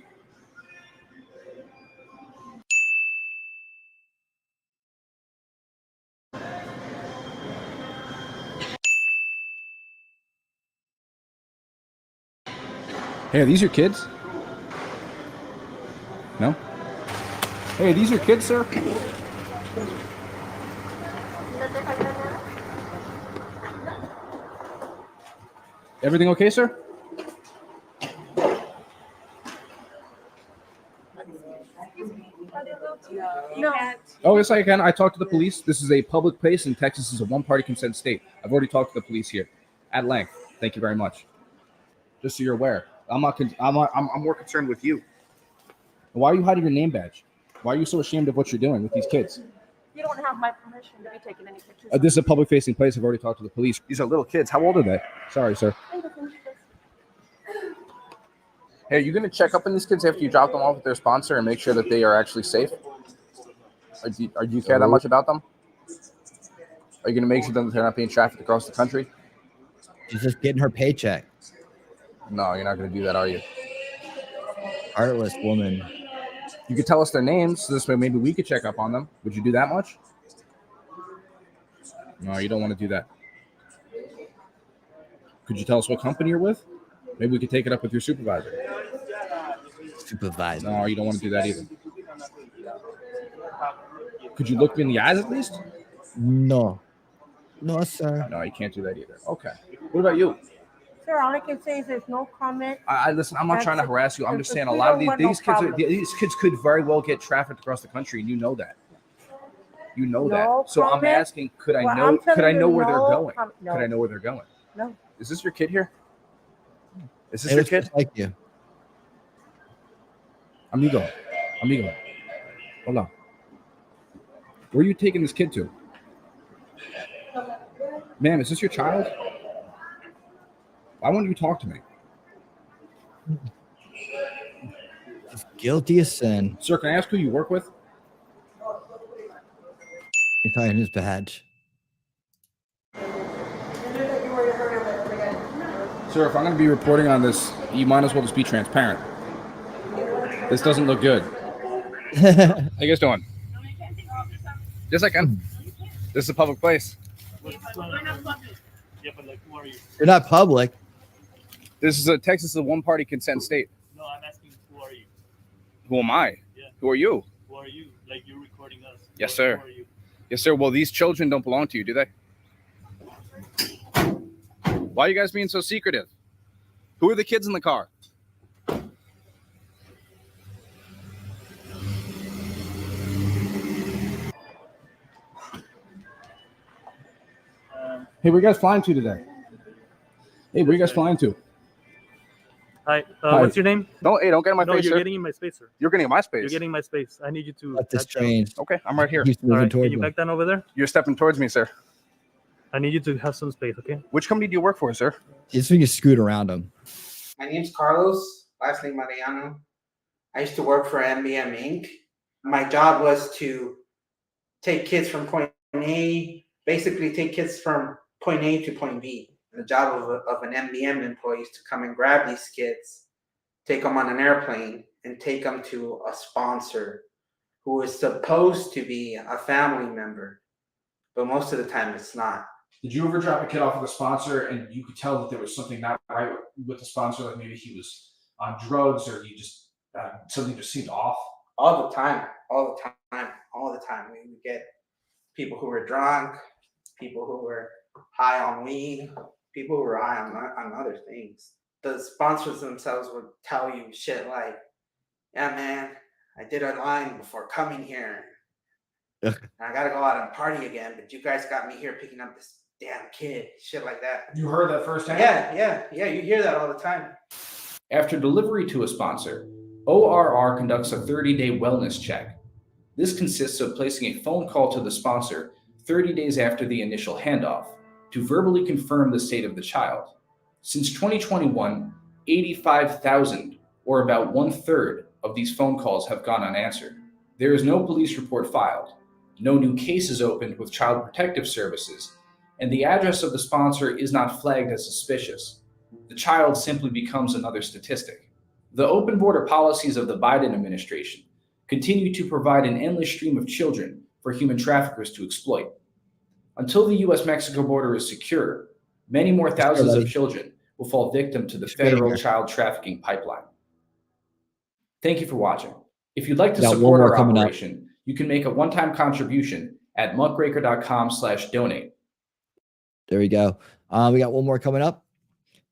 Hey, are these your kids? No? Hey, are these your kids, sir? Everything okay, sir? No. Oh, yes, I can. I talked to the police. This is a public place, and Texas is a one-party consent state. I've already talked to the police here at length. Thank you very much. Just so you're aware, I'm more concerned with you. Why are you hiding your name badge? Why are you so ashamed of what you're doing with these kids? You don't have my permission to be taking any pictures. This is a public-facing place. I've already talked to the police. These are little kids. How old are they? Sorry, sir. Hey, are you going to check up on these kids after you drop them off with their sponsor and make sure that they are actually safe? Or do you care that much about them? Are you going to make sure that they're not being trafficked across the country? She's just getting her paycheck. No, you're not going to do that, are you? Heartless woman. You could tell us their names, so this way maybe we could check up on them. Would you do that much? No, you don't want to do that. Could you tell us what company you're with? Maybe we could take it up with your supervisor. Supervisor. No, you don't want to do that either. Could you look me in the eyes at least? No. No, sir. No, you can't do that either. Okay. What about you? Sir, all I can say is there's no comment. I listen. I'm not trying to harass you. I'm just saying a lot of these kids could very well get trafficked across the country, and you know that. You know that. So I'm asking, could I know where they're going? Could I know where they're going? No. Is this your kid here? Is this your kid? Like you. Amigo. Hold on. Where are you taking this kid to? Ma'am, is this your child? Why won't you talk to me? He's guilty of sin. Sir, can I ask who you work with? He's hiding his badge. Sir, if I'm going to be reporting on this, you might as well just be transparent. This doesn't look good. How you guys doing? Yes, I can. This is a public place. You're not public. Texas is a one-party consent state. No, I'm asking who are you? Who am I? Yeah. Who are you? Who are you? Like you're recording us. Yes, sir. Who are you? Yes, sir. Well, these children don't belong to you, do they? Why are you guys being so secretive? Who are the kids in the car? Hey, where you guys flying to today? Hey, where you guys flying to? Hi. Hi. What's your name? Don't get in my No, face, you're sir. getting in my space, sir. You're getting in my space. You're getting in my space. I need you to. That's back down. strange. Okay, I'm right here. He's All moving right. Can towards you me. back down over there? You're stepping towards me, sir. I need you to have some space, okay? Which company do you work for, sir? He's going to scoot around him. My name's Carlos, last name Mariano. I used to work for MBM Inc. My job was to take kids from point A, basically take kids from point A to point B. The job of an MBM employee is to come and grab these kids, take them on an airplane, and take them to a sponsor who is supposed to be a family member, but most of the time it's not. Did you ever drop a kid off with a sponsor and you could tell that there was something not right with the sponsor? Like maybe he was on drugs or he just something just seemed off? All the time. We would get people who were drunk, people who were high on weed, people who were high on other things. The sponsors themselves would tell you shit like, yeah, man, I did a line before coming here. And I gotta go out and party again, but you guys got me here picking up this damn kid. Shit like that. You heard that firsthand? Yeah, you hear that all the time. After delivery to a sponsor, ORR conducts a 30-day wellness check. This consists of placing a phone call to the sponsor 30 days after the initial handoff to verbally confirm the state of the child. Since 2021, 85,000, or about 1/3 of these phone calls have gone unanswered. There is no police report filed, no new cases opened with Child Protective Services, and the address of the sponsor is not flagged as suspicious. The child simply becomes another statistic. The open border policies of the Biden administration continue to provide an endless stream of children for human traffickers to exploit. Until the U.S.-Mexico border is secure, many more thousands of children will fall victim to the federal child trafficking pipeline. Thank you for watching. If you'd like to support our operation, you can make a one-time contribution at muckraker.com/donate. There we go. We got one more coming up.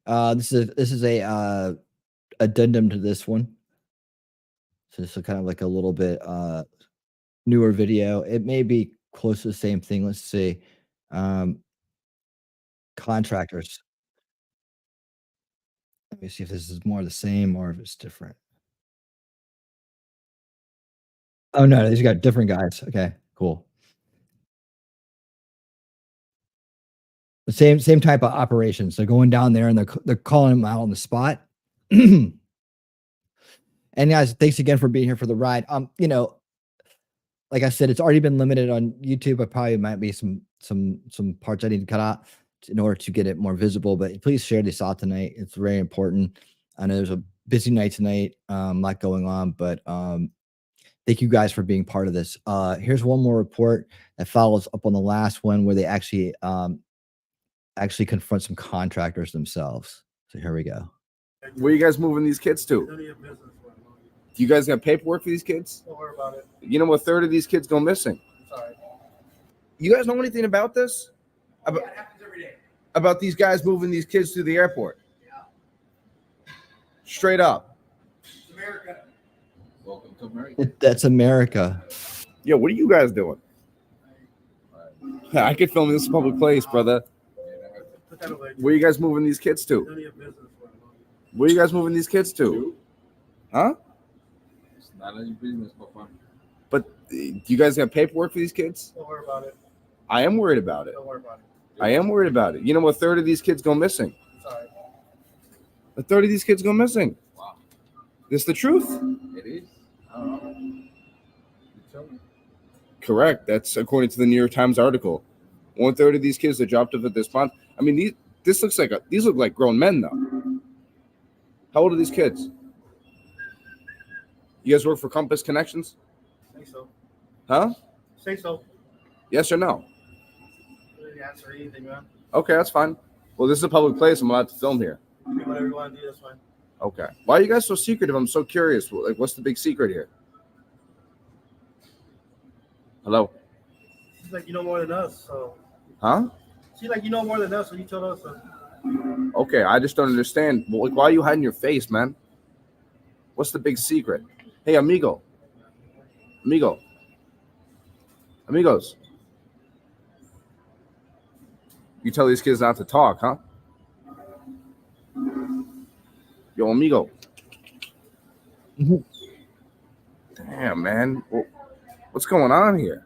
This is a addendum to this one. So this is kind of like a little bit newer video. It may be close to the same thing. Let's see. Contractors. Let me see if this is more the same or if it's different. Oh no, these got different guys. Okay, cool. The same type of operations. They're going down there and they're calling them out on the spot. And guys, thanks again for being here for the ride. You know, like I said, it's already been limited on YouTube. I probably might be some parts I need to cut out in order to get it more visible. But please share this out tonight. It's very important. I know there's a busy night tonight, a lot going on, but thank you guys for being part of this. Here's one more report that follows up on the last one where they actually confront some contractors themselves. So here we go. Where you guys moving these kids to? Do you guys got paperwork for these kids? Don't worry about it. You know, 1/3 of these kids go missing. Sorry. You guys know anything about this? About, it happens every day. about these guys moving these kids to the airport? Yeah. Straight up. It's America. Welcome to America. That's America. Yo, what are you guys doing? I could film in this public place, brother. Put that away. Where you guys moving these kids to? None of your business. Where you guys moving these kids to? Huh? It's none of your business, Papa. But do you guys got paperwork for these kids? Don't worry about it. I am worried about it. Don't worry about it. I am worried about it. You know, 1/3 of these kids go missing. Sorry. 1/3 of these kids go missing. Wow. This the truth? It is. I don't know. You tell me. Correct. That's according to the New York Times article. 1/3 of these kids that dropped off at this spot. I mean, these look like grown men though. How old are these kids? You guys work for Compass Connections? Say so. Huh? Say so. Yes or no? You didn't answer anything, man. Okay, that's fine. Well, this is a public place. I'm allowed to film here. Do whatever you want to do, that's fine. Okay. Why are you guys so secretive? I'm so curious. Like, what's the big secret here? Hello? Seems like you know more than us, so. Huh? Seems like you know more than us, so you told us. So. Okay, I just don't understand. Well, like, why are you hiding your face, man? What's the big secret? Hey, amigo. Amigos. You tell these kids not to talk, huh? Yo, amigo. Damn, man. What's going on here?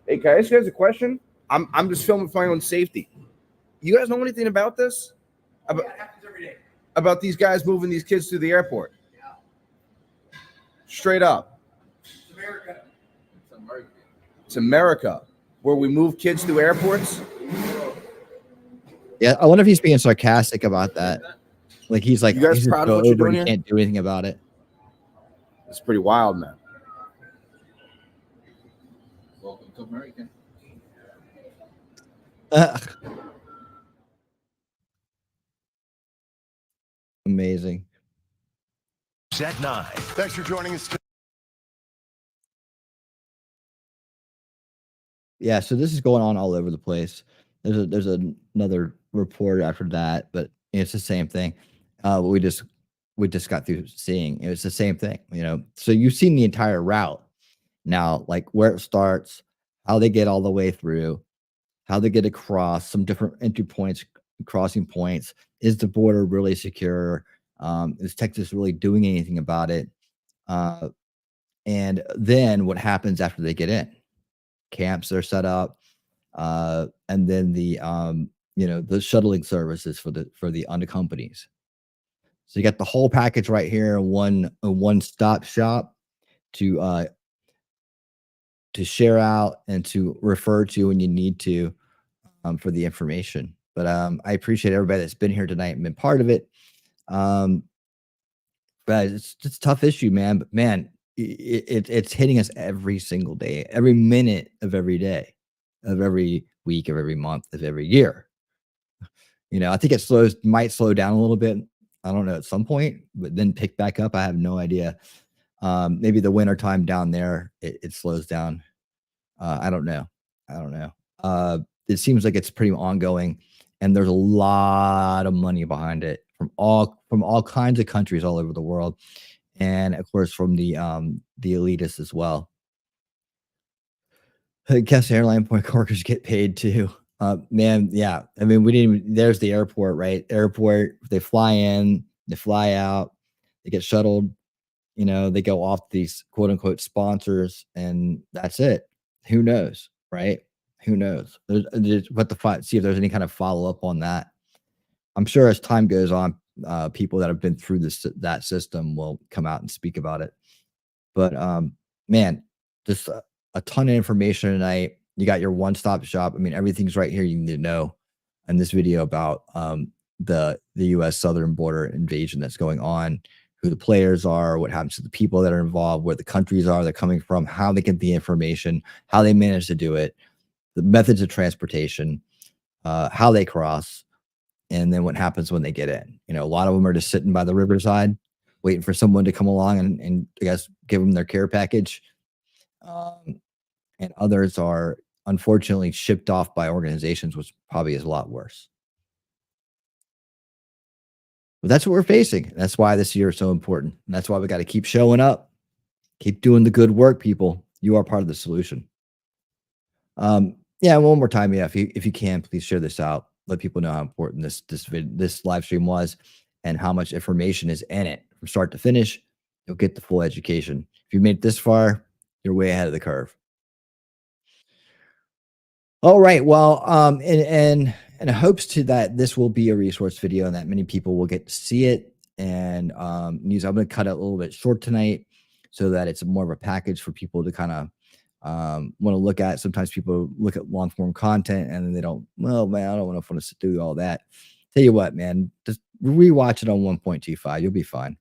Hey, can I ask you guys a question? I'm just filming for my own safety. You guys know anything about this? It happens every day. About these guys moving these kids to the airport? Yeah. Straight up. It's America. It's America. It's America, where we move kids to airports. Yeah, I wonder if he's being sarcastic about that. Like he's like, You guys he's proud of so what you're over, doing he here? can't do anything about it. It's pretty wild, man. American. Amazing. Set 9. Thanks for joining us. Yeah, so this is going on all over the place. There's another report after that, but it's the same thing. We just got through seeing. It's the same thing, you know. So you've seen the entire route now, like where it starts, how they get all the way through, how they get across, some different entry points, crossing points. Is the border really secure? Is Texas really doing anything about it? And then what happens after they get in? Camps are set up, and then the the shuttling services for the unaccompanied. So you got the whole package right here in one stop shop to share out and to refer to when you need to for the information. But I appreciate everybody that's been here tonight and been part of it. But it's just a tough issue, man. But man, it's hitting us every single day, every minute of every day, of every week, of every month, of every year. You know, I think it might slow down a little bit. I don't know at some point, but then pick back up. I have no idea. Maybe the winter time down there, it slows down. I don't know. It seems like it's pretty ongoing, and there's a lot of money behind it from all kinds of countries all over the world, and of course from the elitists as well. I guess airline point workers get paid too. Man, yeah. I mean, there's the airport, right? Airport, they fly in, they fly out, they get shuttled, you know, they go off these quote unquote sponsors, and that's it. Who knows, right? Who knows? See if there's any kind of follow up on that. I'm sure as time goes on, people that have been through that system will come out and speak about it. But man, just a ton of information tonight. You got your one-stop shop. I mean, everything's right here you need to know in this video about the U.S. southern border invasion that's going on, who the players are, what happens to the people that are involved, where the countries are they're coming from, how they get the information, how they manage to do it, the methods of transportation, how they cross, and then what happens when they get in. You know, a lot of them are just sitting by the riverside, waiting for someone to come along and I guess give them their care package. And others are unfortunately shipped off by organizations, which probably is a lot worse. But that's what we're facing. That's why this year is so important. And that's why we got to keep showing up, keep doing the good work, people. You are part of the solution. Yeah, one more time, yeah. If you can, please share this out. Let people know how important this live stream was and how much information is in it from start to finish. You'll get the full education. If you made it this far, you're way ahead of the curve. All right. Well, and hopes to that this will be a resource video and that many people will get to see it and news. I'm going to cut it a little bit short tonight so that it's more of a package for people to kind of want to look at. Sometimes people look at long form content and then they don't, well, man, I don't want to sit through all that. Tell you what, man, just rewatch it on 1.25. You'll be fine.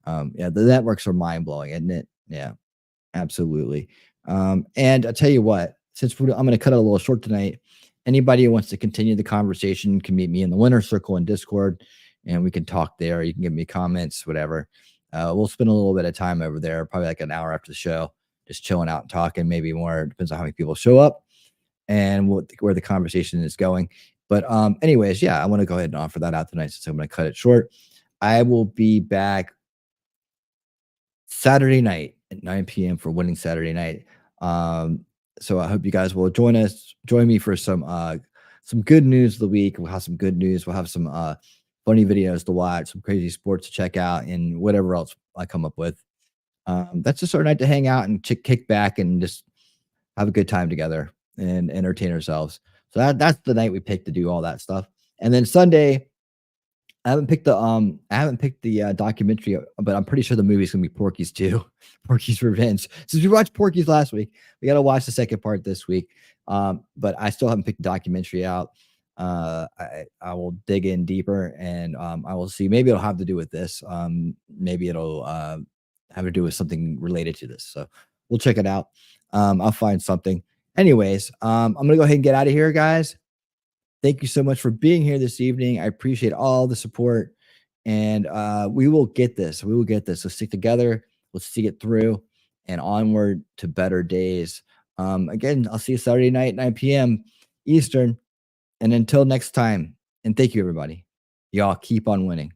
Yeah, the networks are mind blowing, isn't it? Yeah, absolutely. And I'll tell you what, since I'm going to cut it a little short tonight, anybody who wants to continue the conversation can meet me in the winner circle in Discord and we can talk there. You can give me comments, whatever. We'll spend a little bit of time over there, probably like an hour after the show, just chilling out and talking, maybe more. It depends on how many people show up and where the conversation is going. But anyways, yeah, I want to go ahead and offer that out tonight since I'm going to cut it short. I will be back Saturday night at 9 p.m. for Winning Saturday Night. So I hope you guys will join me for some good news of the week. We'll have some good news. We'll have some funny videos to watch, some crazy sports to check out, and whatever else I come up with. That's just our night to hang out and kick back and just have a good time together and entertain ourselves. So that's the night we picked to do all that stuff. And then Sunday, I haven't picked the documentary, but I'm pretty sure the movie's gonna be Porky's 2, Porky's Revenge. Since we watched Porky's last week, we got to watch the second part this week. But I still haven't picked the documentary out. I will dig in deeper and I will see. Maybe it'll have to do with this. Maybe it'll have to do with something related to this. So we'll check it out. I'll find something Anyways, I'm gonna go ahead and get out of here, guys. Thank you so much for being here this evening. I appreciate all the support, and we will get this. We will get this. So stick together. Let's see it through and onward to better days. Again, I'll see you Saturday night, 9 p.m. Eastern. And until next time, and thank you, everybody. Y'all keep on winning.